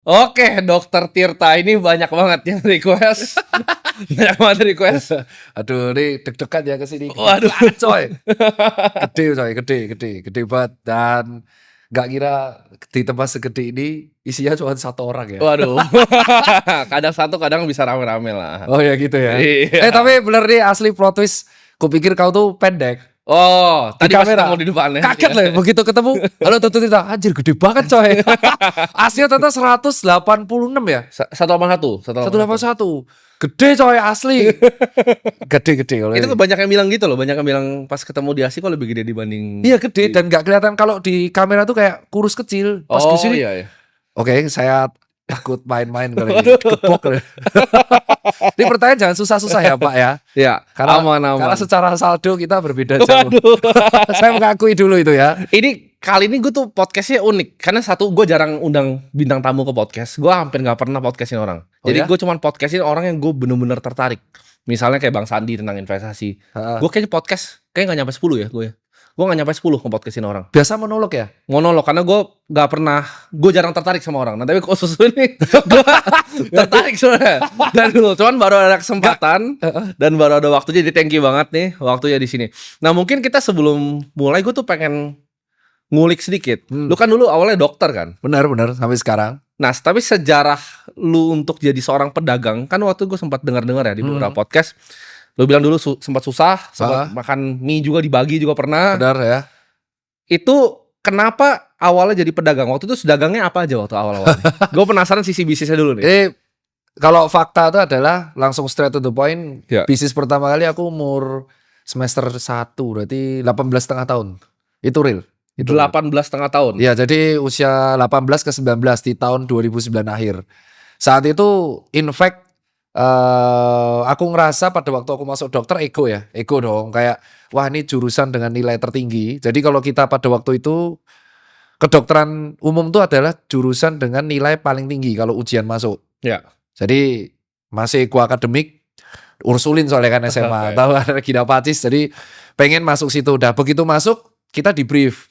Oke, Dokter Tirta ini banyak banget yang request. Banyak banget request. Aduh, ini deg-degan ya kesini. Waduh, coy. Gede banget. Dan nggak kira di tempat segede ini isinya cuma satu orang ya. waduh. Kadang satu, kadang bisa rame-rame lah. Oh ya gitu ya. Iya. Tapi bener nih asli plot twist. Kupikir kau tuh pendek. Oh, Di tadi pas kamera. ketemu di depannya. Kaget lah begitu ketemu. Halo Dokter Tirta. Anjir gede banget coy. Aslinya ternyata 186 ya. 181, 181. Gede coy asli. Gede kalau Itu ini. banyak yang bilang gitu loh, banyak yang bilang pas ketemu di Asi kok lebih gede dibanding. Iya gede dan nggak kelihatan kalau di kamera tuh kayak kurus kecil. Pas Oh di sini, iya, iya. oke, saya takut main-main kali ini. Gebok kali. Ini pertanyaan jangan susah-susah ya Pak ya. Ya, Karena aman. karena secara saldo kita berbeda jauh. Waduh. Saya mengakui dulu itu ya. Ini kali ini gue tuh podcastnya unik. Karena satu, gue jarang undang bintang tamu ke podcast. Gue hampir gak pernah podcastin orang. Oh Jadi ya? gue cuman podcastin orang yang gue bener-bener tertarik. Misalnya kayak Bang Sandi tentang investasi. Heeh. Gue kayaknya podcast kayak gak nyampe 10 ya gue ya. Gue gak nyampe 10 nge-podcastin orang. Biasa monolog ya? Monolog, karena gue gak pernah, gue jarang tertarik sama orang. Nah tapi khusus ini gue tertarik sebenarnya dari dulu. Cuman baru ada kesempatan dan baru ada waktunya. Jadi thank you banget nih waktunya di sini. Nah mungkin kita sebelum mulai gue tuh pengen ngulik sedikit. Lu kan dulu awalnya dokter kan. Benar sampai sekarang. Nah tapi sejarah lu untuk jadi seorang pedagang kan waktu gue sempat dengar-dengar ya di beberapa podcast. Lu bilang dulu sempat susah, sempat makan mie juga dibagi juga pernah. Benar ya. Itu kenapa awalnya jadi pedagang? Waktu itu dagangnya apa aja waktu awal-awalnya? Gue penasaran sisi bisnisnya dulu nih. Kalau fakta itu adalah langsung straight to the point. Ya. Bisnis pertama kali aku umur semester 1, berarti 18,5 tahun. Itu real. Itu 18,5 tahun. Iya, jadi usia 18 ke 19 di tahun 2009 akhir. Saat itu in fact aku ngerasa pada waktu aku masuk dokter ego dong, kayak wah ini jurusan dengan nilai tertinggi. Jadi kalau kita pada waktu itu kedokteran umum itu adalah jurusan dengan nilai paling tinggi kalau ujian masuk. Ya. Jadi masih ego akademik, Ursulin soalnya kan SMA, tahu ada Gina Pacis, jadi pengen masuk situ. Udah begitu masuk kita di brief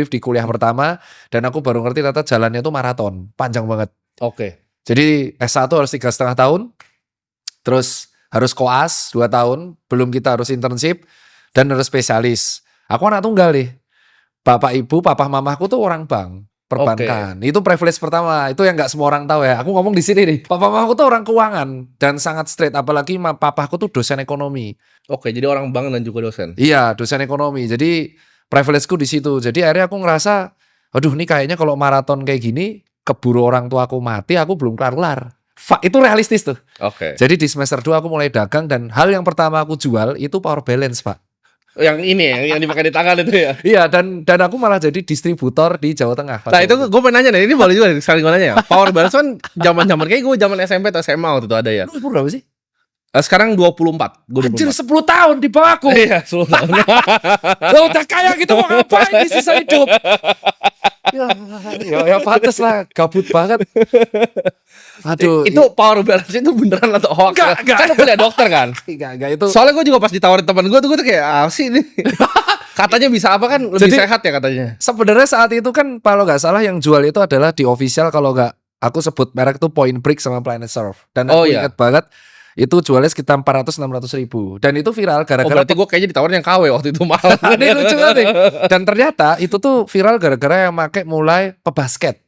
di kuliah pertama dan aku baru ngerti ternyata jalannya itu maraton, panjang banget. Oke. Jadi S1 harus 3,5 tahun. Terus harus koas 2 tahun, belum kita harus internship dan harus spesialis. Aku anak tunggal nih. Bapak ibu, papa mamaku tuh orang bank, perbankan. Itu privilege pertama, itu yang nggak semua orang tahu ya. Aku ngomong di sini nih. Papa mamaku tuh orang keuangan dan sangat straight, apalagi papaku tuh dosen ekonomi. Oke, jadi orang bank dan juga dosen. Iya, dosen ekonomi. Jadi privilegeku di situ. Jadi akhirnya aku ngerasa, aduh nih kayaknya kalau maraton kayak gini keburu orang tua aku mati, aku belum kelar-kelar. Itu realistis tuh. Oke. Jadi di semester 2 aku mulai dagang dan hal yang pertama aku jual itu power balance, Pak. Yang ini ya, yang dipakai di tangan itu ya. Iya, dan aku malah jadi distributor di Jawa Tengah. Nah itu gue pengen nanya nih, ini boleh juga sekali gue nanya ya. Power balance kan zaman-zaman kayak gue zaman SMP atau SMA waktu itu ada ya. Lu umur berapa sih? Sekarang 24. Gue 24. Anjir 10 tahun di bawahku. Iya, 10 tahun. Lo udah kaya gitu mau ngapain di sisa hidup? Ya pantes lah, gabut banget. Aduh, itu power balance itu beneran atau hoax? Enggak. Kan lu kuliah dokter kan? enggak itu. Soalnya gue juga pas ditawarin teman gue tuh kayak sih ini. Katanya bisa apa kan lebih sehat ya katanya. Sebenarnya saat itu kan kalau nggak salah yang jual itu adalah di official, kalau nggak aku sebut merek tuh Point Break sama Planet Surf. Dan aku ingat banget itu jualnya sekitar 400-600 ribu. Dan itu viral gara-gara. Berarti gue kayaknya ditawarin yang KW waktu itu mahal. Ini lucu banget. Dan ternyata itu tuh viral gara-gara yang make mulai pebasket.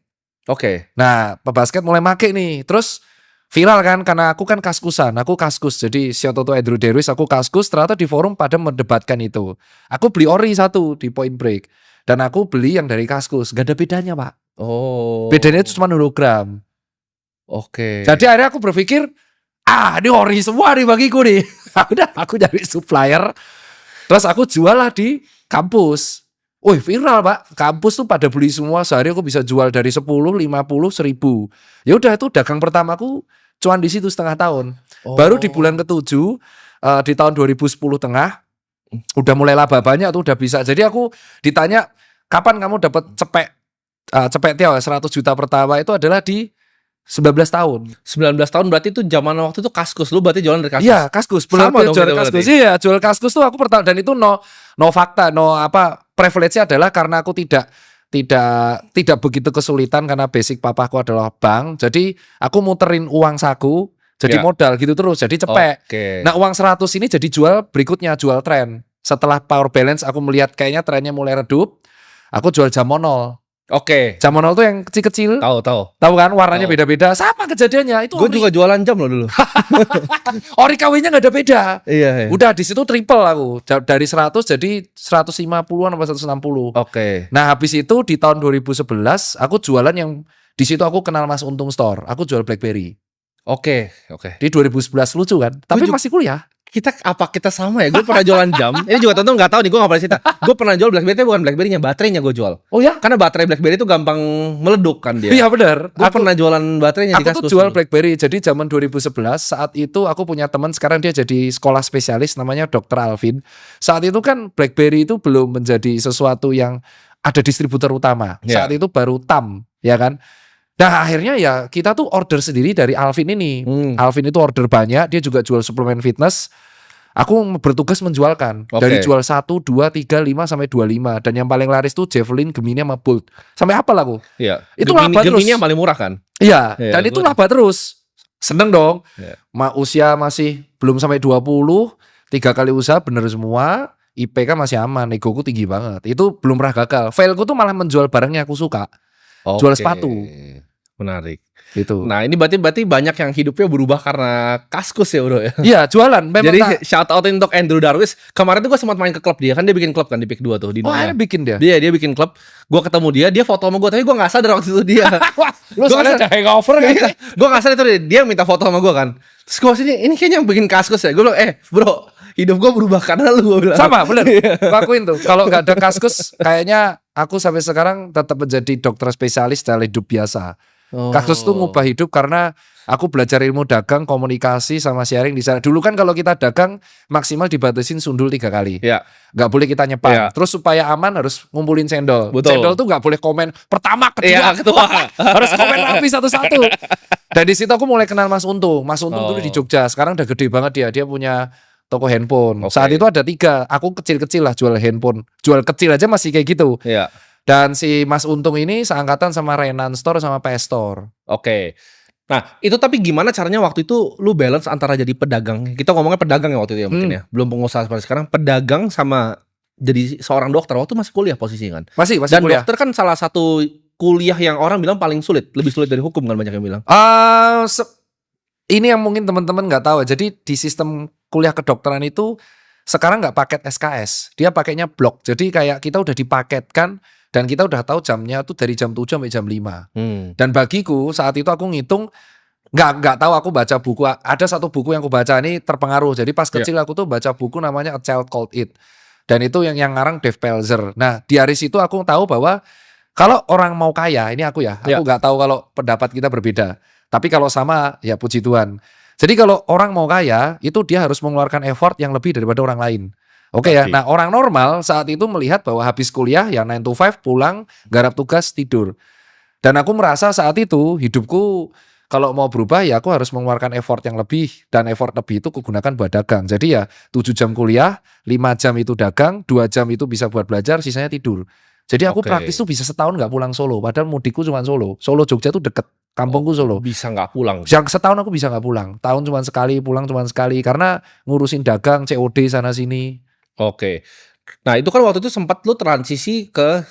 Oke. Nah, pebasket mulai make nih. Terus viral kan karena aku kan kaskusan. Aku kaskus. Jadi shout out to Andrew Derwis, aku kaskus. Ternyata di forum pada mendebatkan itu. Aku beli ori satu di Point Break. Dan aku beli yang dari kaskus. Gak ada bedanya, Pak. Oh. Bedanya itu cuma hologram. Oke. Jadi akhirnya aku berpikir, ini ori semua nih bagiku nih. Udah aku cari supplier. Terus aku jual lah di kampus. Wih viral Pak, kampus tuh pada beli semua. Sehari aku bisa jual dari 10, 50, 1000. Ya udah itu dagang pertamaku cuan di situ setengah tahun. Baru di bulan ke-7 di tahun 2010 tengah udah mulai laba banyak tuh, udah bisa. Jadi aku ditanya kapan kamu dapat cepek tiaw 100 juta pertama, itu adalah di 19 tahun. 19 tahun berarti itu zaman waktu itu kaskus. Lu berarti jualan dari kaskus. Iya, kaskus. Sama dong jual kaskus. Iya, jual kaskus tuh aku pertama, dan itu no fakta, privilege-nya adalah karena aku tidak tidak begitu kesulitan karena basic papaku adalah bank. Jadi aku muterin uang saku jadi Ya. modal gitu terus. Jadi cepet. Oke. Nah, uang 100 ini jadi jual berikutnya, jual tren. Setelah power balance aku melihat kayaknya trennya mulai redup, aku jual jam monol. Oke. Jam monol tuh yang kecil-kecil. Tahu. Tahu kan warnanya Tahu. beda-beda. Sama kejadiannya. Itu Gue juga jualan jam loh dulu. ori KW-nya nggak ada beda. Iya. Udah di situ triple aku. Dari 100 jadi 150-an atau 160. Oke. Nah, habis itu di tahun 2011 aku jualan yang di situ aku kenal Mas Untung Store. Aku jual BlackBerry. Oke. Di 2011 lucu kan? Tapi juga- masih kuliah. Kita sama ya? Gue pernah jualan jam. Ini juga tentu nggak tahu nih. Gue nggak pernah cerita. Gue pernah jual BlackBerry, tapi bukan BlackBerry-nya, baterainya gue jual. Oh ya? Karena baterai BlackBerry itu gampang meleduk kan dia. Iya benar. Gue pernah jualan baterainya di Aku tuh Kaskus jual dulu. BlackBerry. Jadi zaman 2011 saat itu aku punya teman, sekarang dia jadi sekolah spesialis namanya Dr. Alvin. Saat itu kan BlackBerry itu belum menjadi sesuatu yang ada distributor utama. Ya. Saat itu baru TAM, ya kan? Nah, akhirnya ya kita tuh order sendiri dari Alvin ini. Alvin itu order banyak, dia juga jual suplemen fitness. Aku bertugas menjualkan. Oke. Dari jual 1, 2, 3, 5 sampai 25. Dan yang paling laris tuh Javelin, Gemini sama Bolt. Sampai apa lah aku? Iya. Itu laba terus. Gemini yang paling murah kan? Iya, Iya, dan itu gua- laba terus. Seneng dong. Iya. Usia masih belum sampai 20, 3 kali usaha bener semua. IPK masih aman, egoku tinggi banget. Itu belum pernah gagal. Failku tuh malah menjual barang yang aku suka. Jual Oke. sepatu. Menarik. Gitu. Nah ini berarti banyak yang hidupnya berubah karena Kaskus ya bro ya. Iya, jualan. Memang Jadi tak- shout out untuk Andrew Darwis. Kemarin tuh gue sempat main ke klub dia. Kan dia bikin klub kan di Pick 2 tuh. Di Oh, Noya. akhirnya bikin dia. Dia bikin klub. Gue ketemu dia foto sama gue. Tapi gue gak sadar waktu itu dia. Wah, lu Gua soalnya nggak ada hangover kan? Gue gak sadar itu dia yang minta foto sama gue kan. Terus gue sini ini kayaknya yang bikin Kaskus ya. Gue bilang bro hidup gue berubah karena lu. Gue bilang. Sama, bener. Lakuin tuh. Kalau nggak ada Kaskus, kayaknya aku sampai sekarang tetap menjadi dokter spesialis dalam hidup biasa. Oh. Kaskus tuh ngubah hidup karena aku belajar ilmu dagang, komunikasi sama sharing di sana. Dulu kan kalau kita dagang maksimal dibatasin sundul 3 kali. Ya. Nggak boleh kita nyepam. Iya. Terus supaya aman harus ngumpulin cendol. Betul. Cendol tuh nggak boleh komen pertama, Iya kedua. ketua. Harus komen rapi satu-satu. Dan di situ aku mulai kenal Mas Untung. Mas Untung dulu di Jogja. Sekarang udah gede banget dia. Dia punya toko handphone. Oke. Saat itu ada 3. Aku kecil-kecil lah jual handphone. Jual kecil aja masih kayak gitu. Iya. Dan si Mas Untung ini seangkatan sama Renan Store sama PS Store. Oke. Nah, itu tapi gimana caranya waktu itu lu balance antara jadi pedagang. Kita ngomongnya pedagang ya waktu itu ya mungkin ya. Belum pengusaha seperti sekarang. Pedagang sama jadi seorang dokter. Waktu masih kuliah posisinya kan. Masih Dan kuliah. dokter kan salah satu kuliah yang orang bilang paling sulit. Lebih sulit dari hukum kan banyak yang bilang. Ini yang mungkin teman-teman nggak tahu. Jadi di sistem kuliah kedokteran itu sekarang nggak paket SKS. Dia pakainya blok. Jadi kayak kita udah dipaketkan dan kita udah tahu jamnya tuh dari jam 7 sampai jam 5. Dan bagiku saat itu aku ngitung nggak tahu, aku baca buku, ada satu buku yang aku baca ini terpengaruh. Jadi pas kecil aku tuh baca buku namanya A Child Called It. Dan itu yang ngarang Dave Pelzer. Nah, di hari situ aku tahu bahwa kalau orang mau kaya, ini aku nggak tahu kalau pendapat kita berbeda. Tapi kalau sama ya puji Tuhan. Jadi kalau orang mau kaya itu dia harus mengeluarkan effort yang lebih daripada orang lain. Oke ya. Nah, orang normal saat itu melihat bahwa habis kuliah ya 9 to 5 pulang, garap tugas, tidur. Dan aku merasa saat itu hidupku kalau mau berubah ya aku harus mengeluarkan effort yang lebih, dan effort lebih itu kugunakan buat dagang. Jadi ya 7 jam kuliah, 5 jam itu dagang, 2 jam itu bisa buat belajar, sisanya tidur. Jadi aku praktis tuh bisa setahun nggak pulang Solo, padahal mudikku cuma Solo. Solo Jogja tuh deket, kampungku Solo. Bisa nggak pulang? Yang setahun aku bisa nggak pulang, tahun cuma sekali, pulang cuma sekali karena ngurusin dagang, COD sana sini. Oke. Nah itu kan waktu itu sempat lu transisi ke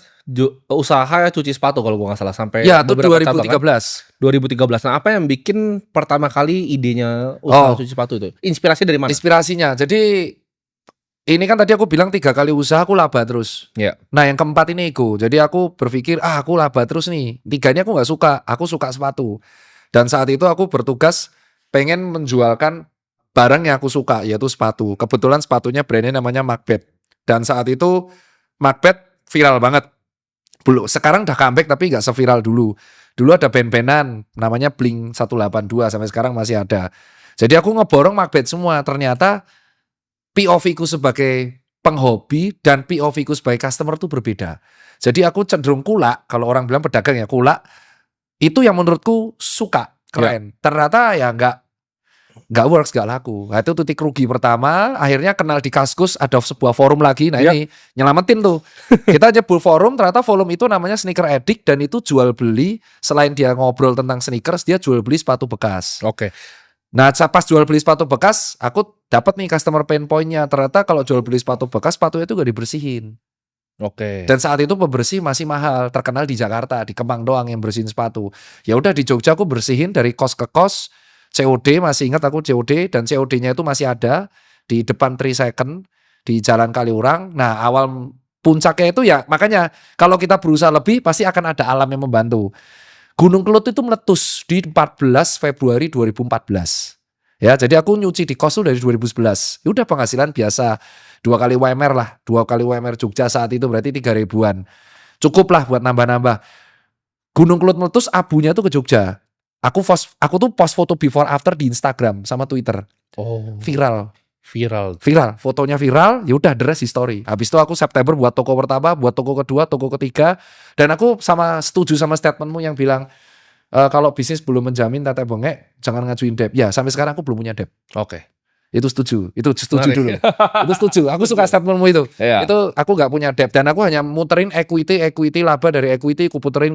usaha cuci sepatu kalau gua nggak salah sampai Ya itu beberapa cabang, 2013. kan? 2013. Nah apa yang bikin pertama kali idenya usaha cuci sepatu itu? Inspirasi dari mana? Inspirasinya, jadi ini kan tadi aku bilang 3 kali usaha aku laba terus. Ya. Nah yang keempat ini ego. Jadi aku berpikir aku laba terus nih. 3 ini aku nggak suka. Aku suka sepatu. Dan saat itu aku bertugas pengen menjualkan barang yang aku suka, yaitu sepatu. Kebetulan sepatunya brandnya namanya Macbeth. Dan saat itu Macbeth viral banget. Belum, sekarang udah comeback tapi nggak seviral dulu. Dulu ada band-bandan namanya Blink 182, sampai sekarang masih ada. Jadi aku ngeborong Macbeth semua. Ternyata POV ku sebagai penghobi dan POV ku sebagai customer tuh berbeda. Jadi aku cenderung kulak, kalau orang bilang pedagang ya kulak, itu yang menurutku suka, keren. Ternyata ya nggak nggak works, nggak laku. Nah, itu titik rugi pertama. Akhirnya kenal di Kaskus, ada sebuah forum lagi. Nah ini nyelamatin tuh. Kita jebul forum, ternyata forum itu namanya Sneaker Addict dan itu jual beli. Selain dia ngobrol tentang sneakers, dia jual beli sepatu bekas. Oke. Nah pas jual beli sepatu bekas, aku dapat nih customer pain point-nya. Ternyata kalau jual beli sepatu bekas, sepatunya itu gak dibersihin. Oke. Dan saat itu pembersih masih mahal, terkenal di Jakarta, di Kemang doang yang bersihin sepatu. Ya udah di Jogja aku bersihin dari kos ke kos. COD masih ingat aku COD dan COD-nya itu masih ada di depan 3 Second di Jalan Kaliurang. Nah, awal puncaknya itu ya makanya kalau kita berusaha lebih pasti akan ada alam yang membantu. Gunung Kelut itu meletus di 14 Februari 2014. Ya, jadi aku nyuci di kos tuh dari 2011. Ya udah penghasilan biasa 2 kali WMR lah, 2 kali WMR Jogja saat itu berarti 3 ribuan. Cukup lah buat nambah-nambah. Gunung Kelut meletus, abunya tuh ke Jogja. Aku tuh post foto before after di Instagram sama Twitter. Oh, Viral. Fotonya viral, ya udah the rest history. Habis itu aku September buat toko pertama, buat toko kedua, toko ketiga, dan aku setuju sama statementmu yang bilang kalau bisnis belum menjamin tete bengek, jangan ngajuin debt. Ya, sampai sekarang aku belum punya debt. oke. Itu setuju dulu. Itu setuju. Aku suka Setuju. statementmu itu. Iya. Itu aku nggak punya debt dan aku hanya muterin equity laba dari equity, ku puterin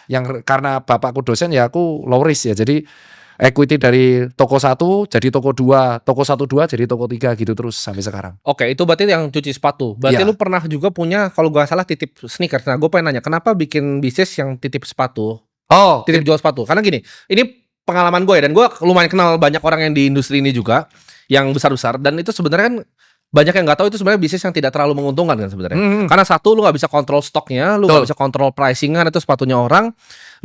yang karena bapakku dosen ya aku low risk ya. Jadi equity dari toko 1 jadi toko 2, toko 1 2 jadi toko 3 gitu terus sampai sekarang. Oke, itu berarti yang cuci sepatu. Berarti Iya. lu pernah juga punya, kalau gua salah, titip sneakers. Nah, gue pengen nanya, kenapa bikin bisnis yang titip sepatu? Oh, Titip jual sepatu. Karena gini, ini pengalaman gue ya, dan gue lumayan kenal banyak orang yang di industri ini juga, yang besar-besar, dan itu sebenarnya kan banyak yang nggak tahu itu sebenarnya bisnis yang tidak terlalu menguntungkan kan sebenarnya. Karena satu, lu nggak bisa kontrol stoknya, lu nggak bisa kontrol pricingan itu sepatunya orang,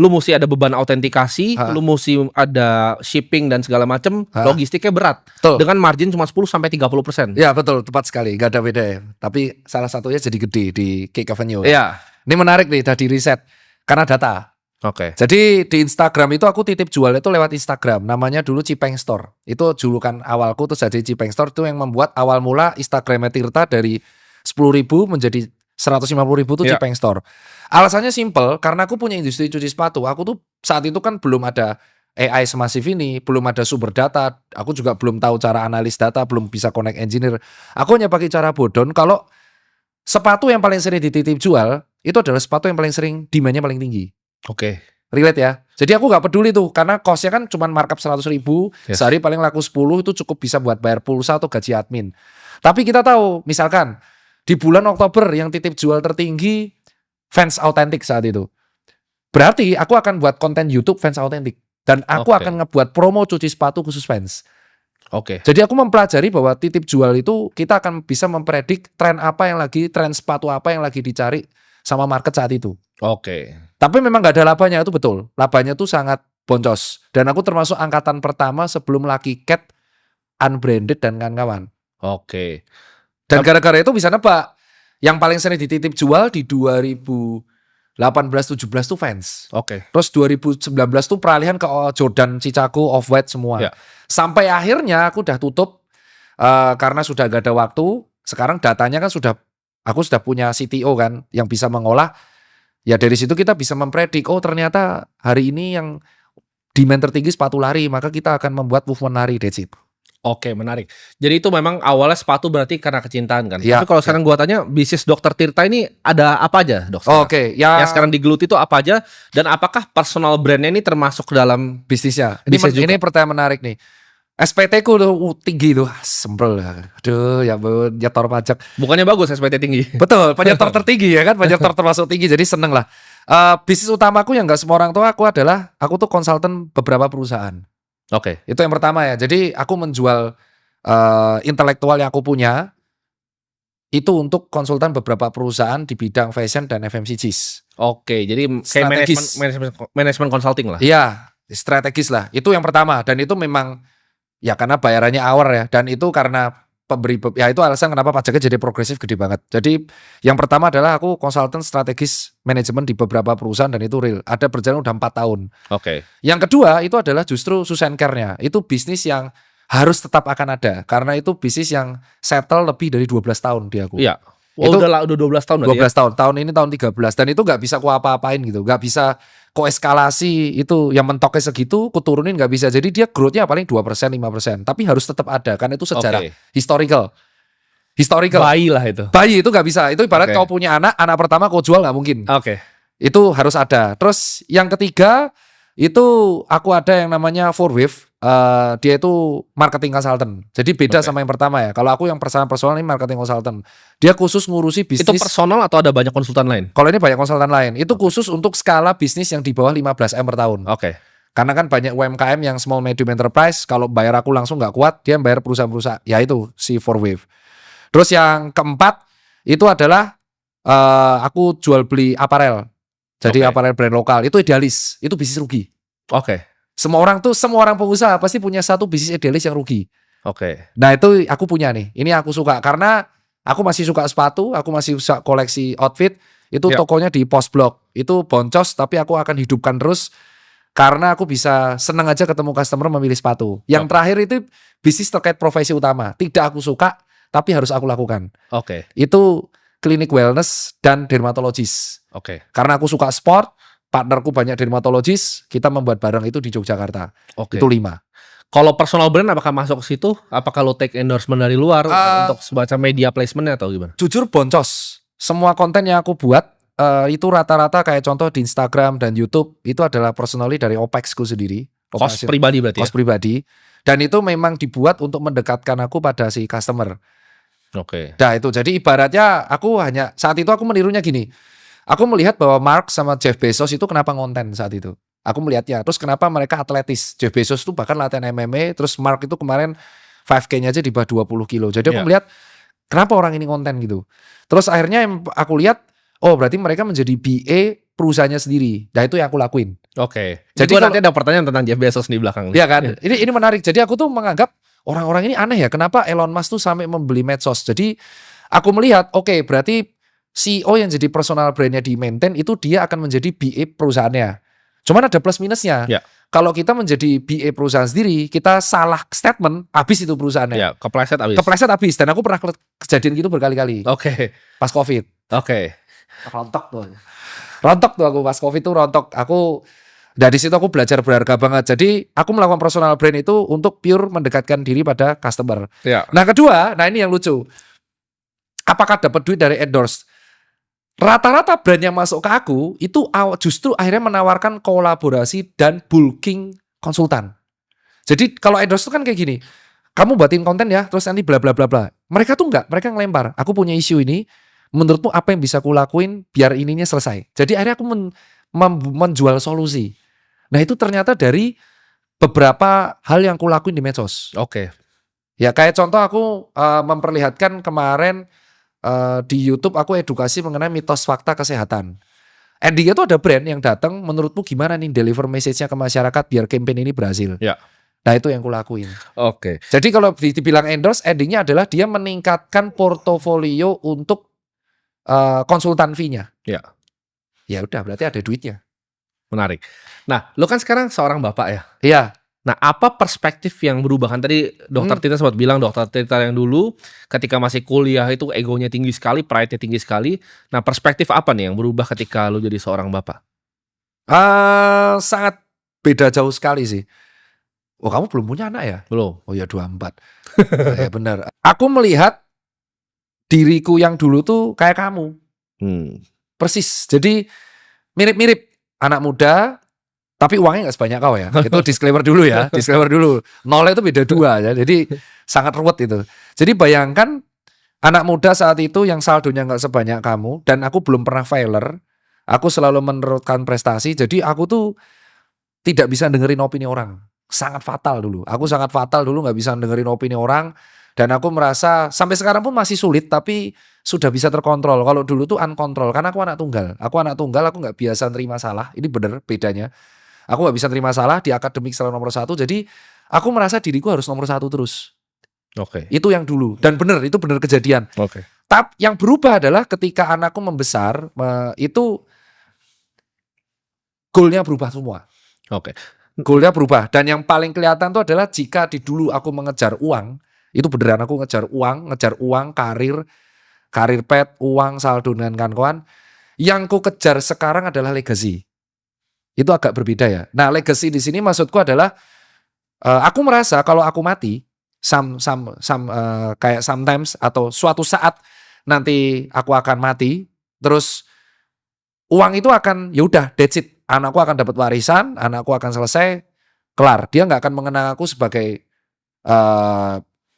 lu mesti ada beban autentikasi, lu mesti ada shipping dan segala macem, logistiknya berat. Betul. Dengan margin cuma 10-30%. Ya betul, tepat sekali, nggak ada beda ya. Tapi salah satunya jadi gede di Cake Avenue. Iya. Ini menarik nih, tadi riset karena data. Oke. Jadi di Instagram itu aku titip jual itu lewat Instagram. Namanya dulu Cipeng Store. Itu julukan awalku terus jadi Cipeng Store itu yang membuat awal mula Instagramnya Tirta dari 10.000 menjadi 150.000 tuh Iya. Cipeng Store. Alasannya simple karena aku punya industri cuci sepatu. Aku tuh saat itu kan belum ada AI semasif ini, belum ada sumber data. Aku juga belum tahu cara analis data, belum bisa connect engineer. Aku hanya pakai cara bodon kalau sepatu yang paling sering dititip jual itu adalah sepatu yang paling sering demand-nya paling tinggi. Oke. Relate ya. Jadi aku gak peduli tuh karena costnya kan cuma markup 100.000, sehari paling laku 10 itu cukup bisa buat bayar pulsa atau gaji admin. Tapi kita tahu misalkan di bulan Oktober yang titip jual tertinggi Fans Authentic saat itu. Berarti aku akan buat konten YouTube Fans Authentic dan aku akan ngebuat promo cuci sepatu khusus fans. Oke. Jadi aku mempelajari bahwa titip jual itu kita akan bisa mempredik tren sepatu apa yang lagi dicari sama market saat itu. Oke. Tapi memang gak ada labanya, itu betul. Labanya tuh sangat boncos. Dan aku termasuk angkatan pertama sebelum Lucky Cat, Unbranded dan kawan-kawan. Oke. Dan gara-gara itu bisa nebak. Yang paling sering dititip jual di 2018-17 tuh Vans. Oke. Terus 2019 tuh peralihan ke Jordan, Chicago, Off-White semua. Ya. Sampai akhirnya aku udah tutup karena sudah gak ada waktu. Sekarang datanya kan aku sudah punya CTO kan yang bisa mengolah. Ya dari situ kita bisa mempredik, oh ternyata hari ini yang demand tertinggi sepatu lari, maka kita akan membuat movement lari, that's it. Oke, menarik. Jadi itu memang awalnya sepatu berarti karena kecintaan kan. Ya, Tapi kalau sekarang gua tanya, bisnis Dokter Tirta ini ada apa aja, Dok? Oke, ya Yang sekarang digeluti itu apa aja, dan apakah personal brandnya ini termasuk ke dalam bisnisnya. bisnis juga? Ini pertanyaan menarik nih. SPT ku tuh tinggi tuh, sempel. Aduh, ya ampun, nyetor pajak. Bukannya bagus SPT tinggi? Betul, penyetor tertinggi ya kan, penyetor termasuk tinggi, jadi seneng lah. Bisnis utamaku yang nggak semua orang tahu aku adalah aku tuh konsultan beberapa perusahaan. Oke. Itu yang pertama ya. Jadi aku menjual intelektual yang aku punya itu untuk konsultan beberapa perusahaan di bidang fashion dan FMCGs. Oke, jadi kayak Strategis. manajemen consulting lah. Iya, strategis lah. Itu yang pertama dan itu memang ya karena bayarannya hour ya dan itu karena ya itu alasan kenapa pajaknya jadi progresif gede banget. Jadi yang pertama adalah aku konsultan strategis manajemen di beberapa perusahaan dan itu real. Ada berjalan udah 4 tahun. Oke. Yang kedua itu adalah justru Susan Care-nya. Itu bisnis yang harus tetap akan ada karena itu bisnis yang settle lebih dari 12 tahun di aku. Iya. Oh, Itu udah 12 tahun berarti 12 tahun. Tahun ini tahun 13. Dan itu nggak bisa ku apa-apain gitu. Nggak bisa ku eskalasi itu yang mentoknya segitu, ku turunin nggak bisa. Jadi dia growth-nya paling 2%, 5%. Tapi harus tetap ada. Karena itu ya? sejarah. Oke. Historical. Bayi lah itu. Bayi itu nggak bisa. Itu ibarat Oke. kau punya anak pertama kau jual nggak mungkin. Oke. Itu harus ada. Terus yang ketiga, itu aku ada yang namanya 4Wave. Dia itu marketing consultant. Jadi beda Oke. sama yang pertama ya. Kalau aku yang personal ini marketing consultant. Dia khusus ngurusi Itu bisnis. personal atau ada banyak konsultan lain? Kalau ini banyak konsultan lain. Itu khusus untuk skala bisnis yang di bawah 15M per tahun. Oke. Karena kan banyak UMKM yang small medium enterprise. Kalau bayar aku langsung nggak kuat, dia bayar perusahaan-perusahaan. Ya itu si 4Wave. Terus yang keempat itu adalah aku jual beli aparel. Jadi Oke. aparel brand lokal. Itu idealis. Itu bisnis rugi. Oke. Semua orang pengusaha pasti punya satu bisnis idealis yang rugi. Oke. Nah itu aku punya nih. Ini aku suka karena aku masih suka sepatu, aku masih suka koleksi outfit. Itu Ya. tokonya di Post Blok. Itu boncos tapi aku akan hidupkan terus karena aku bisa senang aja ketemu customer memilih sepatu. Yang Oke. terakhir itu bisnis terkait profesi utama. Tidak aku suka tapi harus aku lakukan. Oke. Itu klinik wellness dan dermatologis. Oke. Karena aku suka sport, partnerku banyak dermatologis, kita membuat barang itu di Yogyakarta. Oke. Itu 5. Kalau personal brand apakah masuk ke situ? Apakah lo take endorsement dari luar untuk semacam media placement-nya atau gimana? Jujur boncos. Semua konten yang aku buat itu rata-rata kayak contoh di Instagram dan YouTube itu adalah personally dari OPEX-ku sendiri. Cost pribadi berarti Cost pribadi. Dan itu memang dibuat untuk mendekatkan aku pada si customer. ya? Oke. Nah itu jadi ibaratnya aku hanya saat itu aku menirunya gini. Aku melihat bahwa Mark sama Jeff Bezos itu kenapa ngonten saat itu. Aku melihatnya. Terus kenapa mereka atletis. Jeff Bezos itu bahkan latihan MMA. Terus Mark itu kemarin 5K-nya aja di bawah 20 kilo. Jadi aku Ya. melihat kenapa orang ini konten gitu. Terus akhirnya yang aku lihat, oh berarti mereka menjadi BA perusahaannya sendiri. Nah itu yang aku lakuin. Oke. Jadi Jadi kalau- nanti ada pertanyaan tentang Jeff Bezos di belakang. Iya kan? Ini menarik. Jadi aku tuh menganggap orang-orang ini aneh ya. Kenapa Elon Musk tuh sampai membeli medsos. Jadi aku melihat, oke berarti CEO yang jadi personal brandnya di maintain itu dia akan menjadi BA perusahaannya. Cuman ada plus minusnya. Ya. Kalau kita menjadi BA perusahaan sendiri, kita salah statement, habis itu perusahaannya. Ya, kepleset abis. Kepleset habis. Dan aku pernah kejadian gitu berkali-kali. Oke. Pas COVID. Oke. Rontok tuh aku pas COVID tuh rontok. Aku dari situ aku belajar berharga banget. Jadi aku melakukan personal brand itu untuk pure mendekatkan diri pada customer. Ya. Nah kedua, nah ini yang lucu. Apakah dapat duit dari endorse? Rata-rata brand yang masuk ke aku itu justru akhirnya menawarkan kolaborasi dan bulking konsultan. Jadi kalau endorse itu kan kayak gini. Kamu buatin konten ya, terus nanti bla bla bla bla. Mereka tuh enggak, mereka ngelempar. Aku punya isu ini, menurutmu apa yang bisa aku lakuin biar ininya selesai. Jadi akhirnya aku menjual solusi. Nah itu ternyata dari beberapa hal yang aku lakuin di medsos. Oke. Ya kayak contoh aku memperlihatkan kemarin di YouTube aku edukasi mengenai mitos fakta kesehatan. Endingnya tuh ada brand yang datang, menurutmu gimana nih deliver message-nya ke masyarakat biar campaign ini berhasil. Ya. Nah itu yang aku lakuin. Oke. Jadi kalau dibilang endorse, endingnya adalah dia meningkatkan portofolio untuk konsultan fee-nya. Ya. Ya udah berarti ada duitnya. Menarik. Nah, lo kan sekarang seorang bapak ya. Iya. Nah, apa perspektif yang berubah? Kan tadi Dokter Tita sempat bilang, Dokter Tita yang dulu ketika masih kuliah itu egonya tinggi sekali, pride-nya tinggi sekali. Nah, perspektif apa nih yang berubah ketika lo jadi seorang bapak? Sangat beda jauh sekali sih. Oh kamu belum punya anak ya? Belum. Oh ya 24. Ya benar. Aku melihat diriku yang dulu tuh kayak kamu. Persis. Jadi mirip-mirip anak muda, tapi uangnya nggak sebanyak kau ya. Itu disclaimer dulu ya. Disclaimer dulu. Nolnya itu beda 2 ya. Jadi sangat ruwet itu. Jadi bayangkan anak muda saat itu yang saldonya nggak sebanyak kamu dan aku belum pernah failure. Aku selalu meneruskan prestasi. Jadi aku tuh tidak bisa dengerin opini orang. Sangat fatal dulu. Aku sangat fatal dulu nggak bisa dengerin opini orang. Dan aku merasa sampai sekarang pun masih sulit tapi sudah bisa terkontrol. Kalau dulu tuh unkontrol karena aku anak tunggal. Aku nggak biasa terima salah. Ini bener bedanya. Aku nggak bisa terima salah di akademik selalu nomor 1. Jadi aku merasa diriku harus nomor 1 terus. Oke. Itu yang dulu. Dan bener, itu bener kejadian. Oke. Tapi yang berubah adalah ketika anakku membesar, itu goalnya berubah semua. Oke. Goalnya berubah. Dan yang paling kelihatan itu adalah jika di dulu aku mengejar uang, itu beneran aku ngejar uang, karir, karir pet, uang, saldo dan kawan-kawan. Yang ku kejar sekarang adalah legacy. Itu agak berbeda ya. Nah, legacy di sini maksudku adalah aku merasa kalau aku mati, kayak sometimes atau suatu saat nanti aku akan mati, terus uang itu akan ya udah that's it. Anakku akan dapat warisan, anakku akan selesai, kelar. Dia nggak akan mengenang aku sebagai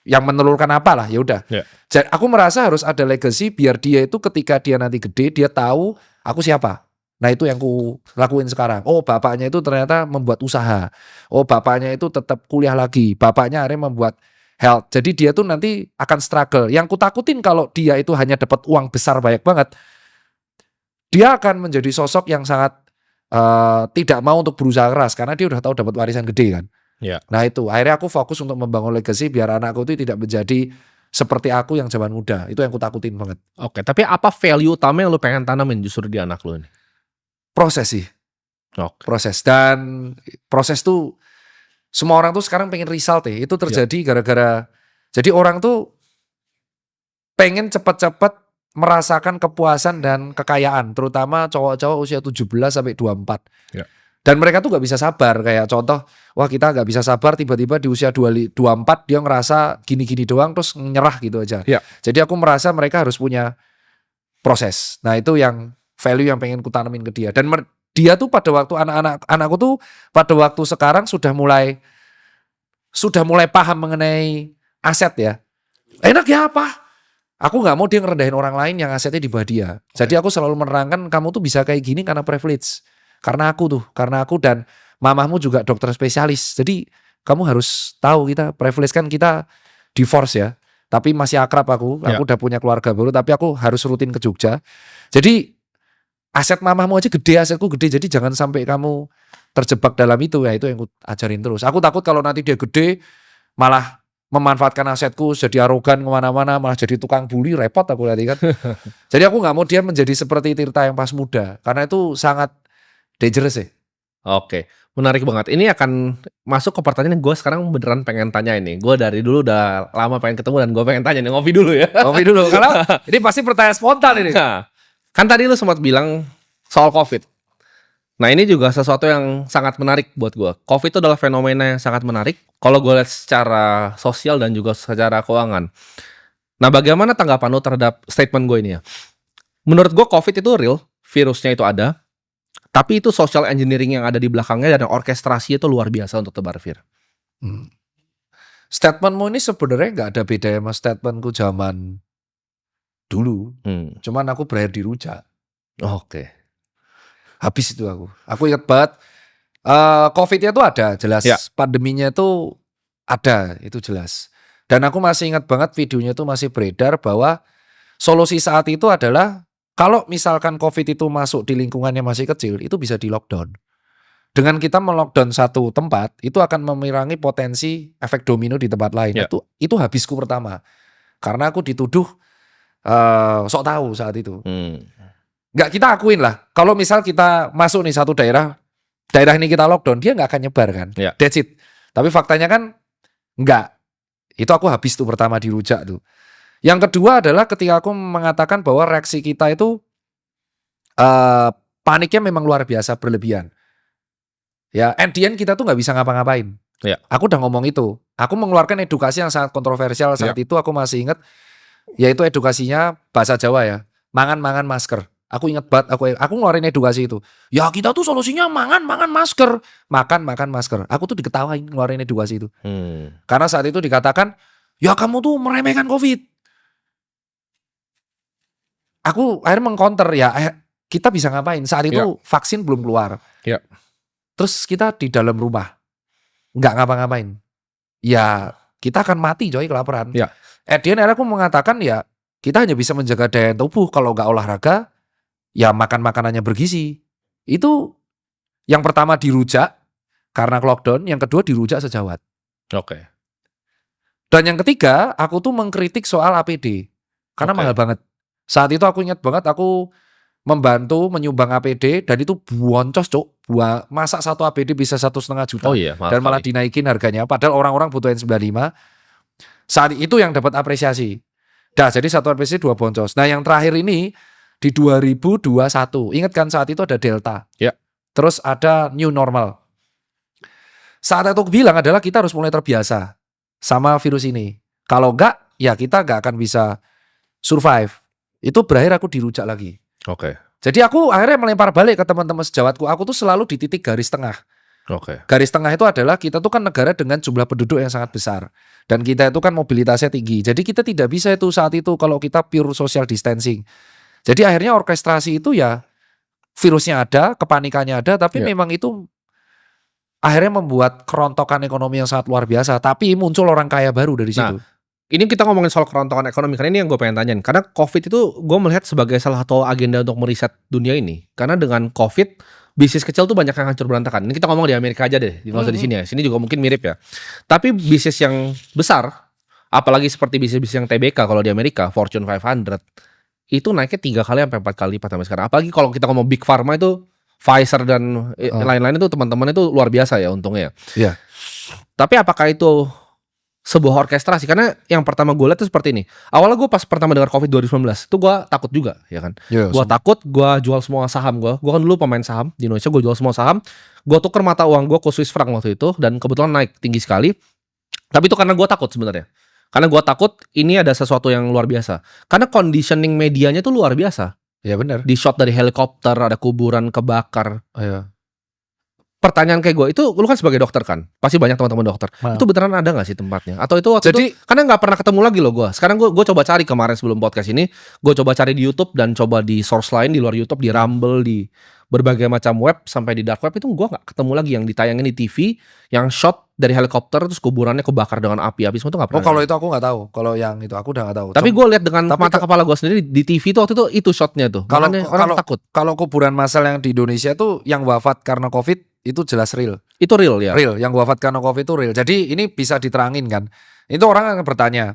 yang menelurkan apa lah, ya udah. Ya. Jadi aku merasa harus ada legacy biar dia itu ketika dia nanti gede dia tahu aku siapa. Nah itu yang ku lakuin sekarang. Oh bapaknya itu ternyata membuat usaha. Oh bapaknya itu tetap kuliah lagi. Bapaknya akhirnya membuat health. Jadi dia tuh nanti akan struggle. Yang ku takutin kalau dia itu hanya dapat uang besar banyak banget. Dia akan menjadi sosok yang sangat tidak mau untuk berusaha keras. Karena dia udah tahu dapat warisan gede kan. Ya. Nah itu akhirnya aku fokus untuk membangun legacy biar anakku itu tidak menjadi seperti aku yang zaman muda. Itu yang ku takutin banget. Oke, tapi apa value utama yang lu pengen tanamin justru di anak lu ini? Proses sih. Oke. Proses. Dan proses tuh semua orang tuh sekarang pengen result ya. Itu terjadi gara-gara jadi orang tuh pengen cepat-cepat merasakan kepuasan dan kekayaan, terutama cowok-cowok usia 17 sampai 24. Ya. Dan mereka tuh gak bisa sabar, kayak contoh, wah kita gak bisa sabar tiba-tiba di usia 24 dia ngerasa gini-gini doang terus nyerah gitu aja. Ya. Jadi aku merasa mereka harus punya proses. Nah itu yang value yang pengen ku tanemin ke dia. Dan dia tuh pada waktu anakku tuh pada waktu sekarang sudah mulai paham mengenai aset ya. Enak ya apa? Aku gak mau dia ngerendahin orang lain yang asetnya di bawah dia. Jadi aku selalu menerangkan kamu tuh bisa kayak gini karena privilege. Karena aku dan mamahmu juga dokter spesialis. Jadi kamu harus tahu kita privilege kan kita divorce ya. Tapi masih akrab aku udah punya keluarga baru tapi aku harus rutin ke Jogja. Jadi aset mamahmu aja gede, asetku gede. Jadi jangan sampai kamu terjebak dalam itu ya. Itu yang aku ajarin terus. Aku takut kalau nanti dia gede malah memanfaatkan asetku jadi arogan kemana-mana malah jadi tukang bully, repot aku nanti kan. Jadi aku nggak mau dia menjadi seperti Tirta yang pas muda karena itu sangat dangerous ya. Oke, menarik banget. Ini akan masuk ke pertanyaan yang gue sekarang beneran pengen tanya ini. Gue dari dulu udah lama pengen ketemu dan gue pengen tanya nih, ngopi dulu ya. Ngopi dulu karena ini pasti pertanyaan spontan ini. Nah, kan tadi lu sempat bilang soal COVID. Nah ini juga sesuatu yang sangat menarik buat gue. COVID itu adalah fenomena yang sangat menarik. Kalau gue lihat secara sosial dan juga secara keuangan. Nah bagaimana tanggapan lu terhadap statement gue ini ya? Menurut gue COVID itu real, virusnya itu ada. Tapi itu social engineering yang ada di belakangnya dan orkestrasi itu luar biasa untuk tebar vir. Statementmu ini sebenarnya nggak ada bedanya sama statementku zaman dulu. Cuman aku berakhir di rujak. Oke. Habis itu aku. Aku ingat banget. COVID-nya tuh ada jelas. Ya. Pandeminya tuh ada, itu jelas. Dan aku masih ingat banget videonya tuh masih beredar bahwa solusi saat itu adalah kalau misalkan COVID itu masuk di lingkungannya masih kecil, itu bisa di lockdown. Dengan kita melockdown satu tempat, itu akan mengurangi potensi efek domino di tempat lain. Ya. Itu habisku pertama. Karena aku dituduh sok tahu saat itu. Nggak kita akuin lah. Kalau misal kita masuk nih satu daerah ini kita lockdown, dia nggak akan nyebar kan. Ya. That's it. Tapi faktanya kan nggak. Itu aku habis tuh pertama di rujak tuh. Yang kedua adalah ketika aku mengatakan bahwa reaksi kita itu paniknya memang luar biasa berlebihan. Ya, at the end kita tuh nggak bisa ngapa-ngapain. Ya. Aku udah ngomong itu. Aku mengeluarkan edukasi yang sangat kontroversial saat itu. Aku masih ingat, yaitu edukasinya bahasa Jawa ya. Mangan masker. Aku ingat banget, aku ngeluarin edukasi itu. Ya kita tuh solusinya makan masker. Makan masker. Aku tuh diketawain ngeluarin edukasi itu. Karena saat itu dikatakan, ya kamu tuh meremehkan COVID. Aku akhirnya mengcounter, ya kita bisa ngapain? Saat itu vaksin belum keluar. Ya. Terus kita di dalam rumah. Nggak ngapa-ngapain. Ya kita akan mati coy kelaparan. Ya. At the end aku mengatakan ya kita hanya bisa menjaga daya tubuh kalau nggak olahraga. Ya makan makanannya bergizi. Itu yang pertama dirujak karena lockdown, yang kedua dirujak sejawat. Oke. Dan yang ketiga, aku tuh mengkritik soal APD. Karena mahal banget. Saat itu aku ingat banget aku membantu menyumbang APD dan itu boncos cok. Masa satu APD bisa 1,5 juta. Oh iya, dan malah dinaikin harganya. Padahal orang-orang butuhin 95. Saat itu yang dapat apresiasi. Dah, jadi satuan PCC 2 boncos. Nah, yang terakhir ini di 2021. Ingat kan saat itu ada Delta. Ya. Terus ada new normal. Saat itu aku bilang adalah kita harus mulai terbiasa sama virus ini. Kalau enggak, ya kita enggak akan bisa survive. Itu berakhir aku dirujak lagi. Oke. Jadi aku akhirnya melempar balik ke teman-teman sejawatku. Aku tuh selalu di titik garis tengah. Oke. Garis tengah itu adalah kita tuh kan negara dengan jumlah penduduk yang sangat besar. Dan kita itu kan mobilitasnya tinggi. Jadi kita tidak bisa itu saat itu kalau kita pure social distancing. Jadi akhirnya orkestrasi itu ya virusnya ada, kepanikannya ada, tapi memang itu akhirnya membuat kerontokan ekonomi yang sangat luar biasa. Tapi muncul orang kaya baru dari situ. Ini kita ngomongin soal kerontokan ekonomi, karena ini yang gue pengen tanyain. Karena COVID itu gue melihat sebagai salah satu agenda untuk meriset dunia ini. Karena dengan COVID, bisnis kecil tuh banyak yang hancur berantakan. Ini kita ngomong di Amerika aja deh, nggak usah di sini ya. Sini juga mungkin mirip ya. Tapi bisnis yang besar, apalagi seperti bisnis-bisnis yang TBK kalau di Amerika, Fortune 500, itu naiknya 3 kali sampai 4 kali lipat sampai sekarang. Apalagi kalau kita ngomong Big Pharma itu, Pfizer dan lain-lain itu teman-teman itu luar biasa ya untungnya. Iya. Tapi apakah itu sebuah orkestrasi? Karena yang pertama gue lihat itu seperti ini. Awalnya gue pas pertama dengar COVID 2019 itu gue takut juga, ya kan. Gue takut, gue jual semua saham gue. Gue kan dulu pemain saham di Indonesia, gue jual semua saham. Gue tuker mata uang gue ke Swiss franc waktu itu dan kebetulan naik tinggi sekali. Tapi itu karena gue takut sebenarnya. Karena gue takut ini ada sesuatu yang luar biasa. Karena conditioning medianya tuh luar biasa. Ya benar. Di shot dari helikopter, ada kuburan kebakar. Iya. Pertanyaan kayak gue, itu lu kan sebagai dokter kan, pasti banyak teman-teman dokter. Itu beneran ada nggak sih tempatnya? Atau itu waktu itu karena nggak pernah ketemu lagi loh gue. Sekarang gue coba cari kemarin sebelum podcast ini, gue coba cari di YouTube dan coba di source lain di luar YouTube, di Rumble, di berbagai macam web sampai di dark web itu gue nggak ketemu lagi yang ditayangin di TV, yang shot dari helikopter terus kuburannya kebakar dengan api semua itu nggak pernah. Oh kalau itu aku nggak tahu, kalau yang itu aku udah nggak tahu. Tapi gue lihat dengan mata kepala gue sendiri di TV itu waktu itu shotnya tuh. Kalau orang takut. Kalau kuburan massal yang di Indonesia tuh yang wafat karena COVID itu jelas real. Itu real ya. Real, yang wafat karena COVID itu real. Jadi ini bisa diterangin kan. Itu orang akan bertanya.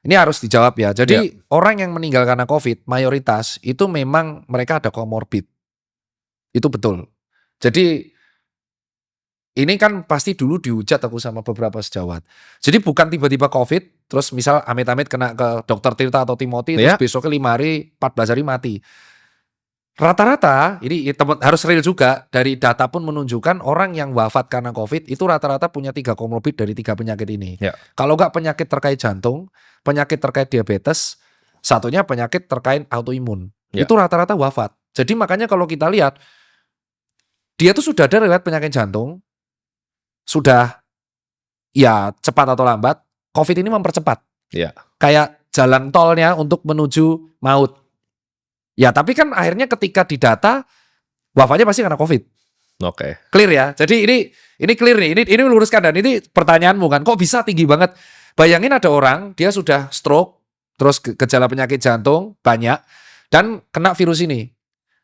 Ini harus dijawab ya. Jadi orang yang meninggal karena COVID mayoritas itu memang mereka ada comorbid. Itu betul. Jadi ini kan pasti dulu dihujat aku sama beberapa sejawat. Jadi bukan tiba-tiba COVID, terus misal amit-amit kena ke Dokter Tirta atau Timothy, terus besoknya 5 hari, 14 hari mati. Rata-rata, ini harus real juga, dari data pun menunjukkan orang yang wafat karena COVID itu rata-rata punya 3 komorbid dari 3 penyakit ini. Kalau nggak penyakit terkait jantung, penyakit terkait diabetes, satunya penyakit terkait autoimun. Itu rata-rata wafat. Jadi makanya kalau kita lihat, dia tuh sudah ada riwayat penyakit jantung, sudah ya cepat atau lambat, COVID ini mempercepat. Kayak jalan tolnya untuk menuju maut. Ya tapi kan akhirnya ketika didata wafatnya pasti karena COVID. Oke. Clear ya. Jadi ini clear nih. Ini meluruskan dan ini pertanyaanmu kan. Kok bisa tinggi banget? Bayangin ada orang dia sudah stroke, terus gejala penyakit jantung banyak dan kena virus ini.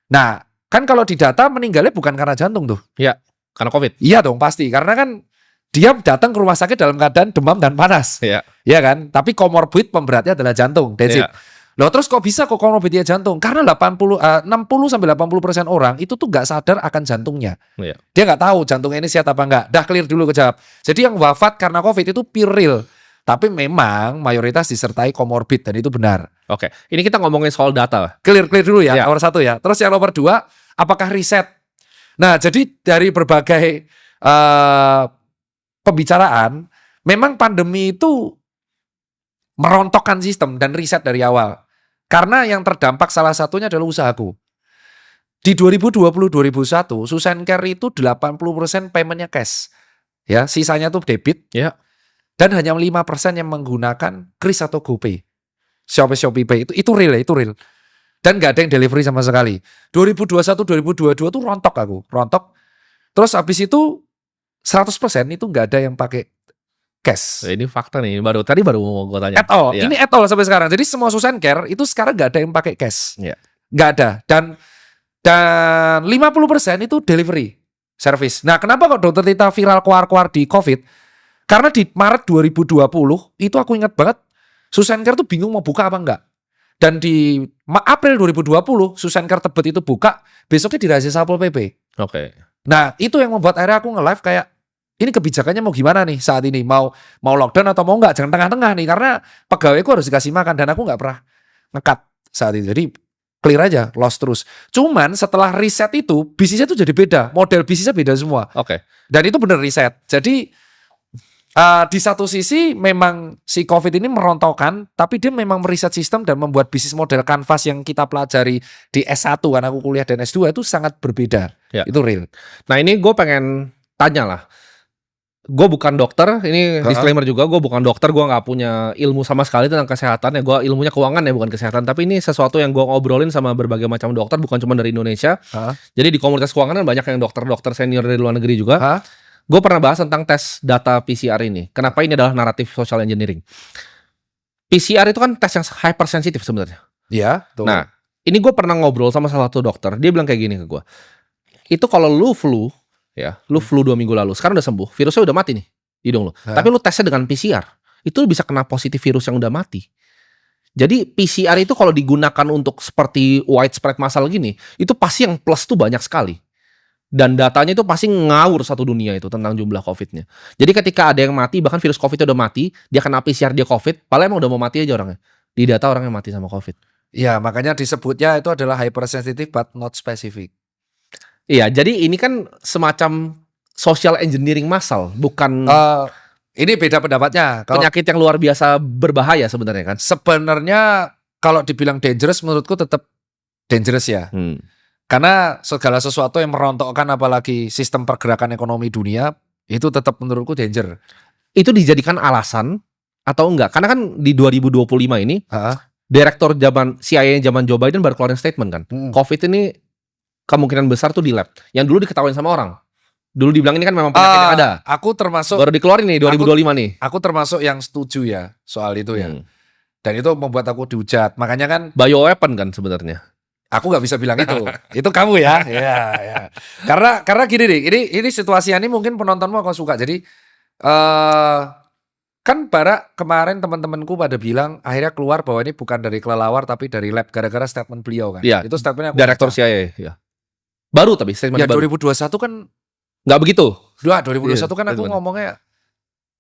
Nah, kan kalau didata meninggalnya bukan karena jantung tuh. Iya, karena COVID. Iya dong pasti. Karena kan dia datang ke rumah sakit dalam keadaan demam dan panas. Iya kan? Tapi komorbid pemberatnya adalah jantung. That's it. Loh terus kok bisa kok komorbidnya jantung? Karena 60-80% orang itu tuh nggak sadar akan jantungnya. Dia nggak tahu jantungnya ini sehat apa enggak. Dah clear dulu kejawab. Jadi yang wafat karena COVID itu pure real. Tapi memang mayoritas disertai komorbid dan itu benar. Oke, ini kita ngomongin soal data. Clear dulu ya, nomor 1 ya. Terus yang nomor 2, apakah riset? Nah jadi dari berbagai pembicaraan, memang pandemi itu merontokkan sistem dan riset dari awal. Karena yang terdampak salah satunya adalah usahaku. Di 2020-2021, Susan Care itu 80% paymentnya cash. Ya, sisanya tuh debit. Dan hanya 5% yang menggunakan Kris atau GoPay. Shopee Pay itu real ya, itu real. Dan nggak ada yang delivery sama sekali. 2021-2022 tuh rontok aku, rontok. Terus habis itu 100% itu nggak ada yang pakai cash. Ini fakta nih, tadi baru mau gue tanya. At all. Ini at all sampai sekarang. Jadi semua Susan Care itu sekarang nggak ada yang pakai cash. Nggak ada. Dan 50% itu delivery service. Nah, kenapa kok Dokter Tirta viral keluar-keluar di COVID? Karena di Maret 2020 itu aku ingat banget Susan Care tuh bingung mau buka apa enggak. Dan di April 2020 Susan Care Tebet itu buka, besoknya dirahasiakan Satpol PP. Oke. Nah, itu yang membuat akhirnya aku nge-live kayak ini kebijakannya mau gimana nih saat ini, mau lockdown atau mau enggak, jangan tengah-tengah nih, karena pegawaiku harus dikasih makan dan aku nggak pernah ngekat saat itu. Jadi clear aja, loss terus. Cuman setelah riset itu bisnisnya tuh jadi beda, model bisnisnya beda semua. Oke. Dan itu bener riset. Jadi di satu sisi memang si COVID ini merontokkan, tapi dia memang meriset sistem dan membuat bisnis model kanvas yang kita pelajari di S1 kan aku kuliah dan S2 itu sangat berbeda. Ya. Itu real. Nah ini gue pengen tanya lah. Gue bukan dokter, ini disclaimer juga, gue bukan dokter, gue nggak punya ilmu sama sekali tentang kesehatan ya, gue ilmunya keuangan ya bukan kesehatan, tapi ini sesuatu yang gue ngobrolin sama berbagai macam dokter, bukan cuma dari Indonesia. Jadi di komunitas keuangan kan banyak yang dokter senior dari luar negeri juga. Gue pernah bahas tentang tes data PCR ini. Kenapa ini adalah naratif social engineering? PCR itu kan tes yang hypersensitif sebenarnya. Iya. Nah, ini gue pernah ngobrol sama salah satu dokter, dia bilang kayak gini ke gue. Itu kalau lu flu 2 minggu lalu, sekarang udah sembuh, virusnya udah mati nih di hidung lu. Tapi lu tesnya dengan PCR, itu bisa kena positif virus yang udah mati. Jadi PCR itu kalau digunakan untuk seperti widespread massal gini, itu pasti yang plus tuh banyak sekali. Dan datanya itu pasti ngawur satu dunia itu tentang jumlah COVID-nya. Jadi ketika ada yang mati, bahkan virus COVID udah mati, dia kena PCR dia COVID, padahal emang udah mau mati aja orangnya. Di data orang yang mati sama COVID. Iya, makanya disebutnya itu adalah hypersensitive but not specific. Iya, jadi ini kan semacam social engineering massal, bukan ini beda pendapatnya. penyakit yang luar biasa berbahaya sebenarnya kan. Sebenarnya kalau dibilang dangerous menurutku tetap dangerous ya. Karena segala sesuatu yang merontokkan apalagi sistem pergerakan ekonomi dunia itu tetap menurutku danger. Itu dijadikan alasan atau enggak? Karena kan di 2025 ini direktur CIA zaman Joe Biden baru keluarin statement kan. COVID ini kemungkinan besar tuh di lab. Yang dulu diketawain sama orang. Dulu dibilang ini kan memang penyakit yang ada. Aku termasuk baru dikeluarin nih 2025 nih. Aku termasuk yang setuju ya soal itu ya. Dan itu membuat aku dihujat. Makanya kan bioweapon kan sebenarnya. Aku nggak bisa bilang itu. Itu kamu ya. Ya. Karena gini nih, ini situasi ini mungkin penontonmu akan suka. Jadi kan Bara kemarin teman-temanku pada bilang akhirnya keluar bahwa ini bukan dari kelelawar tapi dari lab gara-gara statement beliau kan. Ya, itu statementnya aku Direktur CIA ya. Baru tapi statement ya, baru. 2021 kan nggak begitu. 2021 kan aku ngomongnya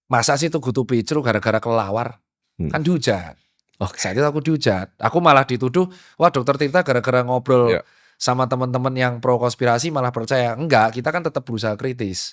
masa sih itu Gutu Picru gara-gara kelelawar. Kan dihujat. Saat itu aku dihujat. Aku malah dituduh, wah Dokter Tirta gara-gara ngobrol sama teman-teman yang pro konspirasi malah percaya. Enggak, kita kan tetap berusaha kritis.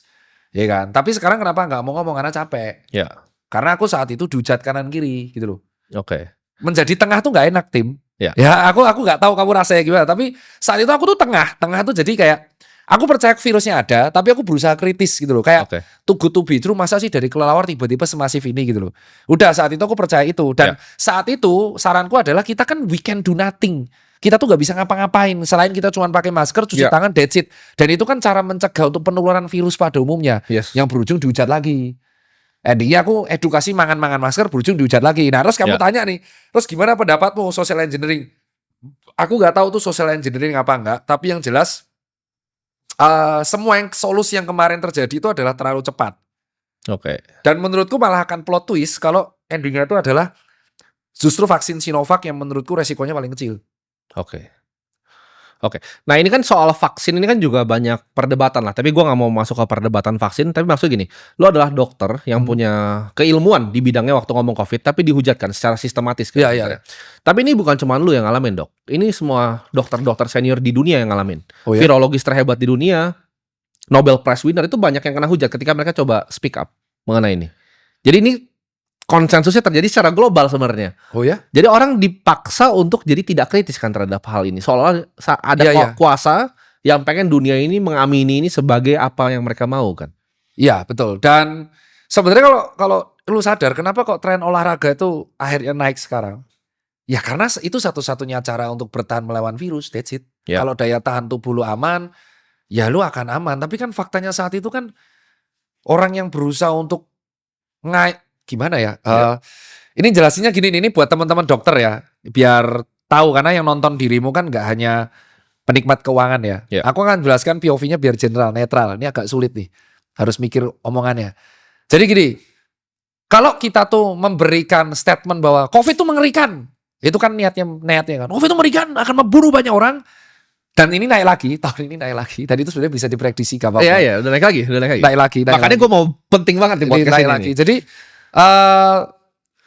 Ya kan? Tapi sekarang kenapa nggak mau ngomong karena capek? Ya. Karena aku saat itu dihujat kanan kiri gitu loh. Oke. Menjadi tengah tuh nggak enak, Tim. Ya. Aku nggak tahu kamu rasanya gimana. Tapi saat itu aku tuh tengah tuh jadi kayak aku percaya virusnya ada, tapi aku berusaha kritis gitu loh. Kayak Too Good To Be True, masa sih dari kelelawar tiba-tiba semasif ini gitu loh. Udah saat itu aku percaya itu. Dan saat itu saranku adalah kita kan we can do nothing. Kita tuh gak bisa ngapa-ngapain. Selain kita cuma pakai masker, cuci tangan, that's it. Dan itu kan cara mencegah untuk penularan virus pada umumnya. Yang berujung dihujat lagi. Endingnya aku edukasi mangan-mangan masker, berujung dihujat lagi. Nah terus kamu tanya nih, terus gimana pendapatmu social engineering? Aku gak tahu tuh social engineering apa enggak. Tapi yang jelas semua solusi yang kemarin terjadi itu adalah terlalu cepat. Dan menurutku malah akan plot twist kalau endingnya itu adalah justru vaksin Sinovac yang menurutku resikonya paling kecil. Oke. Nah ini kan soal vaksin ini kan juga banyak perdebatan lah. Tapi gue nggak mau masuk ke perdebatan vaksin. Tapi maksud gini, lo adalah dokter yang punya keilmuan di bidangnya waktu ngomong COVID, tapi dihujatkan secara sistematis. Iya. Tapi ini bukan cuma lo yang ngalamin dok. Ini semua dokter-dokter senior di dunia yang ngalamin. Virologis terhebat di dunia, Nobel Prize winner itu banyak yang kena hujat ketika mereka coba speak up mengenai ini. Jadi ini konsensusnya terjadi secara global sebenarnya. Jadi orang dipaksa untuk jadi tidak kritis kan terhadap hal ini. Seolah ada kuasa yang pengen dunia ini mengamini ini sebagai apa yang mereka mau kan. Iya betul. Dan sebenarnya kalau lu sadar kenapa kok tren olahraga itu akhirnya naik sekarang? Ya karena itu satu-satunya cara untuk bertahan melawan virus. That's it. Kalau daya tahan tubuh lu aman, ya lu akan aman. Tapi kan faktanya saat itu kan orang yang berusaha untuk gimana ya? Ini jelasinnya gini, ini buat teman-teman dokter ya, biar tahu karena yang nonton dirimu kan nggak hanya penikmat keuangan ya. Aku akan jelaskan POV-nya biar general, netral. Ini agak sulit nih, harus mikir omongannya. Jadi gini, kalau kita tuh memberikan statement bahwa COVID itu mengerikan, itu kan niatnya kan. COVID itu mengerikan, akan membunuh banyak orang. Dan ini naik lagi, tahun ini naik lagi. Dan itu sebenarnya bisa diprediksi gak apa-apa. Iya, udah naik lagi. Naik lagi. Makanya gue mau penting banget di podcast naik ini. lagi. Jadi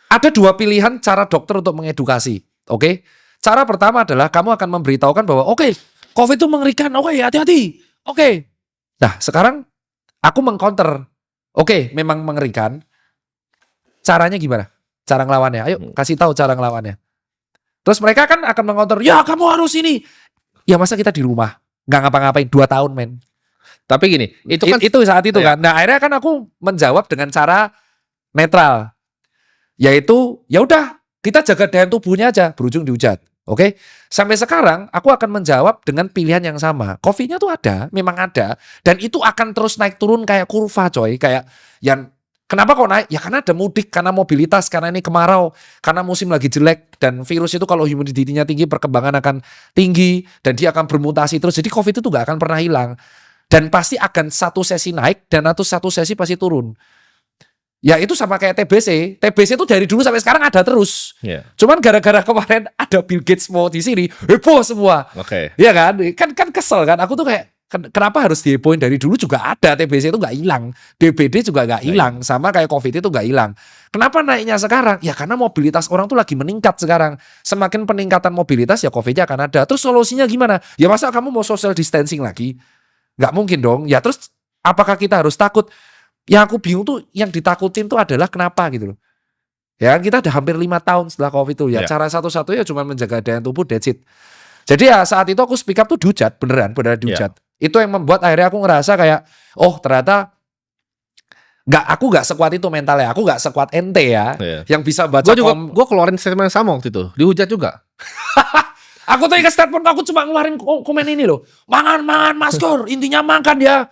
ada dua pilihan cara dokter untuk mengedukasi. Oke. Cara pertama adalah kamu akan memberitahukan bahwa oke, COVID itu mengerikan. Oke, hati-hati. Oke. Nah, sekarang aku mengcounter. Oke, memang mengerikan. Caranya gimana? Cara ngelawannya. Ayo, kasih tahu cara ngelawannya. Terus mereka kan akan mengcounter, ya kamu harus ini. Ya masa kita di rumah nggak ngapa-ngapain 2 tahun, men. Tapi gini, itu kan itu saat itu kan. Nah, akhirnya kan aku menjawab dengan cara netral. Yaitu, ya udah, kita jaga daya tubuhnya aja, berujung dihujat. Oke? Sampai sekarang aku akan menjawab dengan pilihan yang sama. COVID-nya tuh ada, memang ada, dan itu akan terus naik turun kayak kurva, coy. Kayak yang kenapa kok naik? Ya karena ada mudik, karena mobilitas, karena ini kemarau, karena musim lagi jelek, dan virus itu kalau humidity-nya tinggi, perkembangan akan tinggi, dan dia akan bermutasi terus. Jadi COVID itu gak akan pernah hilang. Dan pasti akan satu sesi naik, dan satu sesi pasti turun. Ya itu sama kayak TBC. TBC itu dari dulu sampai sekarang ada terus. Yeah. Cuman gara-gara kemarin ada Bill Gates mau di sini, heboh semua. Oke. Iya kan? Kan kesel kan? Aku tuh kayak kenapa harus dihebohin? Dari dulu juga ada TBC itu nggak hilang, DBD juga nggak hilang, sama kayak COVID itu nggak hilang. Kenapa naiknya sekarang? Ya karena mobilitas orang tuh lagi meningkat sekarang. Semakin peningkatan mobilitas ya COVID-nya akan ada. Terus solusinya gimana? Ya masa kamu mau social distancing lagi? Nggak mungkin dong. Ya terus apakah kita harus takut? Yang aku bingung tuh yang ditakutin tuh adalah kenapa gitu loh. Ya kan kita udah hampir 5 tahun setelah COVID itu. Ya cara satu-satunya cuma menjaga daya tubuh, that's it. Jadi ya saat itu aku speak up tuh dihujat, beneran dihujat. Itu yang membuat akhirnya aku ngerasa kayak, oh ternyata aku nggak sekuat itu mentalnya, aku nggak sekuat ente ya, yang bisa baca. Gue keluarin statement yang sama waktu itu, dihujat juga. Aku tuh ingat statement aku cuma ngeluarin komen ini loh, mangan masker, intinya makan ya.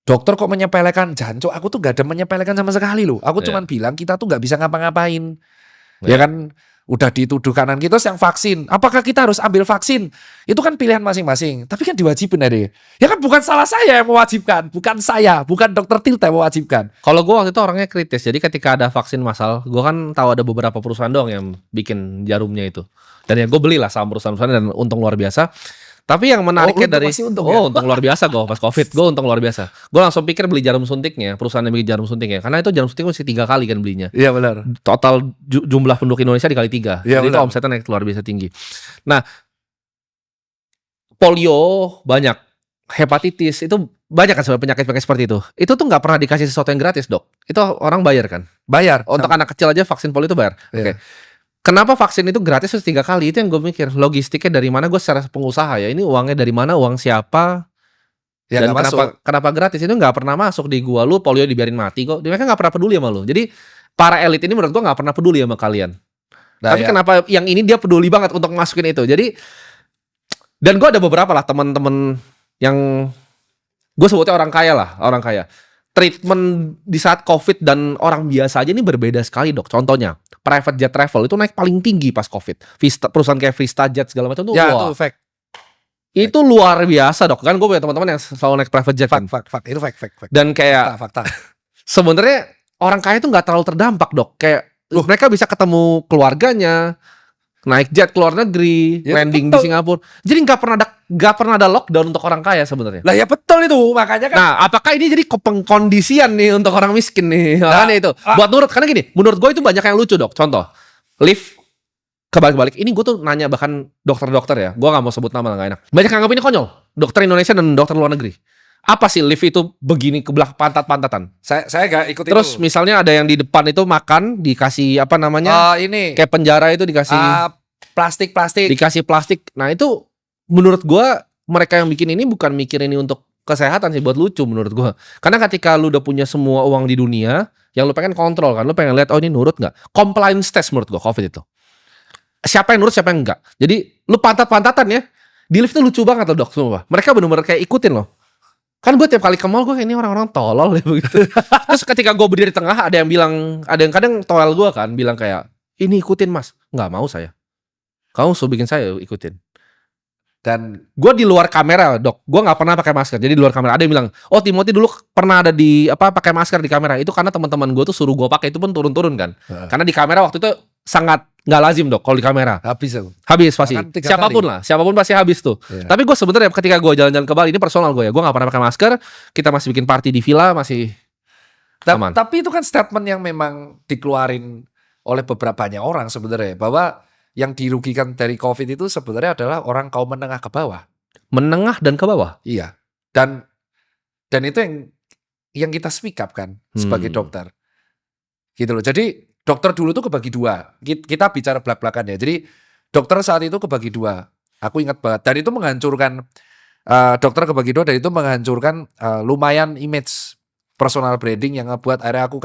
Dokter kok menyepelekan, jancok, aku tuh gak ada menyepelekan sama sekali loh. Aku cuman bilang kita tuh gak bisa ngapa-ngapain. Ya kan, udah dituduh kanan kita yang vaksin. Apakah kita harus ambil vaksin? Itu kan pilihan masing-masing. Tapi kan diwajibin ada. Ya kan bukan salah saya yang mewajibkan. Bukan saya, bukan dokter Tirta yang mewajibkan. Kalau gue waktu itu orangnya kritis. Jadi ketika ada vaksin massal, gue kan tahu ada beberapa perusahaan doang yang bikin jarumnya itu. Dan ya gue belilah saham perusahaan-perusahaan dan untung luar biasa. Tapi yang menariknya untung untung luar biasa gue pas COVID, gue untung luar biasa. Gue langsung pikir beli jarum suntiknya, perusahaan yang bikin jarum suntiknya, karena itu jarum suntik mesti 3 kali kan belinya. Iya benar. Total jumlah penduduk Indonesia dikali 3. Jadi itu omsetnya naik luar biasa tinggi. Nah, polio banyak, hepatitis itu banyak kan sebenarnya penyakit-penyakit seperti itu. Itu tuh nggak pernah dikasih sesuatu yang gratis, Dok. Itu orang bayar kan? Bayar. Untuk anak kecil aja vaksin polio itu bayar. Oke. Kenapa vaksin itu gratis 3 kali? Itu yang gue mikir. Logistiknya dari mana? Gue secara pengusaha ya. Ini uangnya dari mana? Uang siapa? Ya, dan kenapa gratis? Itu nggak pernah masuk di gua. Lu polio dibiarin mati kok. Mereka nggak pernah peduli sama lu. Jadi para elit ini menurut gue nggak pernah peduli sama kalian. Nah, tapi kenapa yang ini dia peduli banget untuk masukin itu? Jadi dan gue ada beberapa lah teman-teman yang gue sebutnya orang kaya lah, orang kaya. Treatment di saat COVID dan orang biasa aja ini berbeda sekali, Dok. Contohnya, private jet travel itu naik paling tinggi pas COVID. Perusahaan kayak VistaJet segala macam tuh itu fact. Itu luar biasa, Dok. Kan gue punya teman-teman yang selalu naik private jet. Fact. Itu fact. Dan kayak fakta. Sebenarnya orang kaya itu nggak terlalu terdampak, Dok. Kayak mereka bisa ketemu keluarganya, naik jet ke luar negeri, landing di Singapura. Jadi nggak pernah ada lockdown untuk orang kaya sebenarnya. Lah ya betul itu, makanya kan. Nah, apakah ini jadi pengkondisian nih untuk orang miskin nih? Makanya itu. Buat karena gini, menurut gue itu banyak yang lucu, Dok. Contoh, lift kebalik-balik. Ini gue tuh nanya bahkan dokter-dokter ya. Gue nggak mau sebut nama, nggak enak. Banyak yang anggap ini konyol. Dokter Indonesia dan dokter luar negeri. Apa sih lift itu begini ke belakang pantat-pantatan? Saya gak ikut itu. Terus misalnya ada yang di depan itu makan dikasih apa namanya? Ini kayak penjara itu dikasih plastik. Dikasih plastik. Nah, itu menurut gua mereka yang bikin ini bukan mikir ini untuk kesehatan sih, buat lucu menurut gua. Karena ketika lu udah punya semua uang di dunia, yang lu pengen kontrol kan, lu pengen lihat ini nurut nggak? Compliance test menurut gua COVID itu. Siapa yang nurut, siapa yang enggak. Jadi lu pantat-pantatan ya. Di lift tuh lucu banget loh, Dok, semua. Mereka benar-benar kayak ikutin loh. Kan gue tiap kali ke mall gue kayak ini orang-orang tolol ya begitu. Terus ketika gue berdiri di tengah ada yang bilang, ada yang kadang toel gue kan bilang kayak ini ikutin Mas, nggak mau saya. Kamu suruh bikin saya ikutin. Dan gue di luar kamera, Dok, gue nggak pernah pakai masker. Jadi di luar kamera ada yang bilang, oh Timothy dulu pernah ada di pakai masker di kamera. Itu karena teman-teman gue tuh suruh gue pakai, itu pun turun-turun kan. Karena di kamera waktu itu sangat nggak lazim dok kalau di kamera. Habis aku. Habis pasti. Bahkan 3 Siapapun pasti habis tuh. Iya. Tapi gue sebenarnya ketika gue jalan-jalan ke Bali, ini personal gue ya, gue nggak pernah pakai masker. Kita masih bikin party di villa, masih aman. Tapi itu kan statement yang memang dikeluarin oleh beberapa banyak orang sebenarnya, bahwa yang dirugikan dari COVID itu sebenarnya adalah orang kaum menengah ke bawah. Menengah dan ke bawah. Iya. Dan itu yang kita speak up kan sebagai dokter. Gitu loh. Jadi dokter dulu tuh kebagi dua. Kita bicara belak-belakan ya. Jadi dokter saat itu kebagi dua. Aku ingat banget. Dan itu menghancurkan dokter kebagi dua, dan itu menghancurkan lumayan image personal branding yang ngebuat akhirnya aku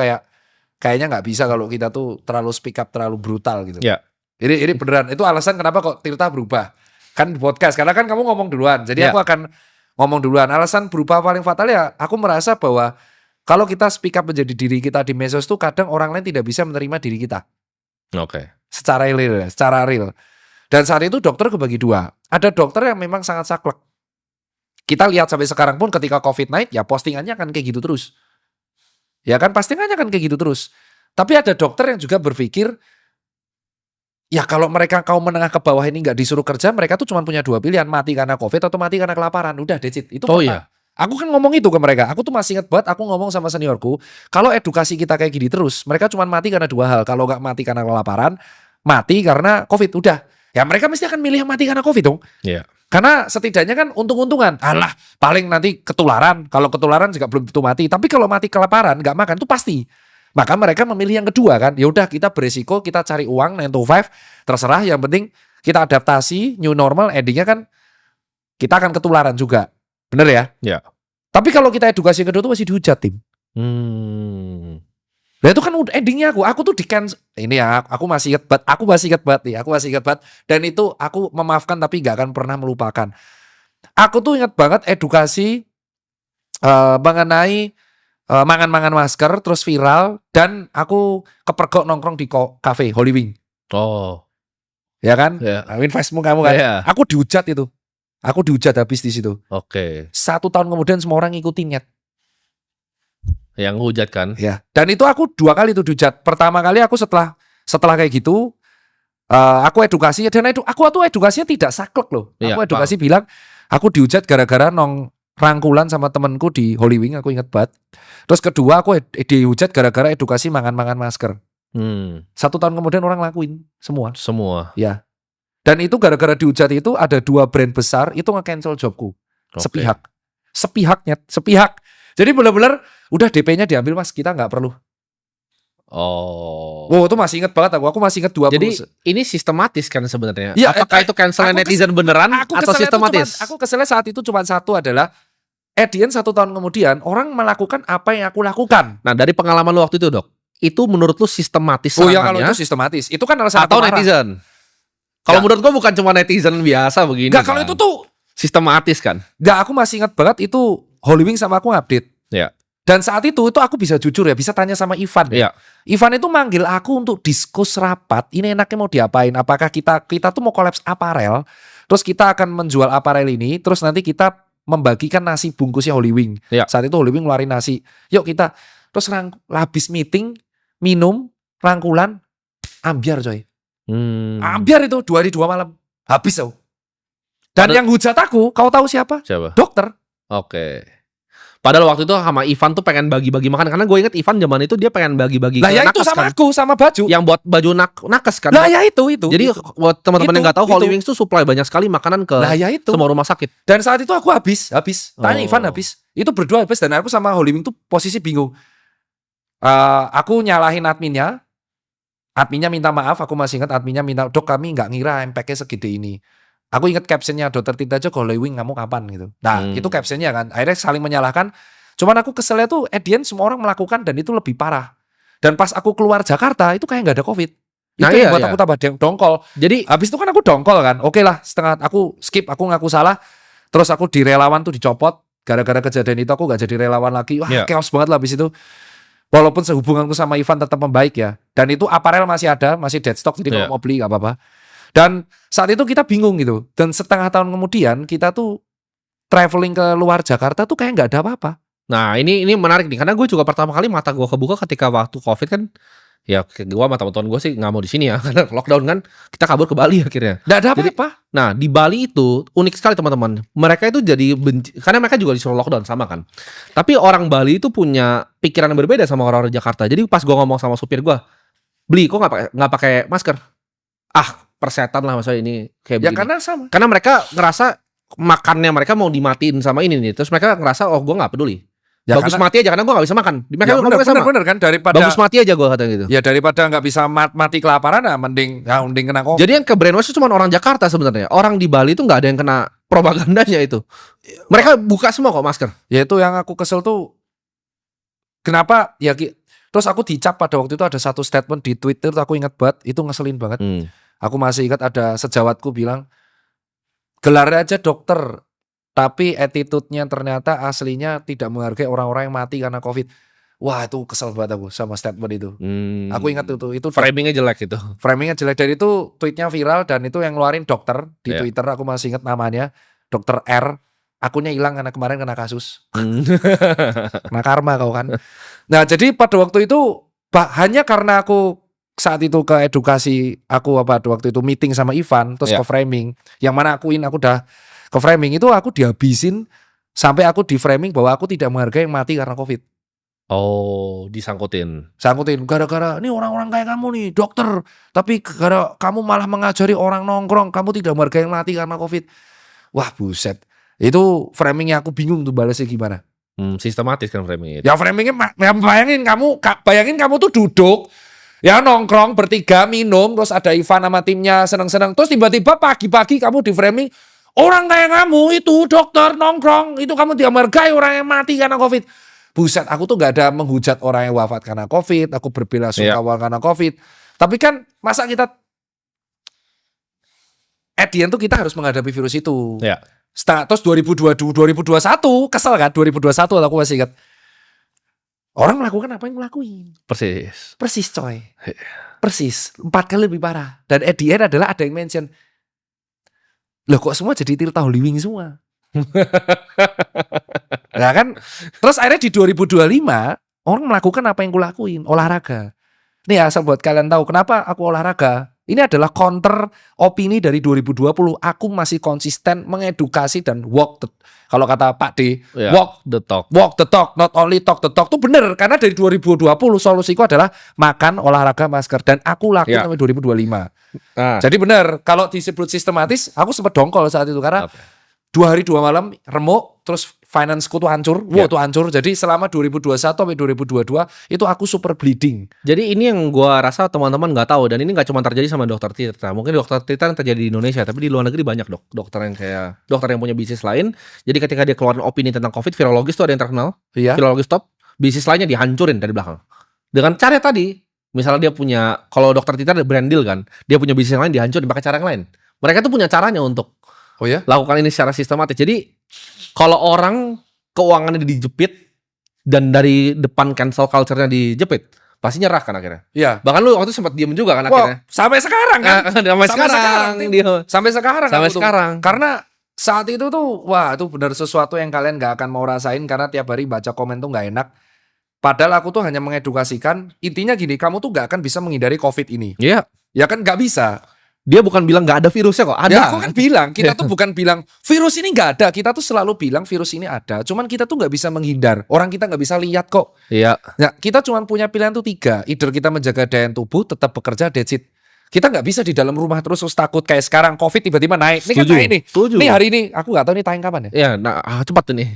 kayaknya nggak bisa kalau kita tuh terlalu speak up, terlalu brutal gitu. Ya. Ini beneran. Itu alasan kenapa kok Tirta berubah. Kan di podcast. Karena kan kamu ngomong duluan. Jadi Ya. aku akan ngomong duluan. Alasan berubah paling fatal ya, aku merasa bahwa kalau kita speak up menjadi diri kita di medsos tuh kadang orang lain tidak bisa menerima diri kita. Oke. Secara real. Dan saat itu dokter kebagi dua. Ada dokter yang memang sangat saklek. Kita lihat sampai sekarang pun ketika COVID naik, ya postingannya akan kayak gitu terus. Ya kan, postingannya akan kayak gitu terus. Tapi ada dokter yang juga berpikir, ya kalau mereka kaum menengah ke bawah ini nggak disuruh kerja, mereka tuh cuma punya dua pilihan, mati karena COVID atau mati karena kelaparan. Udah, that's it. Itu Iya. Aku kan ngomong itu ke mereka. Aku tuh masih ingat banget, aku ngomong sama seniorku, kalau edukasi kita kayak gini terus, mereka cuma mati karena dua hal. Kalau nggak mati karena kelaparan, mati karena COVID. Udah. Ya mereka mesti akan milih yang mati karena COVID dong. Iya. Karena setidaknya kan untung-untungan. Alah, paling nanti ketularan. Kalau ketularan juga belum tentu mati. Tapi kalau mati kelaparan, nggak makan, itu pasti. Maka mereka memilih yang kedua kan. Ya udah, kita beresiko, kita cari uang 9 to 5, terserah. Yang penting kita adaptasi, new normal, endingnya kan kita akan ketularan juga. Bener ya? Ya. Tapi kalau kita edukasi yang kedua tuh masih dihujat, tim. Nah itu kan endingnya aku tuh di cancel. Ini ya, aku masih ingat banget. Dan itu aku memaafkan tapi gak akan pernah melupakan. Aku tuh ingat banget edukasi mengenai mangan-mangan masker terus viral, dan aku kepergok nongkrong di cafe Holy Wing. Oh. Ya kan? Ya. Investmu kamu kan. Iya. Aku dihujat itu. Aku dihujat habis di situ. Oke. 1 tahun kemudian semua orang ngikutin. Yang hujat kan? Ya. Dan itu aku 2 kali tuh dihujat. Pertama kali aku setelah kayak gitu, aku edukasi, dan aku tuh edukasinya tidak saklek loh. Iya, Aku edukasi bilang, aku dihujat gara-gara rangkulan sama temenku di Holy Wing, aku ingat banget. Terus kedua aku dihujat gara-gara edukasi mangan-mangan masker. 1 tahun kemudian orang lakuin semua. Ya. Dan itu gara-gara dihujat itu ada 2 brand besar itu nge-cancel jobku. Oke. Sepihak. Jadi benar-benar udah DP-nya diambil mas, kita nggak perlu. Oh. Wow, itu masih inget banget aku masih inget 20. Jadi ini sistematis kan sebenarnya. Ya, Apakah itu cancel netizen beneran atau sistematis? Aku keselnya saat itu cuma satu adalah, at the end 1 tahun kemudian orang melakukan apa yang aku lakukan. Nah, dari pengalaman lu waktu itu, Dok, itu menurut lu sistematis Oh ya, kalau serangannya itu sistematis. Itu kan alasan atau aku marah. netizen? Kalau Ya. menurut gua bukan cuma netizen biasa begini. Enggak, kalau kan. itu tuh Sistematis kan? enggak, aku masih ingat banget itu Holy Wing sama aku update. Ya. Dan saat itu aku bisa jujur ya, bisa tanya sama Ivan. Iya. Ivan itu manggil aku untuk diskus rapat. Ini enaknya mau diapain? Apakah kita tuh mau kolaps aparel? Terus kita akan menjual aparel ini. Terus nanti kita membagikan nasi bungkusnya Holy Wing. Iya. Saat itu Holy Wing ngeluarin nasi. Yuk kita. Terus habis meeting, minum, rangkulan, ambiar coy. Ambiar itu 2 hari 2 malam. Habis aku. Dan yang hujat aku, kau tahu siapa? Siapa? Dokter. Oke. Padahal waktu itu sama Ivan tuh pengen bagi-bagi makan, karena gue inget Ivan zaman itu dia pengen bagi-bagi Lah ke ya itu nakes sama kan. aku, sama baju. Yang buat baju nakes kan. Lah ya itu. Jadi buat teman-teman yang nggak tahu, itu. Holy Wings tuh supply banyak sekali makanan ke Lah ya itu. semua rumah sakit. Dan saat itu aku habis. Tanya Oh. Ivan habis. Itu berdua habis, dan aku sama Holy Wing tuh posisi bingung. Aku nyalahin adminnya. Adminnya minta maaf, aku masih ingat adminnya minta, "Dok, kami nggak ngira impact-nya segede ini." Aku ingat captionnya, "Dokter Tirta aja Holy Wing kamu kapan?" gitu. Nah, itu captionnya kan. Akhirnya saling menyalahkan. Cuman aku keselnya tuh at the end semua orang melakukan, dan itu lebih parah. Dan pas aku keluar Jakarta itu kayak nggak ada COVID. Itu Nah, yang iya, buat iya. aku tambah dongkol. Jadi Habis itu kan aku dongkol kan. Oke lah, setengah aku skip, aku ngaku salah. Terus aku di relawan tuh dicopot. Gara-gara kejadian itu aku gak jadi relawan lagi. Wah, Iya. chaos banget lah habis itu. Walaupun sehubunganku sama Ivan tetap membaik ya. Dan itu aparel masih ada, masih dead stock. Jadi Iya. kalau mau beli gak apa-apa. Dan saat itu kita bingung gitu. Dan setengah tahun kemudian kita tuh traveling ke luar Jakarta tuh kayak gak ada apa-apa. Nah, ini menarik nih, karena gue juga pertama kali mata gue kebuka ketika waktu COVID kan, Ya gue sama teman-teman gue sih nggak mau di sini ya karena lockdown kan, kita kabur ke Bali akhirnya. Nggak ada Jadi, apa-apa. Nah di Bali itu unik sekali teman-teman. Mereka itu jadi benci karena mereka juga disuruh lockdown sama kan. Tapi orang Bali itu punya pikiran yang berbeda sama orang-orang Jakarta. Jadi pas gue ngomong sama supir gue, beli kok nggak pakai masker? Ah persetan lah maksudnya ini kayak Ya begini. karena sama. Karena mereka ngerasa makannya mereka mau dimatiin sama ini nih. Terus mereka ngerasa gue nggak peduli. Ya Bagus karena- mati aja karena gue gak bisa makan. Mereka Ya ngomongnya sama. bener kan daripada Bagus mati aja gue katanya gitu. ya daripada nggak bisa mati kelaparan, nah mending kena COVID. Jadi yang ke brainwash itu cuma orang Jakarta sebenarnya. Orang di Bali itu nggak ada yang kena propagandanya itu. Mereka buka semua kok masker. Ya itu yang aku kesel tuh. Kenapa ya terus aku dicap pada waktu itu ada satu statement di Twitter tuh aku ingat banget, itu ngeselin banget. Aku masih ingat ada sejawatku bilang, gelarnya aja dokter, tapi attitude-nya ternyata aslinya tidak menghargai orang-orang yang mati karena COVID. Wah itu kesel banget aku sama statement itu. Aku ingat itu Framingnya jelek itu. framingnya jelek. Dan itu tweetnya viral dan itu yang ngeluarin dokter di Iya. Twitter. Aku masih ingat namanya, Dokter R. Akunnya hilang karena kemarin kena kasus. Kena karma kau kan. Nah jadi pada waktu itu hanya karena aku saat itu ke edukasi, aku waktu itu meeting sama Ivan terus Ya. ke framing, yang mana aku udah ke framing itu aku dihabisin sampai aku di framing bahwa aku tidak menghargai yang mati karena COVID. Oh, disangkutin. Sangkutin gara-gara ini orang-orang kayak kamu nih dokter, tapi gara kamu malah mengajari orang nongkrong, kamu tidak menghargai yang mati karena COVID. Wah buset, itu framingnya aku bingung tuh balasnya gimana. Sistematis kan framingnya. Ya framingnya bayangin kamu tuh duduk ya nongkrong bertiga minum, terus ada Ivan sama timnya seneng-seneng, terus tiba-tiba pagi-pagi kamu di framing orang kayak kamu itu dokter nongkrong, itu kamu tidak menghargai orang yang mati karena COVID. Buset, aku tuh gak ada menghujat orang yang wafat karena COVID, aku berbela sungkawa karena COVID. Tapi kan masa kita at the end tuh kita harus menghadapi virus itu. Ya. Terus 2021 kesel kan 2021 aku masih ingat. Orang melakukan apa yang ngelakuin. Persis coy. Persis 4 kali lebih parah. Dan at the end adalah ada yang mention, loh kok semua jadi Tirta Holiwing semua. Nah kan. Terus akhirnya di 2025 orang melakukan apa yang kulakuin, olahraga. Nih asal buat kalian tahu kenapa aku olahraga. Ini adalah counter opini dari 2020. Aku masih konsisten mengedukasi dan kalau kata Pak D, Ya, walk the talk. the talk, not only talk the talk. Itu bener, karena dari 2020 solusiku adalah makan, olahraga, masker. Dan aku lakuin Ya. sampai 2025. Nah, Jadi bener, kalau disebut sistematis, aku sempat dongkol saat itu. Karena oke. 2 hari 2 malam remuk, terus financeku tuh hancur. Ya. Tuh hancur. Jadi selama 2021 sampai 2022 itu aku super bleeding. Jadi ini yang gua rasa teman-teman nggak tahu, dan ini nggak cuma terjadi sama dokter Tirta. Mungkin dokter Tirta yang terjadi di Indonesia, tapi di luar negeri banyak dokter yang kayak dokter yang punya bisnis lain. Jadi ketika dia keluarin opini tentang COVID, virologis tuh ada yang terkenal. Iya. Virologis top, bisnis lainnya dihancurin dari belakang. Dengan cara tadi, misalnya dia punya, kalau dokter Tirta ada brand deal kan, dia punya bisnis yang lain dihancurin pakai cara yang lain. Mereka tuh punya caranya untuk Oh ya? lakukan ini secara sistematis. Jadi kalau orang keuangannya dijepit dan dari depan cancel culture-nya dijepit, pasti nyerah kan akhirnya. Iya. Bahkan lu waktu itu sempat diem juga kan akhirnya. Sampai sekarang kan? Sampai sekarang Tim. dia. Sampai sekarang. Sampai aku tuh. sekarang. Karena saat itu tuh, wah itu benar sesuatu yang kalian gak akan mau rasain karena tiap hari baca komen tuh gak enak. Padahal aku tuh hanya mengedukasikan. Intinya gini, kamu tuh gak akan bisa menghindari COVID ini. Iya. Ya kan gak bisa. Dia bukan bilang nggak ada virusnya kok, ada. Ya aku kan bilang, kita tuh bukan bilang virus ini gak ada. Kita tuh selalu bilang virus ini ada. Cuman kita tuh gak bisa menghindar. Orang kita gak bisa lihat kok. Iya. Nah, kita cuma punya pilihan tuh 3. Either kita menjaga daya tubuh, tetap bekerja, that's it. Kita nggak bisa di dalam rumah terus takut kayak sekarang COVID tiba-tiba naik. Ini kan Setuju. naik nih. Setuju. Nih hari ini aku nggak tahu nih tayang kapan ya. Iya, nah cepat ini.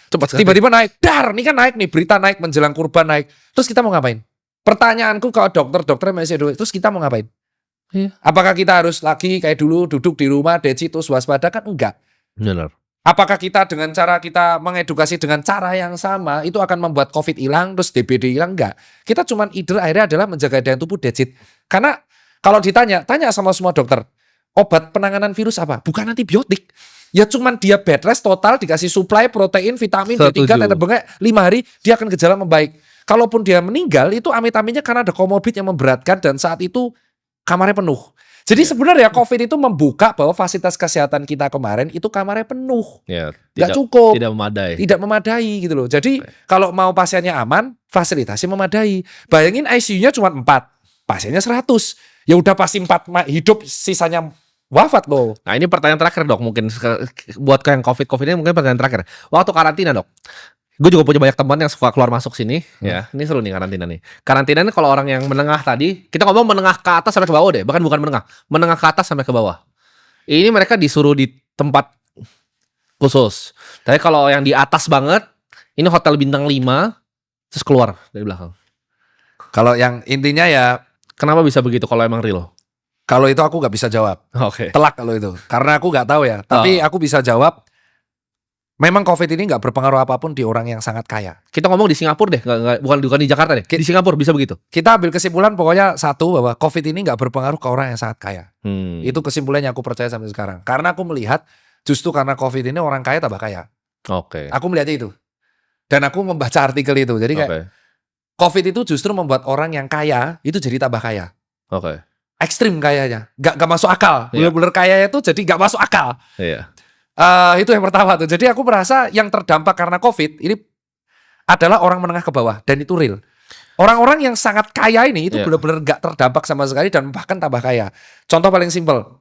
Cepat sekali. Tiba-tiba naik. Dar, ini kan naik nih, berita naik menjelang kurban naik. Terus kita mau ngapain? Pertanyaanku ke dokter masih ada. Terus kita mau ngapain? Iya. Apakah kita harus lagi kayak dulu duduk di rumah, deci terus waspada? Kan enggak. Benar. Apakah kita dengan cara kita mengedukasi dengan cara yang sama itu akan membuat COVID hilang terus DBD hilang? Enggak. Kita cuman akhirnya adalah menjaga daya tubuh, that's it. Karena kalau tanya sama semua dokter, obat penanganan virus apa? Bukan antibiotik. Ya cuman dia bed rest total, dikasih suplai protein, vitamin, B3, Setuju. tetes bengek 5 hari dia akan gejala membaik. Kalaupun dia meninggal itu amit-amitnya karena ada komorbid yang memberatkan dan saat itu kamarnya penuh. Jadi sebenarnya COVID itu membuka bahwa fasilitas kesehatan kita kemarin itu kamarnya penuh. Ya, Nggak cukup. Tidak memadai. Tidak memadai gitu loh. Jadi kalau mau pasiennya aman, fasilitasnya memadai. Bayangin ICU-nya cuma 4. pasiennya 100. Ya udah pasti 4 hidup, sisanya wafat loh. Nah ini pertanyaan terakhir dok, mungkin buat yang COVID ini mungkin pertanyaan terakhir. Waktu karantina dok, gue juga punya banyak teman yang suka keluar masuk sini. Ya, ini seru nih karantina nih. Karantina ini kalau orang yang menengah tadi, kita ngomong menengah ke atas sampai ke bawah deh, bahkan bukan menengah ke atas sampai ke bawah. Ini mereka disuruh di tempat khusus. Tapi kalau yang di atas banget, ini hotel bintang 5, terus keluar dari belakang. Kalau yang intinya ya, Kenapa bisa begitu kalau emang real? kalau itu aku nggak bisa jawab. Oke. Telak kalau itu. Karena aku nggak tahu ya. Tapi aku bisa jawab, memang COVID ini nggak berpengaruh apapun di orang yang sangat kaya. Kita ngomong di Singapura deh, bukan di Jakarta deh. Di Singapura bisa begitu. Kita ambil kesimpulan pokoknya satu, bahwa COVID ini nggak berpengaruh ke orang yang sangat kaya. Itu kesimpulan yang aku percaya sampai sekarang. Karena aku melihat justru karena COVID ini orang kaya tambah kaya. Oke. Aku melihatnya itu. Dan aku membaca artikel itu. Jadi kayak Oke. COVID itu justru membuat orang yang kaya itu jadi tambah kaya. Oke. Ekstrim kayanya. Gak masuk akal. Iya. Bener-bener kaya itu jadi gak masuk akal. Iya. Itu yang pertama tuh. Jadi aku merasa yang terdampak karena COVID ini adalah orang menengah ke bawah. Dan itu real. Orang-orang yang sangat kaya ini itu Iya. benar-benar gak terdampak sama sekali dan bahkan tambah kaya. Contoh paling simpel.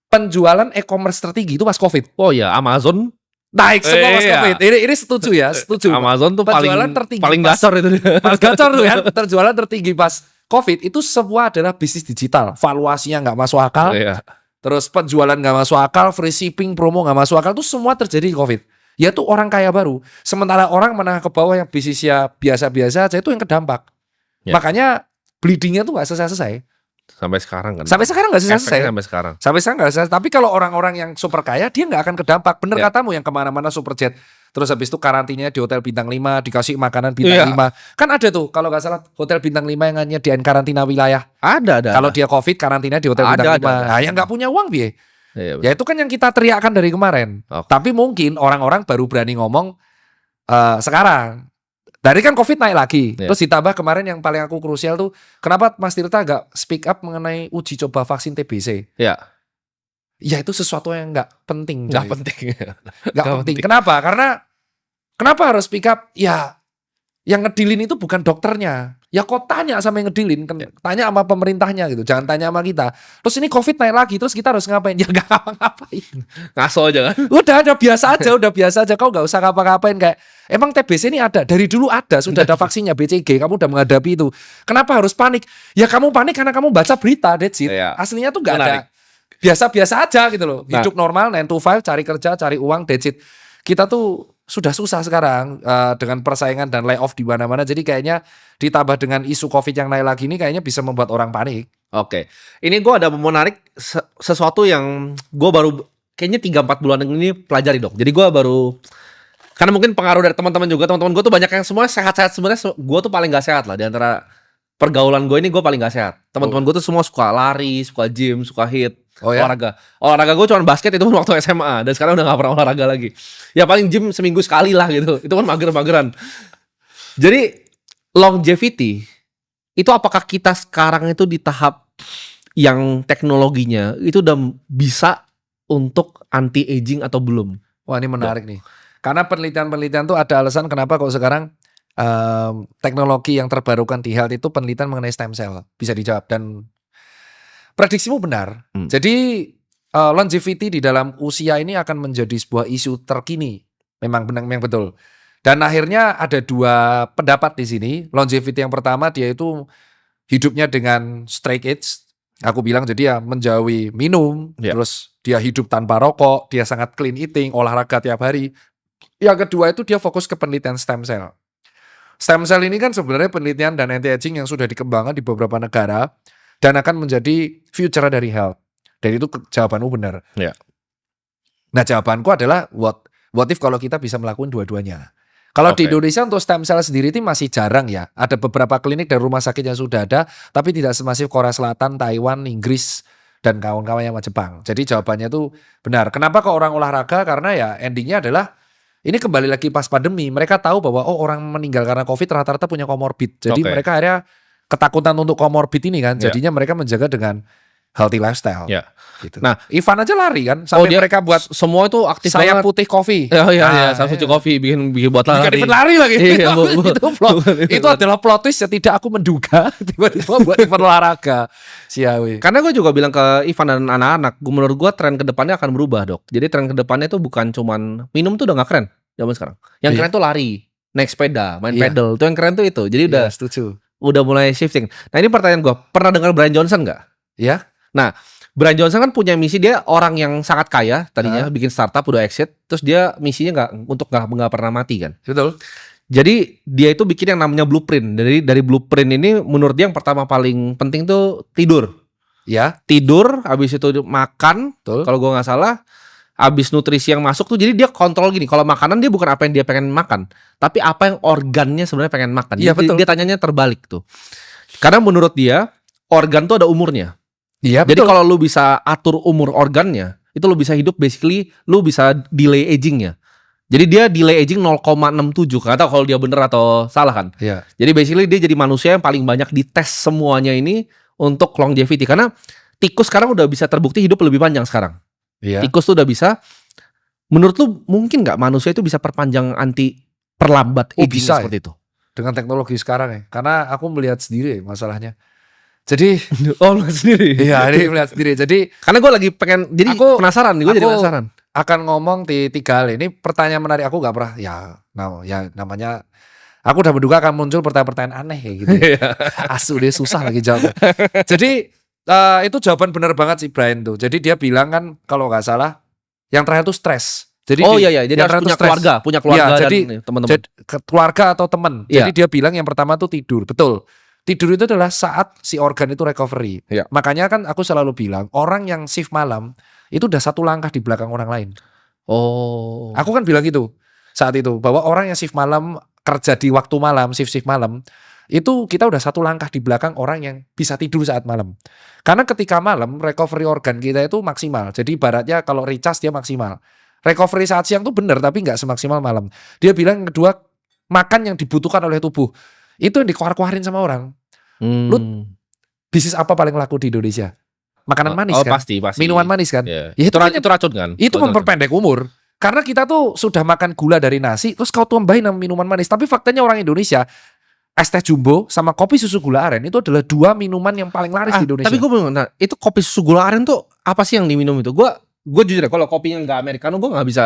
Penjualan e-commerce tertinggi itu pas COVID. Oh ya, Amazon. Naik semua pas Iya. COVID. Ini setuju ya, setuju. Amazon tuh Penjualan tertinggi paling pas- gacor itu dia. Pas gacor tuh kan, terjualan tertinggi pas COVID itu semua adalah bisnis digital. Valuasinya nggak masuk akal. Iya. Terus penjualan nggak masuk akal, free shipping, promo nggak masuk akal. Itu semua terjadi di COVID. Ya tuh orang kaya baru. Sementara orang menengah ke bawah yang bisnisnya biasa-biasa aja itu yang kedampak. Ya. Makanya bleedingnya tuh nggak selesai-selesai. Sampai sekarang kan. Sampai sekarang nggak selesai. Efeknya sampai sekarang. Sampai sekarang nggak selesai. Tapi kalau orang-orang yang super kaya, dia nggak akan kedampak. Bener Ya. katamu yang kemana-mana superjet. Terus habis itu karantinanya di hotel bintang 5, dikasih makanan bintang Iya. 5. Kan ada tuh, kalau nggak salah hotel bintang 5 yang nyediain karantina wilayah. Ada. Kalau dia COVID, karantina di hotel Ada, bintang 5. ada. Nah, yang nggak punya uang, biye. Iya, Ya itu kan yang kita teriakkan dari kemarin. Oke. Tapi mungkin orang-orang baru berani ngomong sekarang. Dari kan COVID naik lagi. Iya. Terus ditambah kemarin yang paling aku krusial tuh, kenapa Mas Tirta nggak speak up mengenai uji coba vaksin TBC? Iya. Ya itu sesuatu yang nggak penting. Nggak coy. penting. Nggak Nggak penting. penting. Kenapa? Karena kenapa harus speak up? Ya yang ngedilin itu bukan dokternya. Ya kok tanya sama yang ngedilin, tanya sama pemerintahnya gitu. Jangan tanya sama kita. Terus ini COVID naik lagi, terus kita harus ngapain? Ya nggak ngapa-ngapain. Ngaso aja kan. Udah biasa aja, udah biasa aja. Kau nggak usah ngapa-ngapain kayak. Emang TBC ini ada dari dulu ada, sudah ada vaksinnya BCG. Kamu udah menghadapi itu. Kenapa harus panik? Ya kamu panik karena kamu baca berita, that's it. Iya. Aslinya tuh nggak ada. Menarik. Biasa-biasa aja gitu loh. Nah. Hidup normal 9 to 5, cari kerja, cari uang, that's it. Kita tuh sudah susah sekarang dengan persaingan dan layoff di mana-mana. Jadi kayaknya ditambah dengan isu COVID yang naik lagi ini kayaknya bisa membuat orang panik. Oke. Ini gue ada menarik sesuatu yang gue baru kayaknya 3-4 bulan ini pelajari dok. Jadi gue baru, karena mungkin pengaruh dari teman-teman juga. Teman-teman gue tuh banyak yang semua sehat-sehat sebenarnya. Gue tuh paling gak sehat lah di antara pergaulan gue ini. Gue paling gak sehat. Teman-teman gue tuh semua suka lari, suka gym, suka hit. Oh ya? Olahraga gue cuma basket, itu pun waktu SMA. Dan sekarang udah gak pernah olahraga lagi. Ya paling gym seminggu sekali lah gitu. Itu kan mager-mageran. Jadi longevity itu apakah kita sekarang itu di tahap yang teknologinya itu udah bisa untuk anti aging atau belum? Wah ini menarik nih. Karena penelitian-penelitian tuh ada alasan kenapa kok sekarang teknologi yang terbarukan di health itu penelitian mengenai stem cell. Bisa dijawab dan prediksimu benar. Jadi longevity di dalam usia ini akan menjadi sebuah isu terkini. Memang benar, memang betul. Dan akhirnya ada 2 pendapat di sini. Longevity yang pertama dia itu hidupnya dengan straight age. Aku bilang jadi ya menjauhi minum, terus dia hidup tanpa rokok, dia sangat clean eating, olahraga tiap hari. Yang kedua itu dia fokus ke penelitian stem cell. Stem cell ini kan sebenarnya penelitian dan anti-aging yang sudah dikembangkan di beberapa negara dan akan menjadi future dari health. Dan itu jawabanmu benar. Ya. Nah jawabanku adalah what if kalau kita bisa melakukan dua-duanya. Kalau di Indonesia untuk stem cell sendiri itu masih jarang ya. Ada beberapa klinik dan rumah sakit yang sudah ada, tapi tidak semasif Korea Selatan, Taiwan, Inggris, dan kawan-kawan yang Jepang. Jadi jawabannya itu benar. Kenapa kok orang olahraga? Karena ya endingnya adalah ini kembali lagi pas pandemi. Mereka tahu bahwa orang meninggal karena COVID rata-rata punya komorbid. Jadi mereka akhirnya ketakutan untuk komorbid ini kan. Jadinya mereka menjaga dengan healthy lifestyle. Ya. Gitu. Nah, Ivan aja lari kan, sampai mereka buat semua itu aktif sayap banget. putih coffee. Oh iya, Sayap Putih Coffee bikin buat lari. Event lari lagi. Iya, itu adalah plot twist yang tidak aku menduga tiba-tiba buat event olahraga. Siawi. Karena gue juga bilang ke Ivan dan anak-anak, menurut gue tren kedepannya akan berubah, Dok. Jadi tren kedepannya itu bukan cuman minum tuh udah gak keren zaman sekarang. Yang keren tuh lari, naik sepeda, main pedal. Itu yang keren tuh itu. Jadi udah mulai shifting. Nah ini pertanyaan gue, pernah dengar Brian Johnson nggak? Iya. Nah, Brian Johnson kan punya misi, dia orang yang sangat kaya tadinya, bikin startup udah exit, terus dia misinya nggak pernah mati kan? Betul. Jadi dia itu bikin yang namanya blueprint. Dari blueprint ini menurut dia yang pertama paling penting tuh tidur. Ya. Tidur, habis itu makan. Kalau gua nggak salah, habis nutrisi yang masuk tuh, jadi dia kontrol gini. Kalau makanan dia bukan apa yang dia pengen makan, tapi apa yang organnya sebenarnya pengen makan. Iya, betul. Dia tanyanya terbalik tuh. Karena menurut dia organ tuh ada umurnya. Iya, jadi betul. kalau lu bisa atur umur organnya, itu lu bisa hidup, basically lu bisa delay agingnya. Jadi dia delay aging 0,67. Gak tahu kalau dia bener atau salah kan. Iya. Jadi basically dia jadi manusia yang paling banyak dites semuanya ini untuk longevity. Karena tikus sekarang udah bisa terbukti hidup lebih panjang sekarang. Iya. Tikus tuh udah bisa. Menurut lu mungkin gak manusia itu bisa perpanjang perlambat aging seperti itu? Dengan teknologi sekarang ya. Karena aku melihat sendiri masalahnya. Jadi melihat sendiri. Iya, ini melihat sendiri. Jadi karena gue lagi pengen, jadi aku penasaran. Gue jadi penasaran. Akan ngomong di 3 hal ini. Pertanyaan menarik, aku gak pernah. Ya namanya, aku udah menduga akan muncul pertanyaan-pertanyaan aneh kayak gitu. Asu dia susah lagi jawab. Jadi itu jawaban benar banget sih Brian tuh. Jadi dia bilang kan kalau nggak salah, yang terakhir tuh stres. Jadi jadi harus punya keluarga ya, dan teman-teman. Keluarga atau teman. Jadi dia bilang yang pertama tuh tidur. Betul. Tidur itu adalah saat si organ itu recovery. Makanya kan aku selalu bilang, orang yang shift malam itu udah satu langkah di belakang orang lain. Aku kan bilang gitu saat itu, bahwa orang yang shift malam, kerja di waktu malam, shift malam, itu kita udah satu langkah di belakang orang yang bisa tidur saat malam. Karena ketika malam, recovery organ kita itu maksimal. Jadi ibaratnya kalau recharge dia maksimal. Recovery saat siang tuh bener, tapi nggak semaksimal malam. Dia bilang yang kedua, makan yang dibutuhkan oleh tubuh. Itu yang dikeluar-keluarin sama orang. Lu bisnis apa paling laku di Indonesia? Makanan manis kan? Pasti. Minuman manis kan? Ya, itu racun kan? Itu memperpendek umur. Karena kita tuh sudah makan gula dari nasi, terus kau tambahin sama minuman manis. Tapi faktanya orang Indonesia, es teh jumbo sama kopi susu gula aren itu adalah 2 minuman yang paling laris di Indonesia. Tapi gue bingung, itu kopi susu gula aren tuh apa sih yang diminum itu? Gue jujur ya, kalau kopinya nggak americano gue nggak bisa.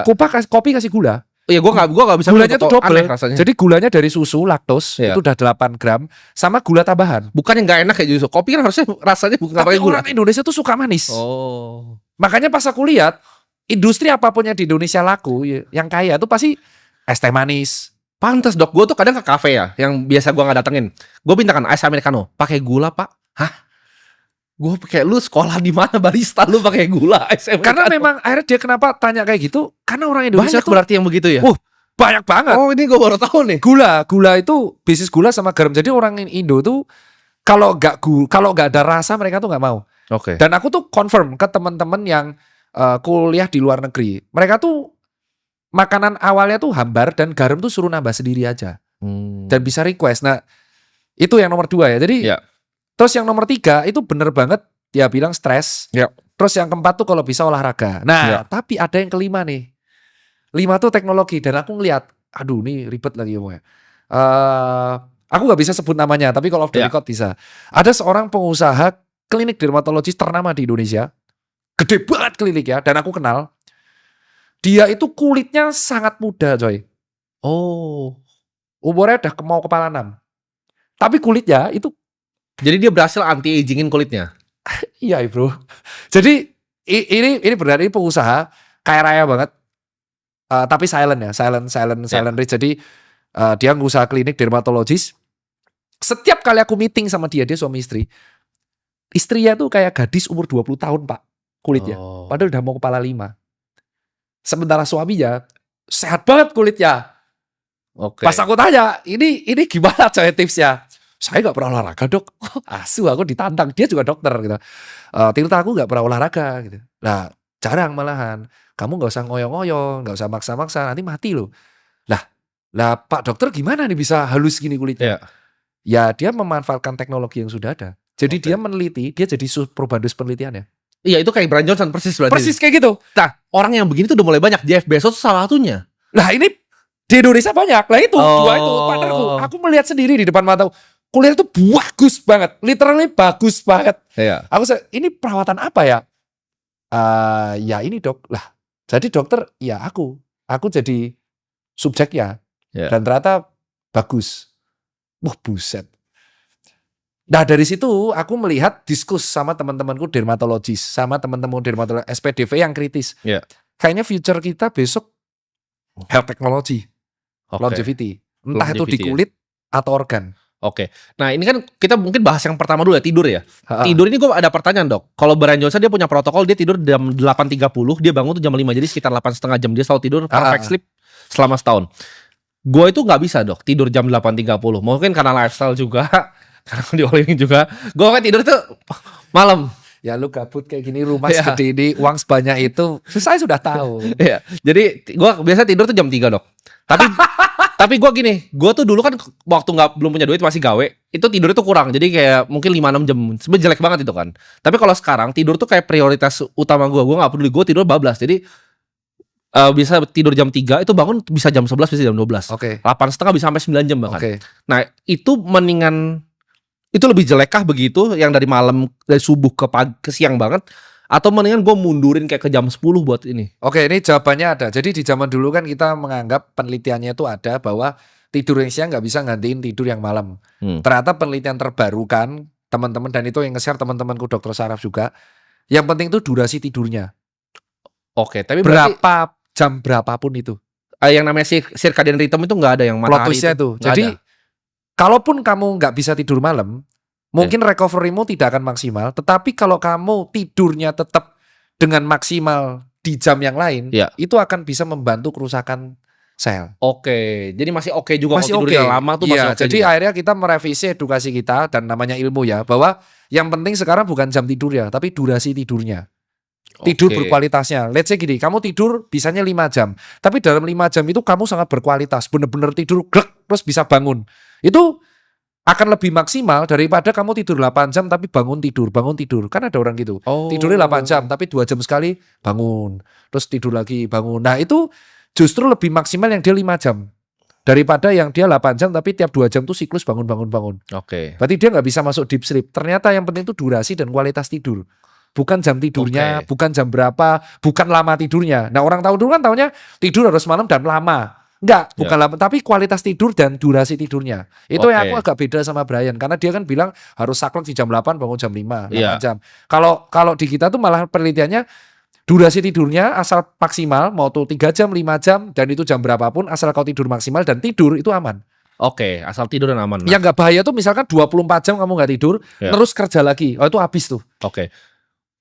Kopi kasih gula. Iya, gue nggak bisa. Gulanya tuh double rasanya. Jadi gulanya dari susu laktos itu udah 8 gram sama gula tambahan. Bukan yang nggak enak kayak justru. Kopi kan harusnya rasanya bukan pakai gula. Orang Indonesia tuh suka manis. Makanya pas aku lihat industri apapun yang di Indonesia laku, yang kaya tuh pasti es teh manis. Pantes Dok, gue tuh kadang ke kafe ya, yang biasa gue nggak datengin. Gue mintakan es americano, pakai gula Pak. Hah? Gue kayak, lu sekolah di mana barista lu pakai gula es americano? Karena memang akhirnya dia kenapa tanya kayak gitu? Karena orang Indonesia banyak tuh berarti yang begitu ya. Banyak banget. Oh, ini gue baru tahu nih. Gula itu bisnis gula sama garam. Jadi orang Indo tuh kalau nggak ada rasa mereka tuh nggak mau. Oke. Dan aku tuh confirm ke teman-teman yang kuliah di luar negeri, mereka tuh makanan awalnya tuh hambar dan garam tuh suruh nambah sendiri aja. Dan bisa request. Nah, itu yang nomor 2 ya. Jadi terus yang nomor 3 itu bener banget dia bilang stres. Terus yang keempat tuh kalau bisa olahraga. Nah, tapi ada yang kelima nih. 5 tuh teknologi. Dan aku ngeliat, aduh ini ribet lagi ngomongnya. Aku gak bisa sebut namanya, tapi kalau off the record bisa. Ada seorang pengusaha klinik dermatologis ternama di Indonesia. Gede banget kliniknya, dan aku kenal. Dia itu kulitnya sangat muda, coy. Umurnya udah mau kepala 6. Tapi kulitnya itu. Jadi dia berhasil anti-agingin kulitnya. Iya bro. Jadi ini benar, ini pengusaha kaya raya banget. Tapi silent ya, silent rich. Jadi dia ngusaha klinik dermatologis. Setiap kali aku meeting sama dia suami istri. Istrinya tuh kayak gadis umur 20 tahun Pak kulitnya. Padahal udah mau kepala 5. Sementara suaminya sehat banget kulitnya. Pas aku tanya, ini gimana coy tipsnya? Saya gak pernah olahraga Dok. Asu, aku ditantang. Dia juga dokter gitu. Tirta aku gak pernah olahraga gitu. Nah jarang malahan. Kamu gak usah ngoyong-ngoyong, gak usah maksa-maksa, nanti mati loh. Lah Pak dokter gimana nih bisa halus gini kulitnya? Ya dia memanfaatkan teknologi yang sudah ada. Jadi Oke. dia meneliti, dia jadi probandus penelitiannya. Iya, itu kayak Brian Johnson persis berarti. Persis kayak gitu. Nah, orang yang begini tuh udah mulai banyak. Jeff Bezos salah satunya. Lah ini di Indonesia banyak. Lah itu dua itu Oh. partnerku. Aku melihat sendiri di depan mataku. Kuliah itu bagus banget, literally bagus banget. Iya. Ini perawatan apa ya? Ya ini dok. Lah, jadi dokter ya aku jadi subjeknya. Ya. Dan ternyata bagus. Wah buset. Nah dari situ aku melihat diskus sama teman-temanku dermatologis, sama teman-teman dermatolog SPDV yang kritis. Ya. Kayaknya future kita besok health technology, Oke. longevity. Entah itu di Longevity, ya. kulit atau organ. Oke. Nah, ini kan kita mungkin bahas yang pertama dulu ya, tidur ya. Ha-ha. Tidur ini gue ada pertanyaan, Dok. Kalau Brian Johnson dia punya protokol, dia tidur jam 8.30, dia bangun tuh jam 5, jadi sekitar 8,5 jam dia selalu tidur perfect sleep selama setahun. Gue itu nggak bisa, Dok, tidur jam 8.30. Mungkin karena lifestyle juga, karena di olahraga juga. Gue kan tidur tuh malam. Ya lu gabut kayak gini, rumah Ya. segede ini, uang sebanyak itu, saya sudah tahu. Iya. Jadi gue biasa tidur tuh jam 3, Dok. Tapi gue gini, gue tuh dulu kan waktu belum punya duit masih gawe, itu tidur itu kurang. Jadi kayak mungkin 5-6 jam. Sebenarnya jelek banget itu kan. Tapi kalau sekarang tidur tuh kayak prioritas utama gue. Gue nggak peduli, gue tidur bablas. Jadi bisa tidur jam 3, itu bangun bisa jam 11, bisa jam 12. Oke. 8,5 bisa sampai 9 jam bahkan. Oke. Nah, itu mendingan, itu lebih jelekkah begitu yang dari malam, dari subuh ke pagi, ke siang banget, atau mendingan gue mundurin kayak ke jam 10 buat ini? Oke, ini jawabannya ada. Jadi di zaman dulu kan kita menganggap penelitiannya itu ada bahwa tidur yang siang nggak bisa gantiin tidur yang malam. Ternyata penelitian terbaru kan teman-teman, dan itu yang nge-share teman-temanku dokter saraf juga. Yang penting itu durasi tidurnya. Oke, tapi berarti Berapa jam berapapun itu. yang namanya circadian rhythm itu nggak ada yang Plot matahari twist-nya itu. itu. Nggak Jadi ada. kalaupun kamu nggak bisa tidur malam, mungkin recovery-mu tidak akan maksimal. Tetapi kalau kamu tidurnya tetap dengan maksimal di jam yang lain, Iya. itu akan bisa membantu kerusakan sel. Oke, jadi masih oke juga Masih kalau oke. tidurnya lama tuh masih Iya, oke jadi juga. akhirnya kita merevisi edukasi kita dan namanya ilmu ya, bahwa yang penting sekarang bukan jam tidurnya, tapi durasi tidurnya. Tidur Oke. berkualitasnya. Let's say gini, kamu tidur bisanya 5 jam. Tapi dalam 5 jam itu kamu sangat berkualitas. Bener-bener tidur glek, terus bisa bangun. Itu akan lebih maksimal daripada kamu tidur 8 jam tapi bangun tidur. Kan ada orang gitu. Oh. Tidurnya 8 jam tapi 2 jam sekali bangun. Terus tidur lagi bangun. Nah itu justru lebih maksimal yang dia 5 jam. Daripada yang dia 8 jam tapi tiap 2 jam tuh siklus bangun. Oke. Berarti dia nggak bisa masuk deep sleep. Ternyata yang penting itu durasi dan kualitas tidur. Bukan jam tidurnya, Oke. bukan jam berapa, bukan lama tidurnya. Nah orang tahu dulu kan taunya tidur harus malam dan lama. Enggak, bukan lama, tapi kualitas tidur dan durasi tidurnya. Itu yang Oke. aku agak beda sama Brian. Karena dia kan bilang harus saklek di jam 8, bangun jam 5, 8 Iya. jam. Kalau di kita tuh malah penelitiannya durasi tidurnya asal maksimal, mau tuh 3 jam, 5 jam, dan itu jam berapapun, asal kau tidur maksimal dan tidur itu aman. Oke, asal tidur dan aman. Nah, Yang nggak bahaya tuh misalkan 24 jam kamu nggak tidur, Ya. terus kerja lagi. Oh itu habis tuh. Oke.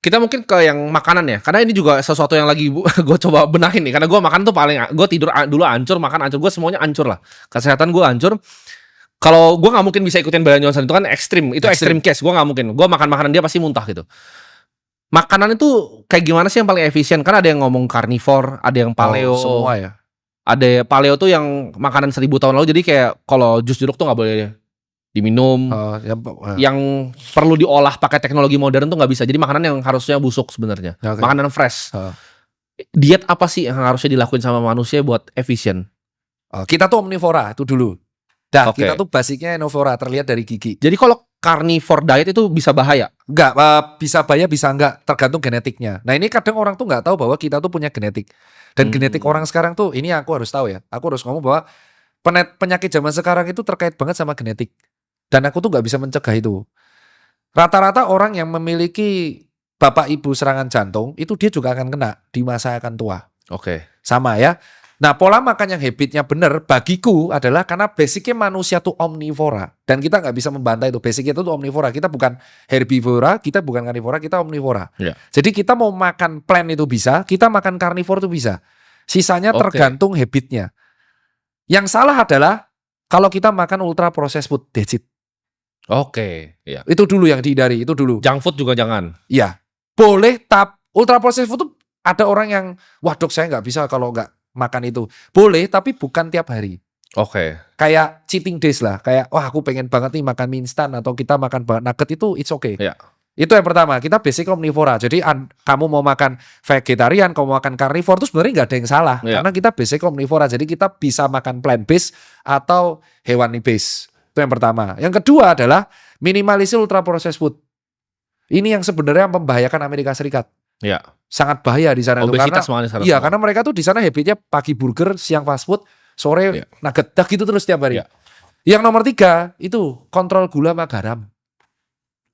Kita mungkin ke yang makanan ya, karena ini juga sesuatu yang lagi gue coba benahin nih. Karena gue makan tuh gue tidur dulu hancur, makan hancur, gue semuanya hancur lah. Kesehatan gue hancur. Kalau gue nggak mungkin bisa ikutin Brian Johnson, itu kan ekstrim, itu ekstrim case. Gue nggak mungkin. Gue makan makanan dia pasti muntah gitu. Makanan itu kayak gimana sih yang paling efisien? Kan ada yang ngomong carnivore, ada yang paleo. Semua ya. Ada paleo tuh yang makanan 1000 tahun lalu. Jadi kayak kalau jus jeruk tuh nggak boleh diminum. Yang perlu diolah pakai teknologi modern tuh nggak bisa. Jadi makanan yang harusnya busuk sebenarnya. Oke. Makanan fresh. Diet apa sih yang harusnya dilakuin sama manusia buat efisien? Kita tuh omnivora itu dulu. Dah, Oke. kita tuh basicnya omnivora, terlihat dari gigi. Jadi kalau carnivore diet itu bisa bahaya? Enggak, bisa bahaya bisa enggak, tergantung genetiknya. Nah ini kadang orang tuh nggak tahu bahwa kita tuh punya genetik. Dan genetik orang sekarang tuh, ini aku harus tahu ya. Aku harus ngomong bahwa penyakit zaman sekarang itu terkait banget sama genetik. Dan aku tuh nggak bisa mencegah itu. Rata-rata orang yang memiliki bapak ibu serangan jantung, itu dia juga akan kena di masa akan tua. Oke. Sama ya. Nah pola makan yang habitnya benar bagiku adalah karena basicnya manusia tuh omnivora. Dan kita nggak bisa membantah itu. Basicnya itu tuh omnivora. Kita bukan herbivora, kita bukan karnivora, kita omnivora. Iya. Jadi kita mau makan plant itu bisa, kita makan karnivor itu bisa. Sisanya Oke. tergantung habitnya. Yang salah adalah kalau kita makan ultra processed food, that's it. Oke. Iya. Itu dulu yang dihindari, itu dulu. Junk food juga jangan. Iya. Boleh, ultra processed food tuh ada orang yang, wah dok saya nggak bisa kalau nggak makan itu. Boleh, tapi bukan tiap hari. Oke. Kayak cheating days lah. Kayak wah aku pengen banget nih makan mie instan atau kita makan banget nugget itu it's okay. Iya. Itu yang pertama. Kita basic omnivora. Jadi kamu mau makan vegetarian, kamu mau makan carnivore itu sebenarnya nggak ada yang salah. Iya. Karena kita basic omnivora. Jadi kita bisa makan plant based atau hewani based. Itu yang pertama. Yang kedua adalah minimalisir ultra processed food. Ini yang sebenarnya membahayakan Amerika Serikat. Iya. Sangat bahaya di sana itu Obesitas karena malah di sana iya semua. karena mereka tuh di sana habitnya pagi burger, siang fast food, sore Iya. nugget, dah gitu terus tiap hari. Iya. Yang nomor 3 itu kontrol gula sama garam.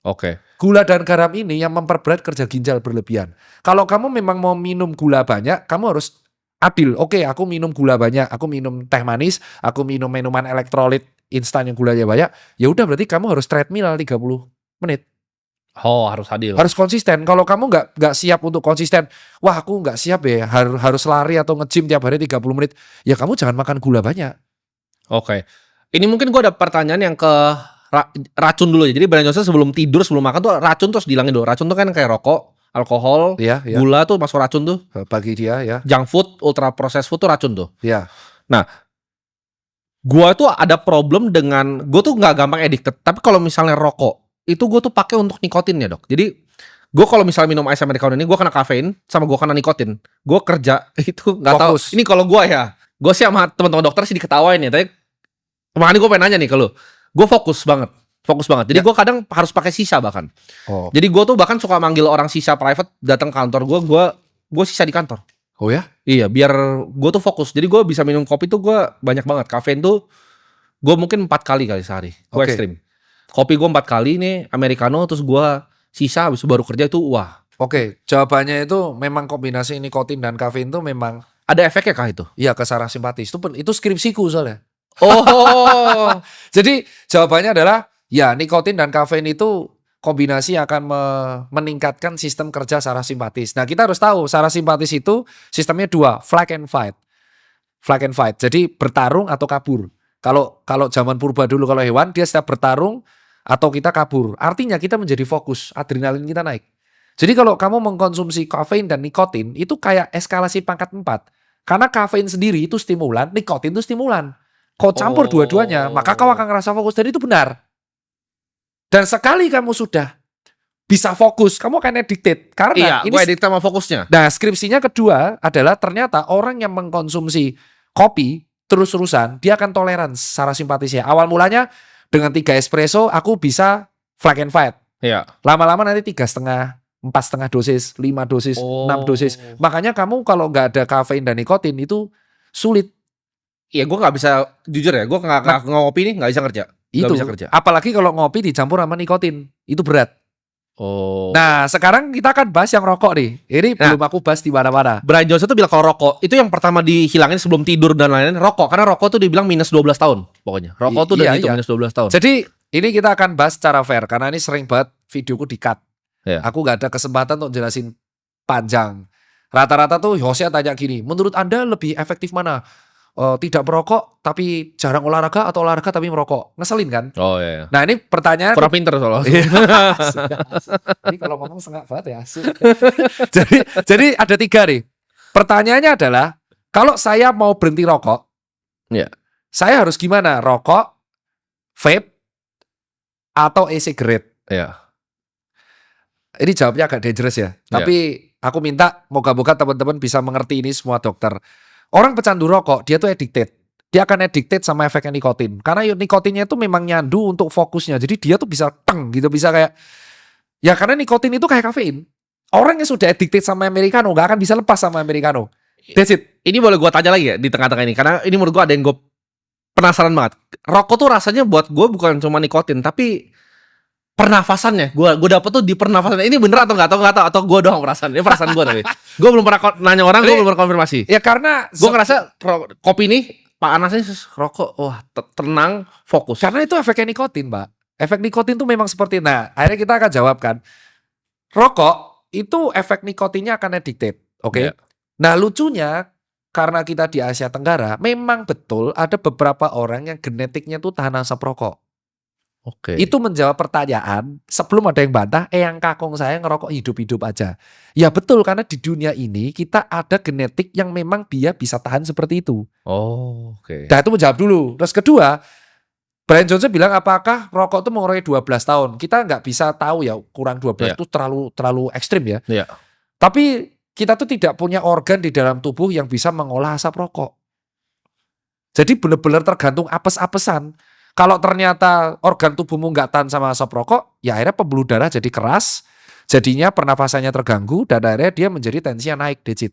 Oke. Gula dan garam ini yang memperberat kerja ginjal berlebihan. Kalau kamu memang mau minum gula banyak, kamu harus adil. Oke, aku minum gula banyak, aku minum teh manis, aku minum minuman elektrolit instan yang gulanya banyak. Ya udah berarti kamu harus treadmill 30 menit. Oh, harus adil. Harus konsisten. Kalau kamu nggak siap untuk konsisten, wah aku nggak siap ya, harus lari atau nge-gym tiap hari 30 menit. Ya kamu jangan makan gula banyak. Oke. Ini mungkin gue ada pertanyaan yang ke racun dulu ya. Jadi Brian Johnson sebelum tidur, sebelum makan tuh racun terus dihilangin dulu. Racun tuh kan kayak rokok, alkohol, Ya, ya. gula tuh masuk racun tuh. Bagi dia ya. Junk food, ultra processed food tuh racun tuh. Ya. Gua tuh ada problem dengan, gue tuh nggak gampang addicted. Tapi kalau misalnya rokok, itu gue tuh pakai untuk nikotinnya dok. Jadi gue kalau misalnya minum ice americano ini, gue kena kafein sama gue kena nikotin. Gue kerja itu nggak tahu. Fokus. Ini kalau gue ya, gue sih sama teman-teman dokter sih diketawain ya. Tapi makanya gue pengen nanya nih ke lu. Gue fokus banget. Jadi gue kadang harus pakai sisa bahkan. Oh. Jadi gue tuh bahkan suka manggil orang sisa private datang kantor gue sisa di kantor. Oh ya? Iya, biar gue tuh fokus. Jadi gue bisa minum kopi tuh gue banyak banget. Kafein tuh gue mungkin 4 kali sehari. Gue Oke. ekstrim. Kopi gue 4 kali nih, americano, terus gue sisa habis itu baru kerja itu wah. Oke, jawabannya itu memang kombinasi nikotin dan kafein itu memang Ada efeknya kah itu? iya ke saraf simpatis. Itu skripsiku soalnya. Oh, Jadi jawabannya adalah ya nikotin dan kafein itu kombinasi akan meningkatkan sistem kerja saraf simpatis. Nah kita harus tahu saraf simpatis itu sistemnya 2, flight and fight. Flight and fight. Jadi bertarung atau kabur. Kalau zaman purba dulu kalau hewan dia setiap bertarung atau kita kabur. Artinya kita menjadi fokus, adrenalin kita naik. Jadi kalau kamu mengkonsumsi kafein dan nikotin itu kayak eskalasi pangkat 4. Karena kafein sendiri itu stimulan, nikotin itu stimulan. Kau campur dua-duanya, maka kau akan ngerasa fokus dan itu benar. Dan sekali kamu sudah bisa fokus, kamu akan addicted. Karena iya, gue edit sama fokusnya. Nah, skripsinya kedua adalah ternyata orang yang mengkonsumsi kopi terus-terusan, dia akan toleransi saraf simpatisnya. Awal mulanya dengan 3 espresso, aku bisa flag and fight. Iya. Lama-lama nanti 3,5, 4,5 dosis, 5 dosis, 6 dosis. Makanya kamu kalau nggak ada kafein dan nikotin itu sulit. Iya, gue nggak bisa jujur ya, gue nggak ngopi nih nggak bisa kerja. Nggak Itu. bisa kerja. Apalagi kalau ngopi dicampur sama nikotin, itu berat. Oh. Nah, sekarang kita akan bahas yang rokok nih. Ini belum aku bahas di mana-mana. Brian Johnson tuh bilang kalau rokok itu yang pertama dihilangin sebelum tidur dan lain-lain rokok, karena rokok tuh dibilang minus 12 tahun pokoknya. Rokok tuh udah gitu minus 12 tahun. Jadi ini kita akan bahas secara fair karena ini sering banget videoku di-cut. Iya. Aku nggak ada kesempatan untuk jelasin panjang. Rata-rata tuh hostnya tanya gini, menurut Anda lebih efektif mana? Tidak merokok tapi jarang olahraga atau olahraga tapi merokok? Ngeselin kan? Oh iya. Nah ini pertanyaan. Kurang pinter soalnya. Ini kalau ngomong sengak banget ya. Asu. jadi ada 3 nih. Pertanyaannya adalah, kalau saya mau berhenti rokok, Iya. saya harus gimana? Rokok, vape, atau e-cigarette? Iya. Ini jawabnya agak dangerous ya. Tapi aku minta moga-moga teman-teman bisa mengerti ini semua dokter. Orang pecandu rokok, dia tuh addicted. Dia akan addicted sama efeknya nikotin. Karena nikotinnya itu memang nyandu untuk fokusnya. Jadi dia tuh bisa teng gitu, bisa kayak ya karena nikotin itu kayak kafein. Orang yang sudah addicted sama americano gak akan bisa lepas sama americano. That's it. Ini boleh gue tanya lagi ya di tengah-tengah ini, karena ini menurut gue ada yang gue penasaran banget. Rokok tuh rasanya buat gue bukan cuma nikotin, tapi pernafasannya. Gue dapet tuh di pernafasan. Ini bener atau nggak tahu atau gue doang perasaan. Ini perasaan gue tapi. Gue belum pernah nanya orang, gue belum pernah konfirmasi. Ya karena Gue ngerasa kopi nih panasnya rokok, wah tenang, fokus. karena itu efeknya nikotin, Pak. Efek nikotin tuh memang seperti. Nah, akhirnya kita akan jawabkan. Rokok itu efek nikotinnya akan addicted, oke? Iya. Nah, lucunya karena kita di Asia Tenggara, memang betul ada beberapa orang yang genetiknya tuh tahan asap rokok. Oke. Itu menjawab pertanyaan sebelum ada yang bantah, eyang kakung saya ngerokok hidup-hidup aja. Ya betul, karena di dunia ini kita ada genetik yang memang dia bisa tahan seperti itu. Oh, oke. Nah itu menjawab dulu. Terus kedua, Brian Johnson bilang apakah rokok itu mengurangi 12 tahun? Kita nggak bisa tahu ya, kurang 12 Iya. itu terlalu ekstrim ya. Iya. Tapi kita tuh tidak punya organ di dalam tubuh yang bisa mengolah asap rokok. Jadi benar-benar tergantung apes-apesan. Kalau ternyata organ tubuhmu nggak tahan sama asap rokok, ya akhirnya pembuluh darah jadi keras, jadinya pernafasannya terganggu, dan akhirnya dia menjadi tensinya naik, Dejit.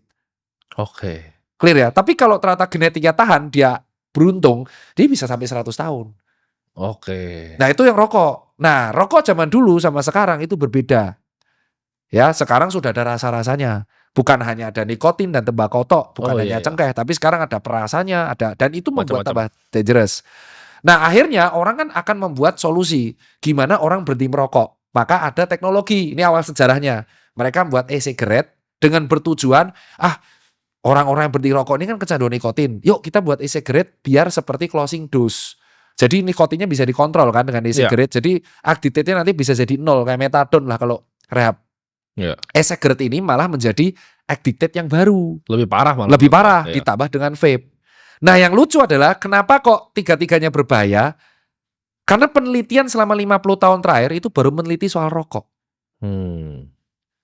Oke. Clear ya? Tapi kalau ternyata genetiknya tahan, dia beruntung, dia bisa sampai 100 tahun. Oke. Nah itu yang rokok. Nah rokok zaman dulu sama sekarang itu berbeda. Ya sekarang sudah ada rasa-rasanya. Bukan hanya ada nikotin dan tembakau tok, bukan Oh, hanya iya, iya. cengkeh, tapi sekarang ada perasanya, ada, dan itu membuat tambah Macam-macam. dangerous. Nah akhirnya orang kan akan membuat solusi gimana orang berhenti merokok. Maka ada teknologi, ini awal sejarahnya. Mereka membuat e-cigarette dengan bertujuan, orang-orang yang berhenti rokok ini kan kecanduan nikotin. Yuk kita buat e-cigarette biar seperti closing dose. Jadi nikotinnya bisa dikontrol kan dengan e-cigarette. Jadi addicted-nya nanti bisa jadi 0 kayak metadon lah kalau rehab. Iya. E-cigarette ini malah menjadi addicted yang baru. Lebih parah malah. Lebih parah Iya. ditambah dengan vape. Nah yang lucu adalah kenapa kok tiga-tiganya berbahaya? Karena penelitian selama 50 tahun terakhir itu baru meneliti soal rokok.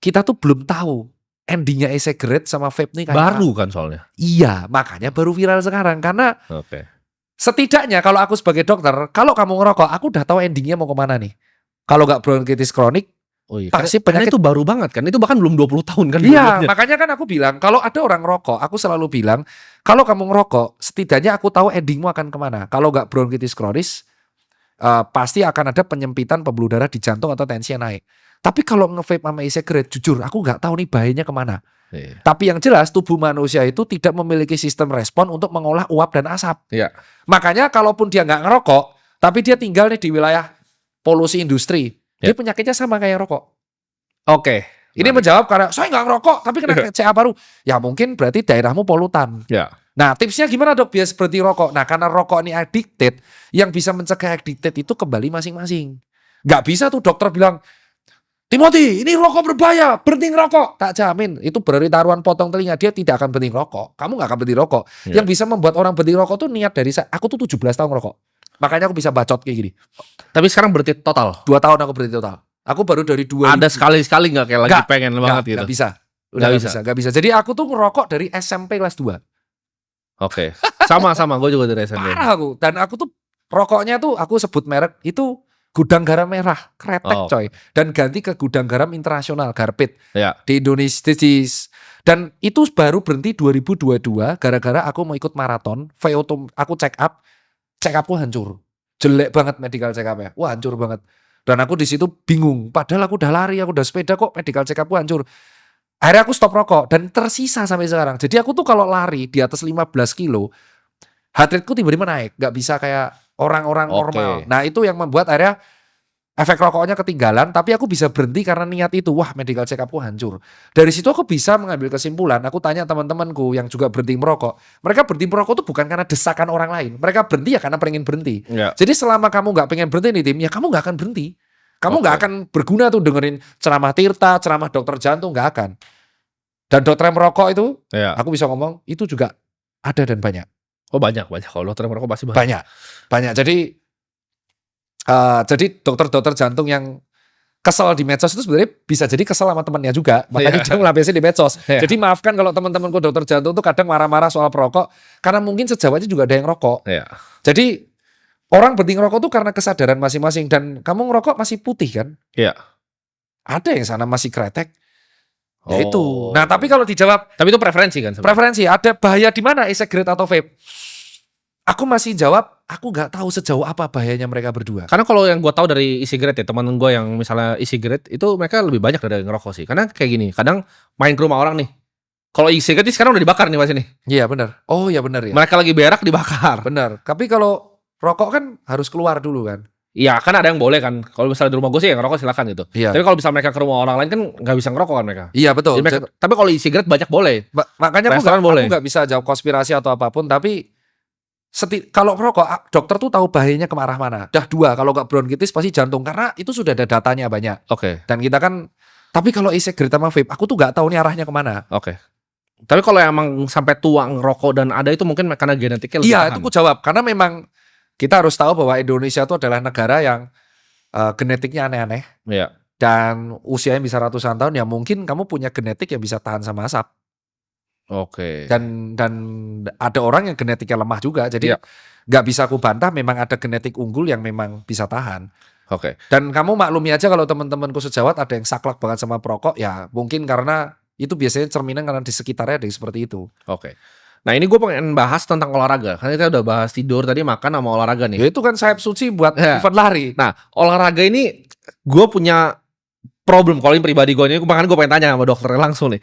Kita tuh belum tahu endingnya e-cigarette sama vape nih kayak Baru apa. kan soalnya. Iya, makanya baru viral sekarang. Karena Oke. setidaknya kalau aku sebagai dokter, kalau kamu ngerokok, aku udah tahu endingnya mau kemana nih. Kalau nggak bronkitis kronik, Oh iya. pasti Karena penyakit. itu baru banget kan. Itu bahkan belum 20 tahun kan. Iya, sebelumnya. makanya kan aku bilang, kalau ada orang ngerokok, aku selalu bilang, kalau kamu ngerokok, setidaknya aku tahu endingmu akan kemana. Kalau nggak bronkitis kronis, pasti akan ada penyempitan pembuluh darah di jantung atau tensinya naik. Tapi kalau nge-vape sama e-cigarette, jujur aku nggak tahu nih bahayanya kemana. Iya. Tapi yang jelas tubuh manusia itu tidak memiliki sistem respon untuk mengolah uap dan asap. Iya. Makanya kalaupun dia nggak ngerokok, tapi dia tinggal nih di wilayah polusi industri, dia penyakitnya sama kayak rokok. Oke. Ini menjawab karena saya nggak ngerokok tapi kena CA paru. Ya mungkin berarti daerahmu polutan. Ya. Nah tipsnya gimana dok biar berhenti rokok? Nah karena rokok ini addicted, yang bisa mencegah addicted itu kembali masing-masing. Nggak bisa tuh dokter bilang, Timothy ini rokok berbahaya, berhenti ngerokok. Tak jamin, itu berarti taruhan potong telinga, dia tidak akan berhenti ngerokok. Kamu nggak akan berhenti rokok. Ya. Yang bisa membuat orang berhenti rokok tuh niat dari saya. Aku tuh 17 tahun ngerokok. Makanya aku bisa bacot kayak gini. Tapi sekarang berarti total. 2 tahun aku berhenti total. Aku baru dari 2000. Ada sekali-sekali nggak kayak lagi Nggak, pengen banget gitu. Nggak bisa. Udah Nggak nggak bisa. bisa. Nggak bisa. Jadi aku tuh ngerokok dari SMP kelas 2. Oke. Sama-sama. Gue juga dari SMP. Parah aku. Dan aku tuh rokoknya tuh aku sebut merek itu Gudang Garam Merah, kretek Oh. coy. Dan ganti ke Gudang Garam Internasional, Garpit. Ya. Di Indonesia. Dan itu baru berhenti 2022 gara-gara aku mau ikut maraton. VO aku check upku hancur. Jelek banget medical check up-nya. Wah, hancur banget. Dan aku di situ bingung. Padahal aku udah lari, aku udah sepeda kok medical check up-ku hancur. Akhirnya aku stop rokok dan tersisa sampai sekarang. Jadi aku tuh kalau lari di atas 15 kilo, heart rate-ku tiba-tiba naik. Gak bisa kayak orang-orang Oke. normal. Nah itu yang membuat akhirnya efek rokoknya ketinggalan. Tapi aku bisa berhenti karena niat itu. Wah medical check up-ku hancur. Dari situ aku bisa mengambil kesimpulan. Aku tanya teman-temanku yang juga berhenti merokok. Mereka berhenti merokok tuh bukan karena desakan orang lain. Mereka berhenti ya karena pengen berhenti. Ya. Jadi selama kamu nggak pengen berhenti nih tim, ya kamu nggak akan berhenti. Kamu nggak Oke. akan berguna tuh dengerin ceramah Tirta, ceramah dokter jantung, nggak akan. Dan dokter yang merokok itu, Ya. aku bisa ngomong, itu juga ada dan banyak. Oh banyak. Kalau dokter merokok pasti banyak. Banyak. Jadi dokter-dokter jantung yang kesel di medsos itu sebenarnya bisa jadi kesel sama temannya juga. Makanya Iya. dia ngelapesin di medsos. Iya. Jadi maafkan kalau teman-temanku dokter jantung tuh kadang marah-marah soal perokok. Karena mungkin sejawatnya juga ada yang rokok. Ya. Jadi orang berhenti ngerokok tuh karena kesadaran masing-masing. Dan kamu ngerokok masih putih kan? Ya. Ada yang sana masih kretek. Ya Oh. itu. Nah tapi kalau dijawab Tapi itu preferensi kan sebenarnya. preferensi, ada bahaya di mana e-cigarette atau vape? Aku masih jawab, aku nggak tahu sejauh apa bahayanya mereka berdua. Karena kalau yang gue tahu dari e-cigarette ya, teman gue yang misalnya e-cigarette itu mereka lebih banyak dari ngerokok sih. Karena kayak gini, kadang main ke rumah orang nih. Kalau e-cigarette ini sekarang udah dibakar nih mas ini. Iya benar. Oh iya benar ya. Mereka lagi berak dibakar. Benar. Tapi kalau rokok kan harus keluar dulu kan. Iya kan ada yang boleh kan. Kalau misalnya di rumah gue sih yang ngerokok silakan gitu. Iya. Tapi kalau misalnya mereka ke rumah orang lain kan nggak bisa ngerokok kan mereka. Iya betul. Jadi mereka, tapi kalau e-cigarette banyak boleh. Makanya Restoran boleh. aku nggak bisa jawab konspirasi atau apapun. Tapi kalau rokok, dokter tuh tahu bahayanya ke arah mana. Dah 2, kalau nggak bronkitis pasti jantung, karena itu sudah ada datanya banyak. Oke. Dan kita kan, tapi kalau e-cigarette sama vape, aku tuh nggak tahu nih arahnya kemana. Oke. Tapi kalau emang sampai tua ngerokok dan ada itu mungkin karena genetiknya lebih Iya, tahan. itu aku jawab. Karena memang kita harus tahu bahwa Indonesia itu adalah negara yang genetiknya aneh-aneh. Iya. Dan usianya bisa ratusan tahun, ya mungkin kamu punya genetik yang bisa tahan sama asap. Oke. Dan ada orang yang genetiknya lemah juga. Jadi Iya. nggak bisa aku bantah, memang ada genetik unggul yang memang bisa tahan. Oke. Dan kamu maklumi aja kalau teman-temanku sejawat ada yang saklek banget sama perokok, ya mungkin karena itu biasanya cerminan karena di sekitarnya ada yang seperti itu. Oke. Nah ini gue pengen bahas tentang olahraga. Karena kita udah bahas tidur tadi, makan sama olahraga nih. Ya itu kan sayap suci buat Ya. event lari. Nah olahraga ini gue punya problem. Kalau ini pribadi gue ini, makanya gue pengen tanya sama dokter langsung nih.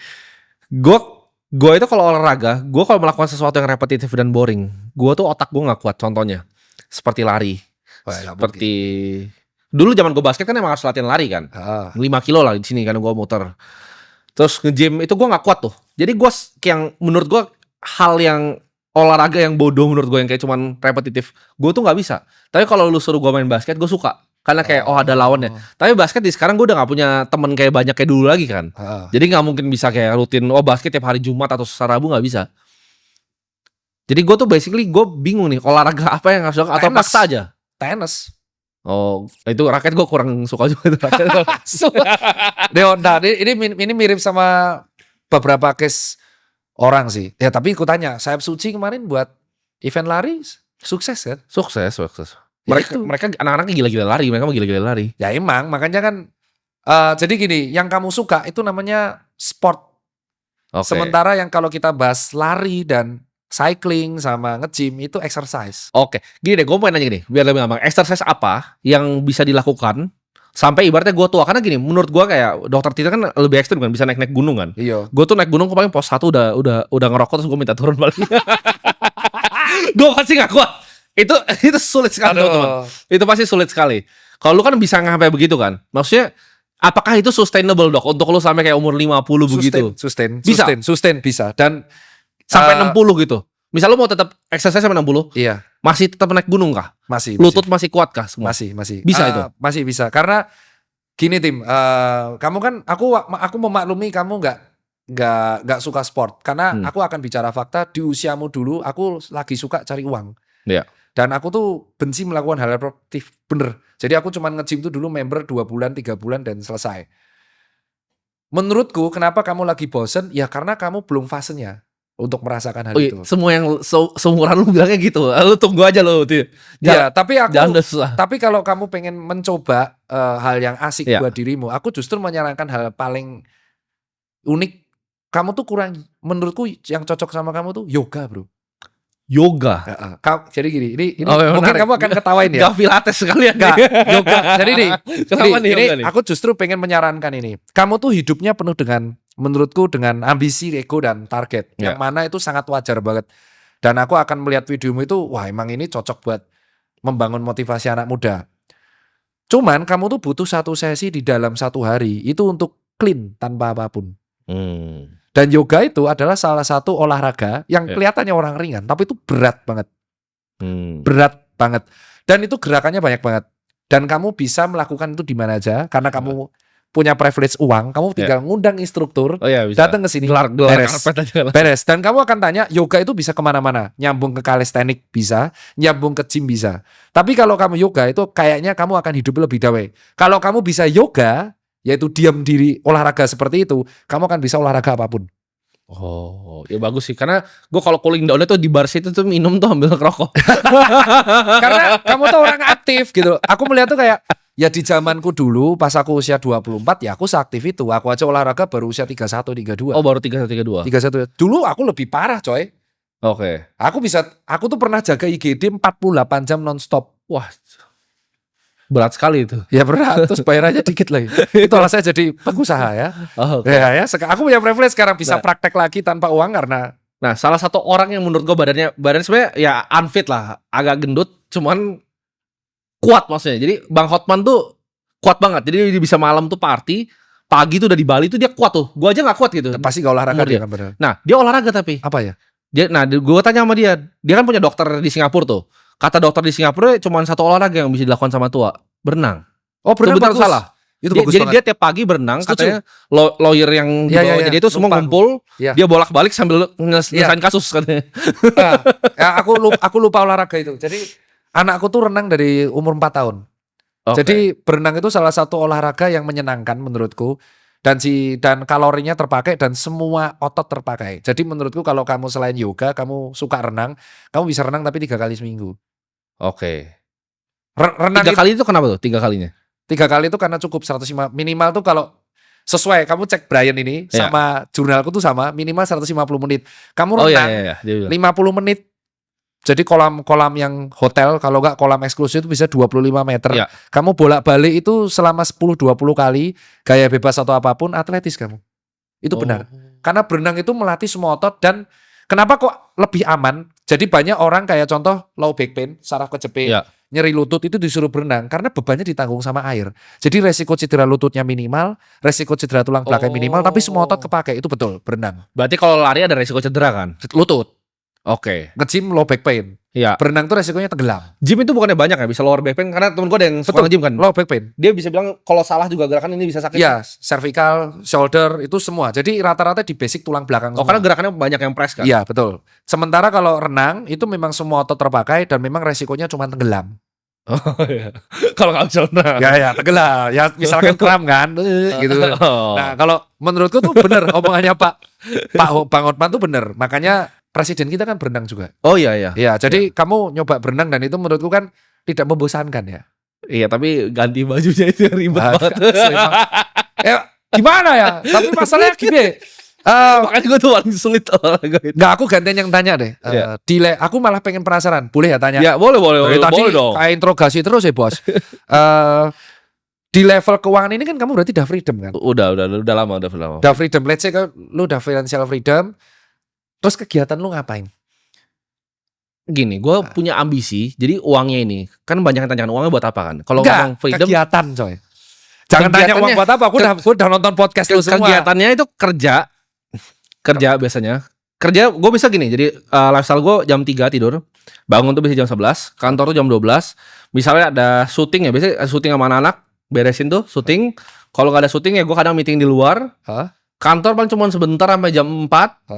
Gue itu kalau olahraga, gue kalau melakukan sesuatu yang repetitif dan boring, gue tuh otak gue nggak kuat. Contohnya seperti lari, Wah, nggak seperti dulu zaman gue basket kan emang harus latihan lari kan, 5 kilo lah di sini kan gue muter. Terus nge-gym itu gue nggak kuat tuh. Jadi gue yang menurut gue hal yang olahraga yang bodoh menurut gue yang kayak cuman repetitif, gue tuh nggak bisa. Tapi kalau lu suruh gue main basket, gue suka. Karena kayak ada lawannya. Tapi basket di sekarang gue udah gak punya temen kayak banyak kayak dulu lagi kan. Jadi gak mungkin bisa kayak rutin basket tiap hari Jumat atau Rabu, gak bisa. Jadi gue tuh basically gue bingung nih olahraga apa yang harus atau paksa aja. Tenis. Oh itu raket gue kurang suka juga tuh raket. Nah, ini mirip sama beberapa case orang sih. Ya tapi aku tanya, sayap suci kemarin buat event lari sukses kan? Sukses. Ya Mereka anak-anaknya gila-gila lari, mereka mah gila-gila lari. Ya emang, makanya kan jadi gini, yang kamu suka itu namanya sport. Okay. Sementara yang kalau kita bahas lari dan cycling sama nge-gym itu exercise. Oke, gini deh, gue pengen nanya gini, biar lebih gampang. Exercise apa yang bisa dilakukan sampai ibaratnya gue tua? Karena gini, menurut gue kayak dokter Tita kan lebih ekstrim kan, bisa naik-naik gunung kan. Iya. Gue tuh naik gunung paling pos 1 udah ngerokok terus gue minta turun balik. Gue pasti gak kuat. Itu sulit sekali teman-teman. Itu pasti sulit sekali. Kalau lu kan bisa sampai begitu kan. Maksudnya apakah itu sustainable dok untuk lu sampai kayak umur 50 begitu? Sustain bisa. Dan sampai 60 gitu. Misal lu mau tetap exercise sampai 60? Iya. Masih tetap naik gunung kah? Masih. Lutut masih kuat kah semua? Masih. Bisa itu? Masih bisa. Karena gini Tim, kamu kan aku memaklumi kamu nggak suka sport. Karena aku akan bicara fakta, di usiamu dulu aku lagi suka cari uang. Iya. Dan aku tuh benci melakukan hal produktif, bener. Jadi aku cuman nge-gym tuh dulu member 2 bulan, 3 bulan dan selesai. Menurutku kenapa kamu lagi bosen? Ya karena kamu belum fasenya untuk merasakan hal itu. Semua yang seumuran lu bilangnya gitu. Lu tunggu aja lu. Ya, tapi kalau kamu pengen mencoba hal yang asik buat dirimu, aku justru menyarankan hal paling unik. Kamu tuh kurang, menurutku yang cocok sama kamu tuh yoga, bro. Yoga. Jadi gini, ini mungkin menarik. Kamu akan ketawain ya. Gak pilates sekalian. Gak, yoga. Jadi ini nih? aku justru pengen menyarankan ini. Kamu tuh hidupnya penuh dengan, menurutku dengan ambisi, ego dan target. Yang mana itu sangat wajar banget. Dan aku akan melihat videomu itu, wah emang ini cocok buat membangun motivasi anak muda. Cuman kamu tuh butuh satu sesi di dalam 1 hari itu untuk clean tanpa apapun. Dan yoga itu adalah salah satu olahraga yang kelihatannya orang ringan, tapi itu berat banget. Berat banget. Dan itu gerakannya banyak banget. Dan kamu bisa melakukan itu di mana aja, karena kamu punya privilege uang, kamu tinggal ngundang instruktur, datang ke sini, beres. Dan kamu akan tanya, yoga itu bisa kemana-mana. Nyambung ke calisthenics bisa, nyambung ke gym bisa. Tapi kalau kamu yoga itu kayaknya kamu akan hidup lebih damai. Kalau kamu bisa yoga, yaitu diam diri olahraga seperti itu, kamu akan bisa olahraga apapun. Oh, ya bagus sih. Karena gue kalau cooling down itu di bar situ tuh minum tuh ambil rokok. Karena kamu tuh orang aktif gitu. Aku melihat tuh kayak, ya di zamanku dulu pas aku usia 24 ya aku seaktif itu. Aku aja olahraga baru usia 31, 32. Oh baru 31, 32. 31. Dulu aku lebih parah coy. Oke. Aku tuh pernah jaga IGD 48 jam nonstop. Wah, berat sekali itu. Ya berat, terus bayarannya dikit lagi. Itu alasannya jadi pengusaha ya. Oh, okay. Ya, aku punya privilege sekarang bisa praktek lagi tanpa uang karena. Nah, salah satu orang yang menurut gue badannya sebenarnya ya unfit lah, agak gendut, cuman kuat maksudnya. Jadi Bang Hotman tuh kuat banget. Jadi dia bisa malam tuh party, pagi tuh udah di Bali tuh dia kuat tuh. Gue aja nggak kuat gitu. Pasti gak olahraga dia kan bener. Nah, dia olahraga tapi apa ya? Gue tanya sama dia kan punya dokter di Singapura tuh. Kata dokter di Singapura cuma satu olahraga yang bisa dilakukan sama tua, berenang. Oh, berenang Betul, bagus. salah. Itu Jadi bagus banget. dia tiap pagi berenang, Setuju. katanya lawyer yang di bawahnya dia itu semua Lupa. ngumpul, Iya. dia bolak-balik sambil nyelesain kasus katanya. Nah, ya aku lupa olahraga itu. Jadi anakku tuh renang dari umur 4 tahun. Oke. Jadi berenang itu salah satu olahraga yang menyenangkan menurutku dan kalorinya terpakai dan semua otot terpakai. Jadi menurutku kalau kamu selain yoga, kamu suka renang, kamu bisa renang tapi 3 kali seminggu. Oke. Renang 3 kali itu kenapa tuh? 3 kalinya? 3 kali itu karena cukup 105 minimal tuh kalau sesuai kamu cek Brian ini Iya. sama jurnalku tuh sama minimal 150 menit. Kamu Oh renang iya. Dia bilang. 50 menit. Jadi kolam yang hotel kalau nggak kolam eksklusif itu bisa 25 meter. Iya. Kamu bolak-balik itu selama 10-20 kali gaya bebas atau apapun atletis kamu. Itu benar. Karena berenang itu melatih semua otot dan kenapa kok lebih aman? Jadi banyak orang kayak contoh low back pain, saraf kejepit, Iya. nyeri lutut itu disuruh berenang karena bebannya ditanggung sama air. Jadi resiko cedera lututnya minimal, resiko cedera tulang belakang minimal, tapi semua otot kepakai. Itu betul, berenang. Berarti kalau lari ada resiko cedera kan? Lutut, Oke. nge-gym low back pain. Iya. Berenang tuh resikonya tenggelam. Gym itu bukannya banyak ya bisa lower back pain karena temen gue ada yang suka Betul, nge-gym kan. low back pain. Dia bisa bilang kalau salah juga gerakan ini bisa sakit. Iya, cervical, shoulder itu semua. Jadi rata-rata di basic tulang belakang Oh, semua. karena gerakannya banyak yang press kan? Iya, betul. Sementara kalau renang itu memang semua otot terpakai dan memang resikonya cuma tenggelam. Oh iya. Kalau nggak bisa renang. Ya, tenggelam. Ya misalkan kram kan, gitu. Oh. Nah, kalau menurutku tuh bener omongannya Bang Hotman tuh bener. Makanya presiden kita kan berenang juga. Oh iya. Iya, jadi kamu nyoba berenang dan itu menurutku kan tidak membosankan ya. Iya, tapi ganti bajunya itu yang ribet banget. Gimana ya? Tapi masalahnya gini. Makanya gue tuh paling sulit olahraga itu. Nggak, aku gantian yang tanya deh. Iya. Aku malah pengen penasaran. Boleh ya tanya? Ya, boleh Dari tadi boleh dong. kayak interogasi terus ya bos. Di level keuangan ini kan kamu berarti udah freedom kan? Udah lama. Udah freedom. Let's say lu udah financial freedom. Terus kegiatan lu ngapain? Gini, gue punya ambisi. Jadi uangnya ini kan banyak yang tanyakan uangnya buat apa kan? Kalau ngomong freedom, kegiatan coy. Jangan tanya uang buat apa. Aku udah nonton podcast lu semua. kegiatannya itu kerja biasanya. Kerja gue bisa gini. Jadi lifestyle gue jam 3 tidur, bangun tuh bisa jam 11, kantor tuh jam 12. Misalnya ada syuting ya, biasanya syuting sama anak, beresin tuh syuting. Kalau nggak ada syuting ya gue kadang meeting di luar. Hah? Kantor paling cuma sebentar sampai jam 4.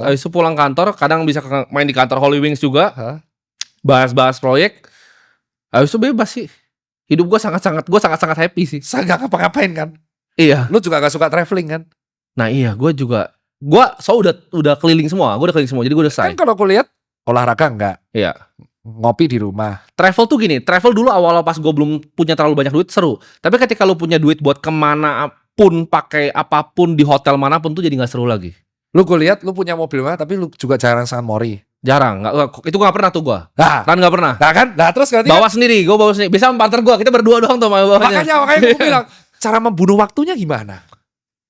Habis itu pulang kantor, kadang bisa main di kantor Holy Wings juga. Hah? Bahas proyek. Habis itu bebas sih. Hidup gue sangat happy sih. Saya nggak ngapa-ngapain kan? Iya. Lu juga gak suka traveling kan? Nah iya, gue udah keliling semua. Gue udah keliling semua, jadi gue udah Kan selesai. kalau aku lihat olahraga enggak, Iya. ngopi di rumah. Travel tuh gini, travel dulu awal pas gue belum punya terlalu banyak duit seru. Tapi ketika lu punya duit buat kemana pun, pakai apapun di hotel manapun tuh jadi nggak seru lagi. Lu gue lihat lu punya mobil mah, tapi lu juga jarang sangat mori. Jarang, itu nggak pernah tuh gue. Nah, Kan nggak pernah. terus berarti Bawa sendiri, gue bawa sendiri. Bisa sama partner gue, kita berdua doang tuh bawanya. makanya gue bilang cara membunuh waktunya gimana?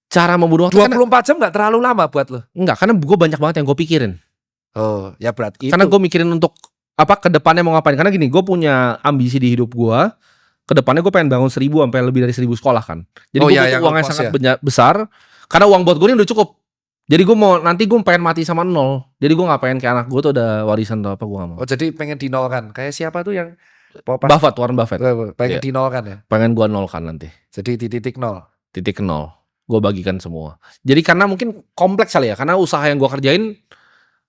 Cara membunuh waktu 24 jam nggak terlalu lama buat lu? enggak, karena gue banyak banget yang gue pikirin. Oh, ya berarti Karena gue mikirin untuk apa ke depannya mau ngapain. Karena gini, gue punya ambisi di hidup gue. Ke depannya gue pengen bangun 1.000 sampai lebih dari 1.000 sekolah kan. Jadi gue butuh uang yang sangat besar. Karena uang buat gue ini udah cukup. Jadi gue pengen mati sama 0. Jadi gue nggak pengen kayak anak gue tuh ada warisan atau apa, gue nggak mau. Oh, jadi pengen dinolkan. Kayak siapa tuh yang Warren Buffett. pengen Iya. dinolkan ya? Pengen gue nolkan nanti. Jadi di titik nol. Titik 0. Gue bagikan semua. Jadi karena mungkin kompleks kali ya. Karena usaha yang gue kerjain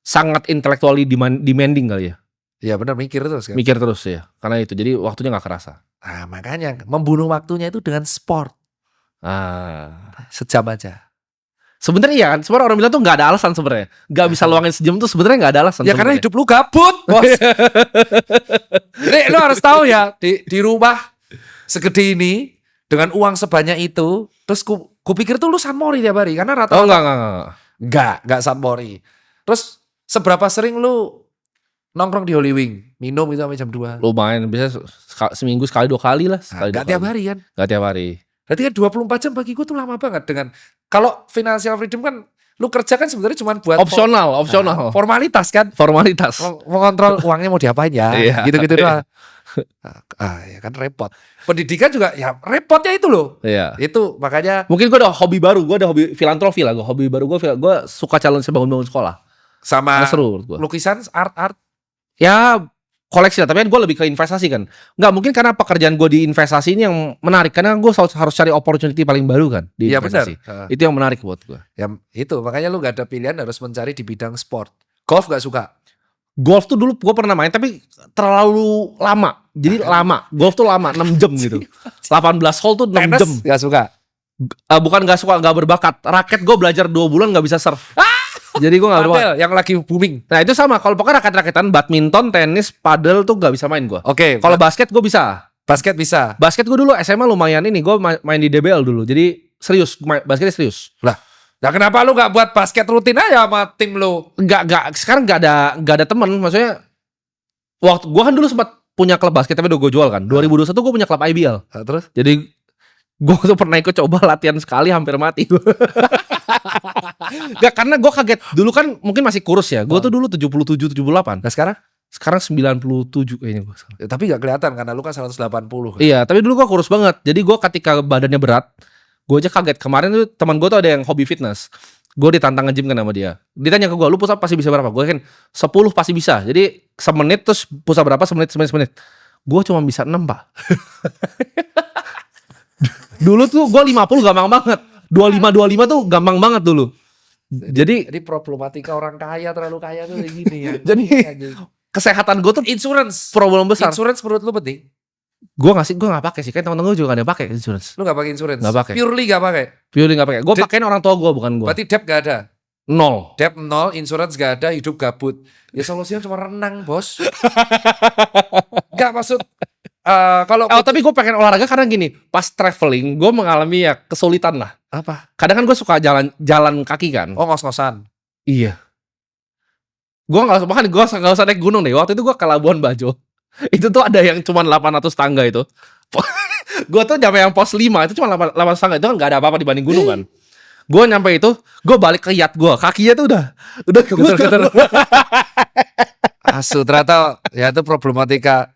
sangat intellectually demanding kali ya. Iya benar, mikir terus kan. Mikir terus ya. Karena itu. Jadi waktunya nggak kerasa. Nah, makanya membunuh waktunya itu dengan sport. Sejam aja. Sebenarnya iya kan, sebenarnya orang bilang tuh nggak ada alasan sebenarnya, nggak bisa luangin sejam tuh sebenarnya nggak ada alasan. Ya karena sebenarnya. hidup lu gabut, bos. Jadi lu harus tahu ya di rumah segede ini dengan uang sebanyak itu, terus ku pikir tuh lu sanmori tiap hari karena rata-rata. Oh enggak. Sanmori. Terus seberapa sering lu nongkrong di Holy Wing, minum itu sampai jam 2? Lumayan, bisa seminggu sekali 2 kali lah. Enggak tiap hari kan? Nggak tiap hari. Berarti kan 24 jam bagiku tuh lama banget dengan kalau financial freedom kan lu kerja kan sebenarnya cuma buat Opsional. formalitas kan. Formalitas. Mengontrol uangnya mau diapain ya. Iya. Gitu-gitu doang. Ya kan repot. Pendidikan juga ya repotnya itu loh. Iya. Itu makanya Mungkin gue ada hobi baru, gue ada hobi filantropi lah. Hobi baru gue suka challenge bangun-bangun sekolah. Sama Nggak seru menurut gua. lukisan, art. Ya koleksi lah, tapi kan gue lebih ke investasi kan. Nggak mungkin karena pekerjaan gue di investasi ini yang menarik, karena gue harus cari opportunity paling baru kan di Iya benar. investasi. Itu yang menarik buat gue. Ya itu makanya lu gak ada pilihan, harus mencari di bidang sport. Golf gak suka? Golf tuh dulu gue pernah main tapi terlalu lama. Jadi lama. Golf tuh lama 6 jam gitu. 18 hole tuh 6 Tenis jam. gak suka? Bukan gak suka, gak berbakat. Raket gue belajar 2 bulan gak bisa serve. Jadi gue gak berbakat. Padel yang lagi booming. Nah itu sama. Kalau pokoknya raket-raketan, badminton, tenis, padel tuh gak bisa main gue. Oke. Kalau basket gue bisa. Basket bisa. Basket gue dulu SMA lumayan ini. Gue main di DBL dulu. Jadi serius. Basketnya serius. Nah kenapa lu gak buat basket rutin aja sama tim lu? Enggak. Sekarang gak ada temen. Maksudnya waktu gue kan dulu sempat punya klub basket tapi udah gue jual kan. 2021 gue punya klub IBL. Nah, terus? Jadi gue tuh pernah ikut coba latihan sekali hampir mati. Gak, karena gue kaget. Dulu kan mungkin masih kurus ya. Gue tuh dulu 77, 78. Nah sekarang? Sekarang 97 kayaknya gue. Ya, tapi gak kelihatan karena lu kan 180 kan? Iya, tapi dulu gue kurus banget. Jadi gue ketika badannya berat, gue aja kaget. Kemarin tuh teman gue tuh ada yang hobi fitness. Gue ditantang nge-gym kan sama dia. Ditanya ke gue, lu push up pasti bisa berapa? Gue kan 10 pasti bisa. Jadi semenit terus push up berapa? Semenit. Gue cuma bisa 6 pak. Dulu tuh gue 50 gampang banget. 25 tuh gampang banget dulu. Jadi problematika orang kaya, terlalu kaya tuh kayak gini ya. Jadi kesehatan gue tuh Insurance. problem besar. Insurance menurut lu penting? Gue nggak pakai sih. Kan teman-teman gue juga gak ada yang pakai insurance. Lu gak pakai insurance? Nggak pakai. Purely gak pakai? Purely gak pakai. Gue pakein orang tua gue, bukan gue. Berarti debt gak ada? 0. Debt 0, insurance gak ada, hidup gabut. Ya solusinya cuma renang bos. Gak maksud kalau Tapi gue pengen olahraga karena gini, pas traveling gue mengalami ya kesulitan lah. apa? Kadang kan gue suka jalan kaki kan. Oh ngos-ngosan. Iya. Gue nggak usah naik gunung deh. Waktu itu gue ke Labuan Bajo. Itu tuh ada yang cuma 800 tangga itu. Gue tuh nyampe yang pos 5 itu cuma 800 tangga, itu kan nggak ada apa-apa dibanding gunung kan. Gue nyampe itu, gue balik ke yacht gue, kakinya tuh udah Geter-geter. Asu ternyata ya itu problematika.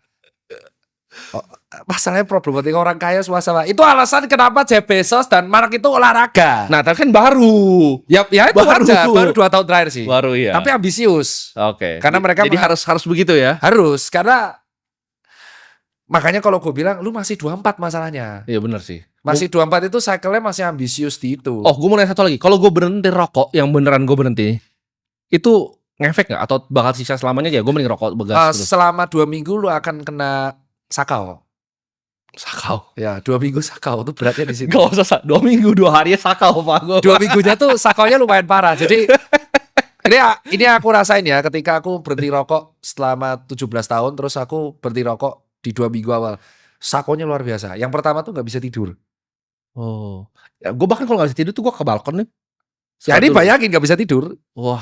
Masalahnya problematika orang kaya suasana. Itu alasan kenapa Jeff Bezos dan Mark itu olahraga. Nah, tapi kan baru. Ya itu baru 2 tahun terakhir sih. Baru iya. Tapi ambisius. Oke. Karena mereka jadi harus begitu ya. Harus karena makanya kalau gue bilang lu masih 24 masalahnya. Iya benar sih. Masih 24 itu cycle-nya masih ambisius di itu. Oh, gue mau nanya satu lagi. Kalau gue berhenti rokok, yang beneran gue berhenti, itu ngefek nggak? Atau bakal sisa selamanya aja? Gue mending rokok begas terus. Selama 2 minggu lu akan kena sakau. Sakau. Ya 2 minggu sakau tuh beratnya di situ. Gak usah 2 minggu 2 hari sakau pak. 2 minggunya tuh sakaunya lumayan parah. Jadi ini aku rasain ya ketika aku berhenti rokok selama 17 tahun, terus aku berhenti rokok di 2 minggu awal. Sakaunya luar biasa. Yang pertama tuh nggak bisa tidur. Oh, ya, gue bahkan kalau nggak bisa tidur tuh gue ke balkon nih. Ya ini bayangin nggak bisa tidur. Wah,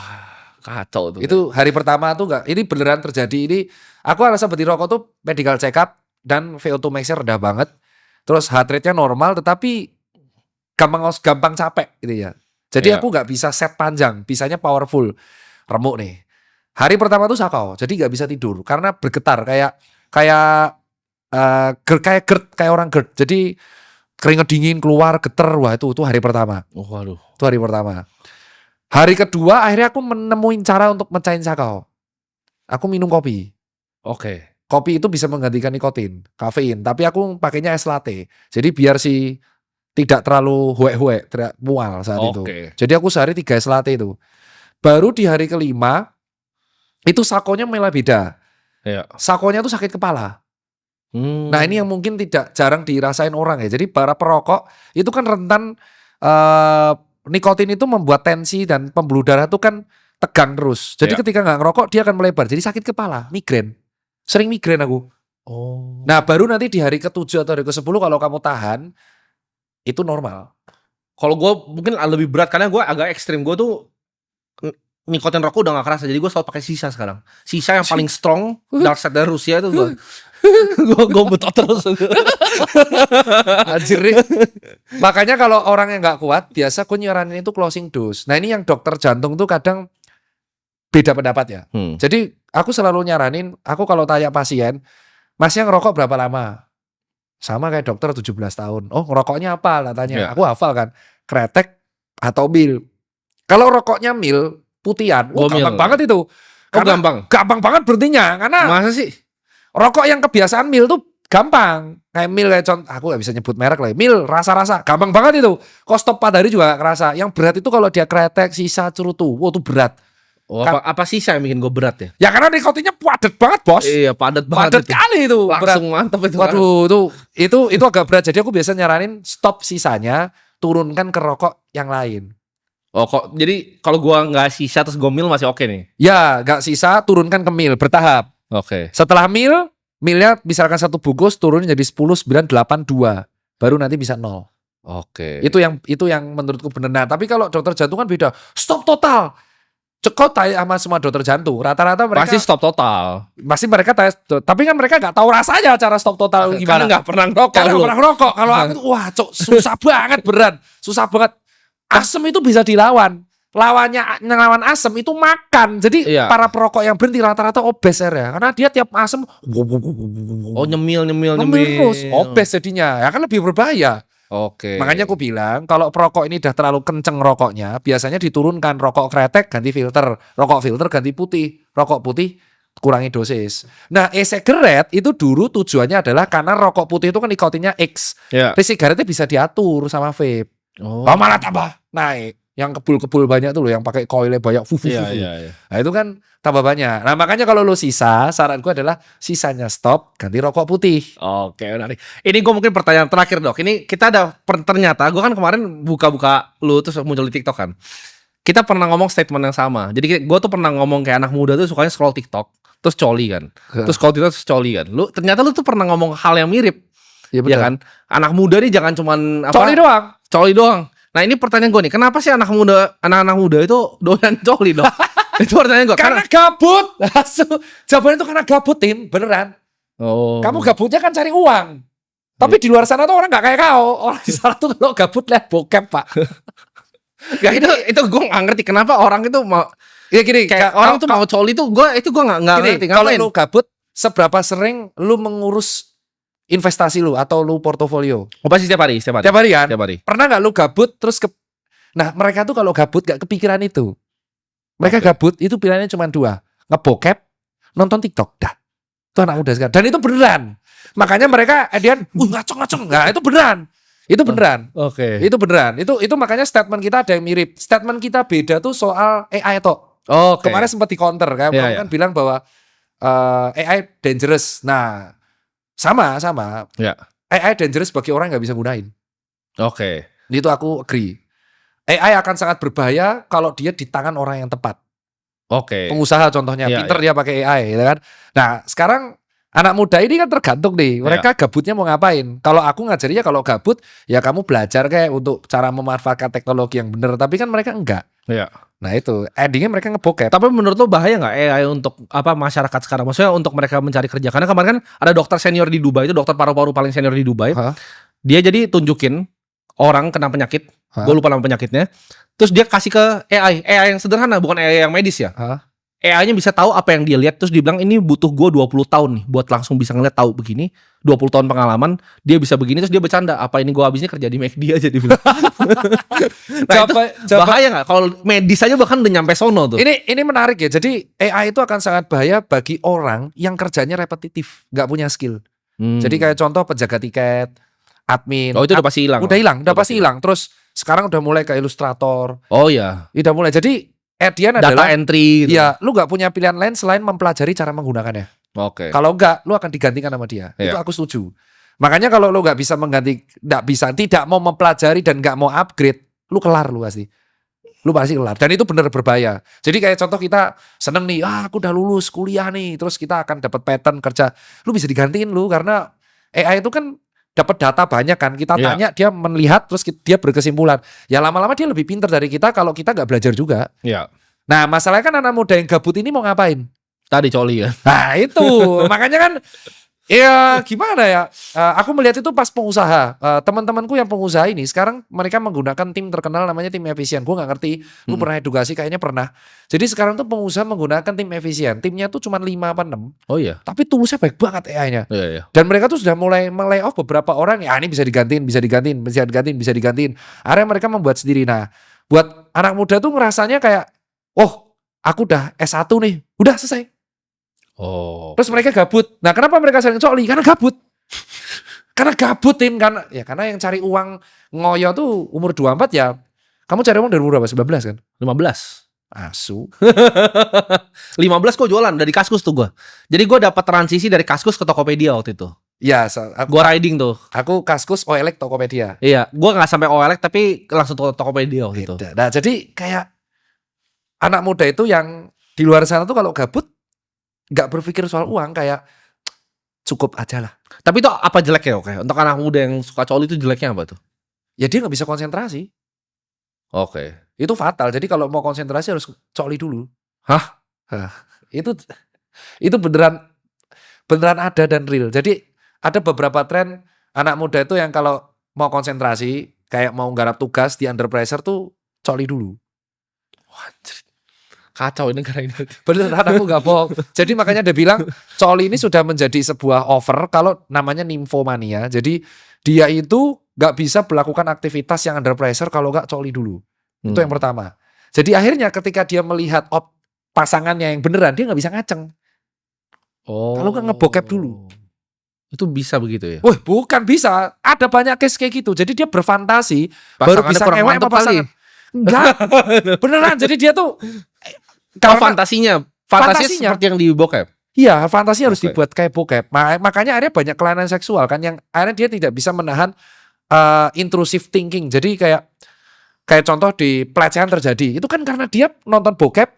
kacau tuh. Itu hari pertama tuh nggak. Ini beneran terjadi. Ini aku rasa berhenti rokok tuh medical check up dan VO2 max-nya rendah banget. Terus heart rate-nya normal, tetapi gampang capek gitu ya. Jadi aku nggak bisa set panjang, bisanya powerful, remuk nih. Hari pertama tuh sakau, jadi nggak bisa tidur karena bergetar kayak GERD, kayak orang GERD. Jadi keringet dingin keluar, geter. Wah itu hari pertama. Oh, waduh. Itu hari pertama. Hari kedua akhirnya aku menemuin cara untuk mecahin sakau. Aku minum kopi. Oke. Kopi itu bisa menggantikan nikotin, kafein. Tapi aku pakainya es latte. Jadi biar tidak terlalu huek-huek, tidak mual saat itu. Jadi aku sehari 3 es latte itu. Baru di hari kelima, itu sakonya malah beda. Iya. Sakonya tuh sakit kepala. Nah ini yang mungkin jarang dirasain orang ya. Jadi para perokok itu kan rentan nikotin itu membuat tensi dan pembuluh darah itu kan tegang terus. Jadi ketika nggak ngerokok dia akan melebar. Jadi sakit kepala, migrain. Sering migrain aku. Oh. Nah baru nanti di hari ke-7 atau hari ke-10 kalau kamu tahan itu normal. Kalau gue mungkin lebih berat karena gue agak ekstrim. Gue tuh nikotin rokok udah gak kerasa. Jadi gue selalu pakai sisa sekarang. Sisa yang paling strong dark side dari Rusia itu gue. Gue betot terus. Anjir nih. Makanya kalau orang yang gak kuat, biasa gue nyaranin itu closing dose. Nah ini yang dokter jantung tuh kadang beda pendapat ya. Jadi aku selalu nyaranin, aku kalau tanya pasien, masnya ngerokok berapa lama? Sama kayak dokter 17 tahun. Oh ngerokoknya apa? Lah tanya. Aku hafal kan. Kretek atau mil. Kalau rokoknya mil, putihan. Wah, Gomil. gampang banget itu. Gampang. Gampang banget berhentinya karena Masa sih? rokok yang kebiasaan mil tuh gampang. Kayak mil kayak contoh, aku gak bisa nyebut merek lah. Mil rasa-rasa gampang banget itu. Kok stop 4 hari juga gak kerasa. Yang berat itu kalau dia kretek, sisa, cerutu. Wah, itu berat. Oh, apa sisa yang bikin gue berat ya? Ya karena nikotinnya padat banget, Bos. Iya, padat Padat banget. kali itu. Berat. Langsung mantap itu. Waduh, itu agak berat. Jadi aku biasa nyaranin stop sisanya, turunkan ke rokok yang lain. Oh, kok jadi kalau gua nggak sisa terus gomil masih oke nih. Ya, gak sisa, turunkan ke mil bertahap. Oke. Setelah milnya misalkan 1 bungkus turun jadi 10, 9, 8, 2. Baru nanti bisa 0. Oke. Itu yang menurutku benar. Nah, tapi kalau dokter jantung kan beda. Stop total. Cekot tanya sama semua dokter jantung. Rata-rata mereka Pasti stop total. masih mereka tanya, tapi kan mereka nggak tahu rasanya cara stop total Karena gimana. nggak pernah ngerokok. Karena lu. pernah ngerokok. Kalau aku tuh wah, cok, susah banget beneran. Susah banget. Asem itu bisa dilawan. Ngelawan asem itu makan. Jadi Iya. para perokok yang berhenti rata-rata obes ya. Karena dia tiap asem Oh, nyemil terus obes jadinya. Ya kan lebih berbahaya. Oke. Makanya aku bilang kalau perokok ini udah terlalu kenceng rokoknya, biasanya diturunkan rokok kretek ganti filter, rokok filter ganti putih, rokok putih kurangi dosis. Nah, e-cigarette itu dulu tujuannya adalah karena rokok putih itu kan nikotinnya X. Ya. Tapi sigaretnya bisa diatur sama vape. Oh. Malah tambah naik. Yang kebul-kebul banyak tuh loh, yang pakai koilnya banyak. Iya, iya. Nah, itu kan tambah banyak. Nah, makanya kalau lo sisa, saranku adalah sisanya stop, ganti rokok putih. Oke, menarik. Ini gue mungkin pertanyaan terakhir, Dok. Ini kita ada ternyata gue kan kemarin buka-buka lu terus muncul di TikTok kan. Kita pernah ngomong statement yang sama. Jadi gue tuh pernah ngomong kayak anak muda tuh sukanya scroll TikTok, terus coli kan. Terus scroll TikTok terus coli kan. Ternyata lu tuh pernah ngomong hal yang mirip. Iya Ya kan? Anak muda nih jangan cuman Coli doang. Coli doang. Nah, ini pertanyaan gue nih, kenapa sih anak-anak muda itu doyan coli, Dok? Itu pertanyaan gue. Karena gabut. Jawabannya itu karena gabut, Tim. Beneran. Oh. Kamu gabutnya kan cari uang. Tapi di luar sana tuh orang gak kayak kau. Orang di sana tuh kalau gabut lihat bokep, Pak. Ya itu gue nggak ngerti kenapa orang itu mau Ya gini, kayak orang tuh mau coli tuh itu gue nggak ngerti kalau ngapain. lu gabut, seberapa sering lu mengurus investasi lu atau lu portofolio? Oh, pasti setiap hari. Tiap hari kan? Setiap hari. Pernah gak lu gabut terus Nah, mereka tuh kalau gabut gak kepikiran itu. Mereka Oke. gabut itu pilihannya cuma 2. Ngebokep, nonton TikTok. Dah. Itu anak muda sekarang. Dan itu beneran. Makanya mereka ngaceng-ngaceng. Nah, itu beneran. Itu beneran. Oke. Itu beneran. Itu makanya statement kita ada yang mirip. Statement kita beda tuh soal AI toh. Oke. Kemarin sempat di counter kayak Iya, kamu iya. kan bilang bahwa AI dangerous. Nah, sama. Ya. AI dangerous bagi orang yang nggak bisa gunain. Oke. Itu aku agree. AI akan sangat berbahaya kalau dia di tangan orang yang tepat. Oke. Pengusaha contohnya, Iya, pinter dia pakai AI, gitu kan. Nah, sekarang anak muda ini kan tergantung nih. Mereka gabutnya mau ngapain? Kalau aku ngajarinya kalau gabut, ya kamu belajar kayak untuk cara memanfaatkan teknologi yang benar. Tapi kan mereka enggak. Iya. Nah itu, endingnya mereka ngebokep. Tapi menurut lo bahaya nggak AI untuk masyarakat sekarang? Maksudnya untuk mereka mencari kerja? Karena kemarin kan ada dokter senior di Dubai, itu dokter paru-paru paling senior di Dubai. Hah? Dia jadi tunjukin orang kena penyakit, Hah? gue lupa nama penyakitnya. Terus dia kasih ke AI yang sederhana, bukan AI yang medis ya. Hah? AI-nya bisa tahu apa yang dia lihat, terus dibilang ini butuh gue 20 tahun nih buat langsung bisa ngeliat tahu begini. 20 tahun pengalaman, dia bisa begini, terus dia bercanda, apa ini gue habisnya kerja di McD aja dia bilang. Nah, itu bahaya nggak? Kalau medis aja bahkan udah nyampe sono tuh. Ini menarik ya. Jadi AI itu akan sangat bahaya bagi orang yang kerjanya repetitif, nggak punya skill. Jadi kayak contoh penjaga tiket, admin. Oh, itu udah pasti hilang. Udah pasti hilang. Terus sekarang udah mulai ke ilustrator. Oh iya. Udah mulai. Jadi Edian Data adalah entry gitu. ya, lu nggak punya pilihan lain selain mempelajari cara menggunakannya. Oke. Kalau enggak, lu akan digantikan sama dia. Iya. Itu aku setuju. Makanya kalau lu nggak bisa tidak mau mempelajari dan nggak mau upgrade, lu kelar lu pasti. Lu pasti kelar. Dan itu benar berbahaya. Jadi kayak contoh kita seneng nih, aku udah lulus kuliah nih, terus kita akan dapat pattern kerja. Lu bisa digantiin lu karena AI itu kan dapat data banyak kan. Kita Iya. tanya, dia melihat, terus dia berkesimpulan. Ya lama-lama dia lebih pintar dari kita kalau kita nggak belajar juga. Iya. Nah masalahnya kan anak muda yang gabut ini mau ngapain? Tadi coli ya. Nah itu makanya kan ya gimana ya, aku melihat itu pas pengusaha, teman-temanku yang pengusaha ini sekarang mereka menggunakan tim terkenal namanya tim efisien. Gue gak ngerti, lu pernah edukasi kayaknya pernah. Jadi sekarang tuh pengusaha menggunakan tim efisien. Timnya tuh cuma 5 apa 6, Oh iya. tapi tulusnya baik banget AI-nya. Iya, iya. Dan mereka tuh sudah mulai lay off beberapa orang. Ya ini bisa digantiin. Akhirnya mereka membuat sendiri. Nah buat anak muda tuh ngerasanya kayak, oh aku udah S1 nih, udah selesai. Oh. Terus mereka gabut. Nah, kenapa mereka sering coli? Karena gabut. Karena gabut, Tim. Karena yang cari uang ngoyo tuh umur 24 ya. Kamu cari uang dari umur berapa? 19 kan? 15. Asu. 15 kok jualan dari Kaskus tuh gue. Jadi gue dapat transisi dari Kaskus ke Tokopedia waktu itu. Ya, Gue riding tuh. aku Kaskus OLX Tokopedia. Iya, gue nggak sampai OLX tapi langsung ke Tokopedia waktu itu. Beda. Nah, jadi kayak anak muda itu yang di luar sana tuh kalau gabut nggak berpikir soal uang, kayak cukup aja lah. Tapi itu apa jeleknya oke? Untuk anak muda yang suka coli itu jeleknya apa tuh? Ya dia nggak bisa konsentrasi. Oke. Itu fatal. Jadi kalau mau konsentrasi harus coli dulu. Hah? Itu beneran ada dan real. Jadi ada beberapa tren anak muda itu yang kalau mau konsentrasi, kayak mau garap tugas di under pressure tuh coli dulu. Wah, kacau ini karena ini. Beneran, aku gak bohong. Jadi makanya dia bilang coli ini sudah menjadi sebuah over kalau namanya nymphomania. Jadi dia itu gak bisa melakukan aktivitas yang under pressure kalau gak coli dulu. Itu yang pertama. Jadi akhirnya ketika dia melihat pasangannya yang beneran, dia gak bisa ngaceng. Oh. Kalau gak ngebokep dulu. Itu bisa begitu ya? Wah, bukan bisa. Ada banyak case kayak gitu. Jadi dia berfantasi baru Pasangannya bisa kurang ngewek mantep sama pasangan. Enggak. Beneran. Jadi dia tuh Kalau fantasinya seperti yang di bokep. Iya, fantasi harus Oke. dibuat kayak bokep. Makanya akhirnya banyak kelainan seksual kan, yang akhirnya dia tidak bisa menahan intrusive thinking. Jadi kayak contoh di pelecehan terjadi. Itu kan karena dia nonton bokep,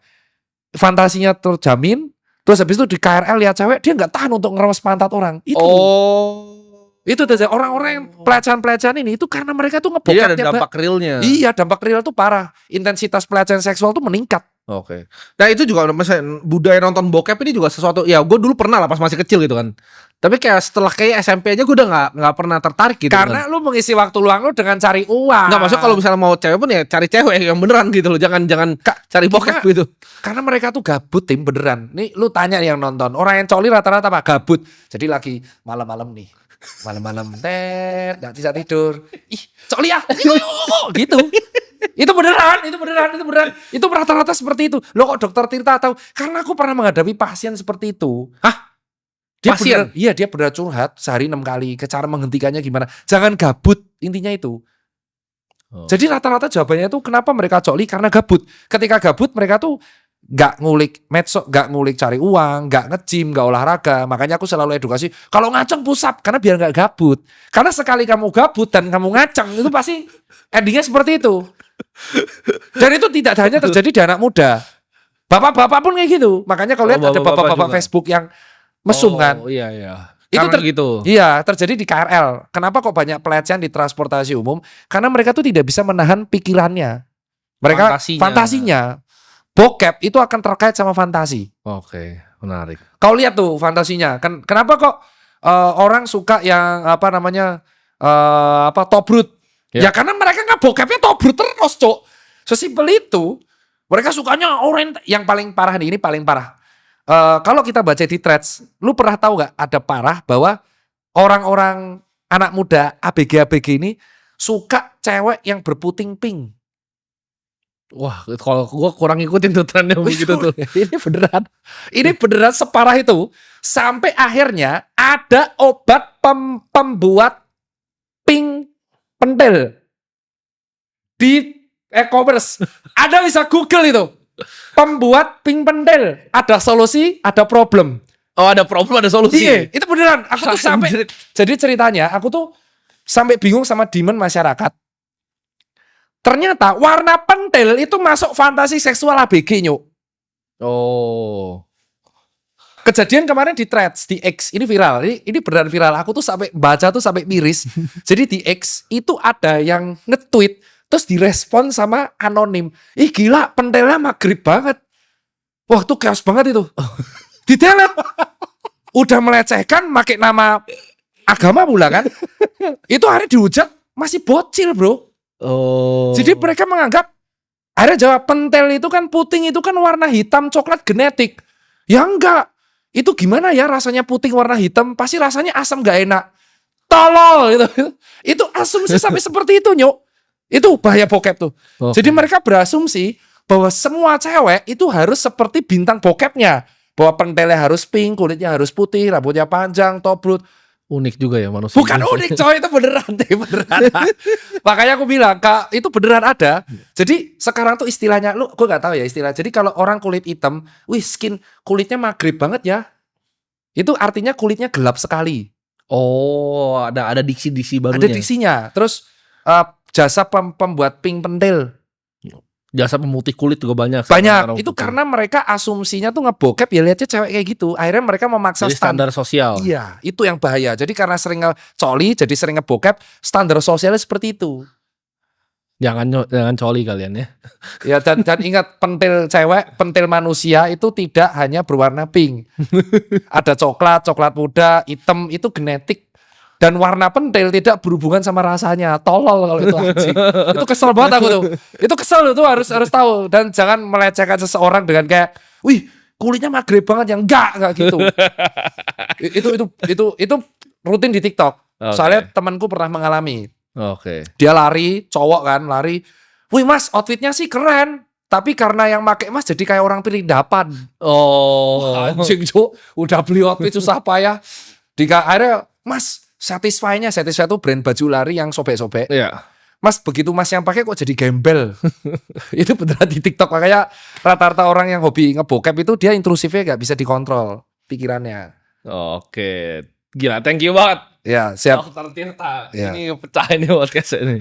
fantasinya terjamin. Terus habis itu di KRL lihat cewek, dia nggak tahan untuk ngeremes pantat orang. Itu terjadi. Orang-orang yang pelecehan-pelecehan ini itu karena mereka tuh Jadi ngebokep. ada dampak realnya. Iya, dampak real tuh parah. Intensitas pelecehan seksual tuh meningkat. Oke. Nah itu juga misalnya budaya nonton bokep ini juga sesuatu. Ya gue dulu pernah lah pas masih kecil gitu kan. Tapi kayak setelah kayak SMP aja gue udah nggak pernah tertarik gitu. Karena lu mengisi waktu luang lu dengan cari uang. Nggak, maksudnya kalau misalnya mau cewek pun ya cari cewek yang beneran gitu loh. Jangan cari bokep gitu. Karena mereka tuh gabut, Tim, beneran. Nih lu tanya yang nonton, orang yang coli rata-rata apa? Gabut. Jadi lagi malam-malam nih. Malam-malam nggak bisa tidur. Ih, coli ya. Gitu. Itu beneran. Itu rata-rata seperti itu. Lo kok dokter Tirta tahu? Karena aku pernah menghadapi pasien seperti itu. Hah? Pasien? Dia beneran curhat sehari 6 kali. Cara menghentikannya gimana? Jangan gabut, intinya itu. Jadi rata-rata jawabannya itu kenapa mereka coli? Karena gabut. Ketika gabut mereka tuh gak ngulik medsos, gak ngulik cari uang, gak nge-gym, gak olahraga. Makanya aku selalu edukasi, kalau ngaceng push up, karena biar gak gabut. Karena sekali kamu gabut dan kamu ngaceng, itu pasti endingnya seperti itu. Dan itu tidak hanya terjadi di anak muda. Bapak-bapak pun kayak gitu. Makanya kalau lihat ada bapak-bapak Facebook yang mesum kan. Oh iya. Itu gitu. Iya, terjadi di KRL. Kenapa kok banyak pelecehan di transportasi umum? Karena mereka tuh tidak bisa menahan pikirannya. Mereka fantasinya. Bokep itu akan terkait sama fantasi. Oke, menarik. Kau lihat tuh fantasinya. Kenapa kok orang suka yang tobrut? Ya karena mereka nggak bokepnya tobrut terus, Cok. Sesimpel itu. Mereka sukanya orang yang paling parah nih, ini paling parah. Kalau kita baca di threads, lu pernah tahu nggak ada parah bahwa orang-orang anak muda ABG ini suka cewek yang berputing pink. Wah, kalau gue kurang ngikutin tuh trennya begitu tuh. Ini beneran separah itu. Sampai akhirnya ada obat pembuat pink pentil di e-commerce. Ada, bisa Google itu. Pembuat pink pentil. Ada solusi, ada problem. Oh, ada problem, ada solusi. Iya, itu beneran. Aku tuh sampai, jadi ceritanya aku tuh sampai bingung sama demand masyarakat. Ternyata warna pentil itu masuk fantasi seksual ABG, Nyuk. Oh. Kejadian kemarin di threads, di X, ini viral. Ini beneran viral. Aku tuh sampai baca tuh sampai miris. Jadi di X itu ada yang nge-tweet terus direspon sama anonim. Ih gila, pentilnya maghrib banget. Wah, tuh chaos banget itu. Di-delete. Udah melecehkan, pakai nama agama pula kan. Itu hari dihujat masih bocil, Bro. Oh. Jadi mereka menganggap, akhirnya jawab, pentil itu kan puting, itu kan warna hitam coklat genetik. Ya enggak. Itu gimana ya rasanya puting warna hitam? Pasti rasanya asam gak enak. Tolol gitu. Itu asumsi sampai seperti itu, Nyok. Itu bahaya bokep tuh. Okay. Jadi mereka berasumsi bahwa semua cewek itu harus seperti bintang bokepnya. Bahwa pentelnya harus pink, kulitnya harus putih, rambutnya panjang, tobrut. Unik juga ya manusia. Bukan unik coy, itu beneran deh, beneran. Makanya aku bilang, Kak, itu beneran ada. Jadi sekarang tuh istilahnya, gue gak tahu ya istilah. Jadi kalau orang kulit hitam, skin kulitnya maghrib banget ya. Itu artinya kulitnya gelap sekali. Oh, ada diksi-diksi barunya. Ada diksinya. Terus jasa pembuat pink pentil. Jasa pemutih kulit juga banyak. Banyak. Itu karena mereka asumsinya tuh ngebokep ya lihatnya cewek kayak gitu. Akhirnya mereka memaksa jadi standar sosial. Iya, itu yang bahaya. Jadi karena sering ngecoli, jadi sering ngebokep, standar sosialnya seperti itu. Jangan coli kalian ya. Ya dan ingat pentil cewek, pentil manusia itu tidak hanya berwarna pink. Ada coklat muda, hitam, itu genetik. Dan warna pentil tidak berhubungan sama rasanya. Tolol kalau itu anjing. Itu kesel banget aku tuh. Itu kesel tuh harus tahu. Dan jangan melecehkan seseorang dengan kayak, wih kulitnya maghrib banget, yang enggak gitu. Itu rutin di TikTok. Okay. Soalnya temanku pernah mengalami. Oke. Dia lari, cowok kan lari. Wih mas, outfitnya sih keren. Tapi karena yang make mas jadi kayak orang perindapan. Oh. Anjing cuk, udah beli outfit susah payah. Akhirnya mas, Satisfy itu brand baju lari yang sobek-sobek. Iya. Mas, begitu mas yang pakai kok jadi gembel. Itu beneran di TikTok. Makanya rata-rata orang yang hobi ngebokep itu dia intrusifnya gak bisa dikontrol pikirannya. Oke. Gila, thank you banget. Ya, siap. Dokter Tirta. Ya. Ini pecah ini podcast ini.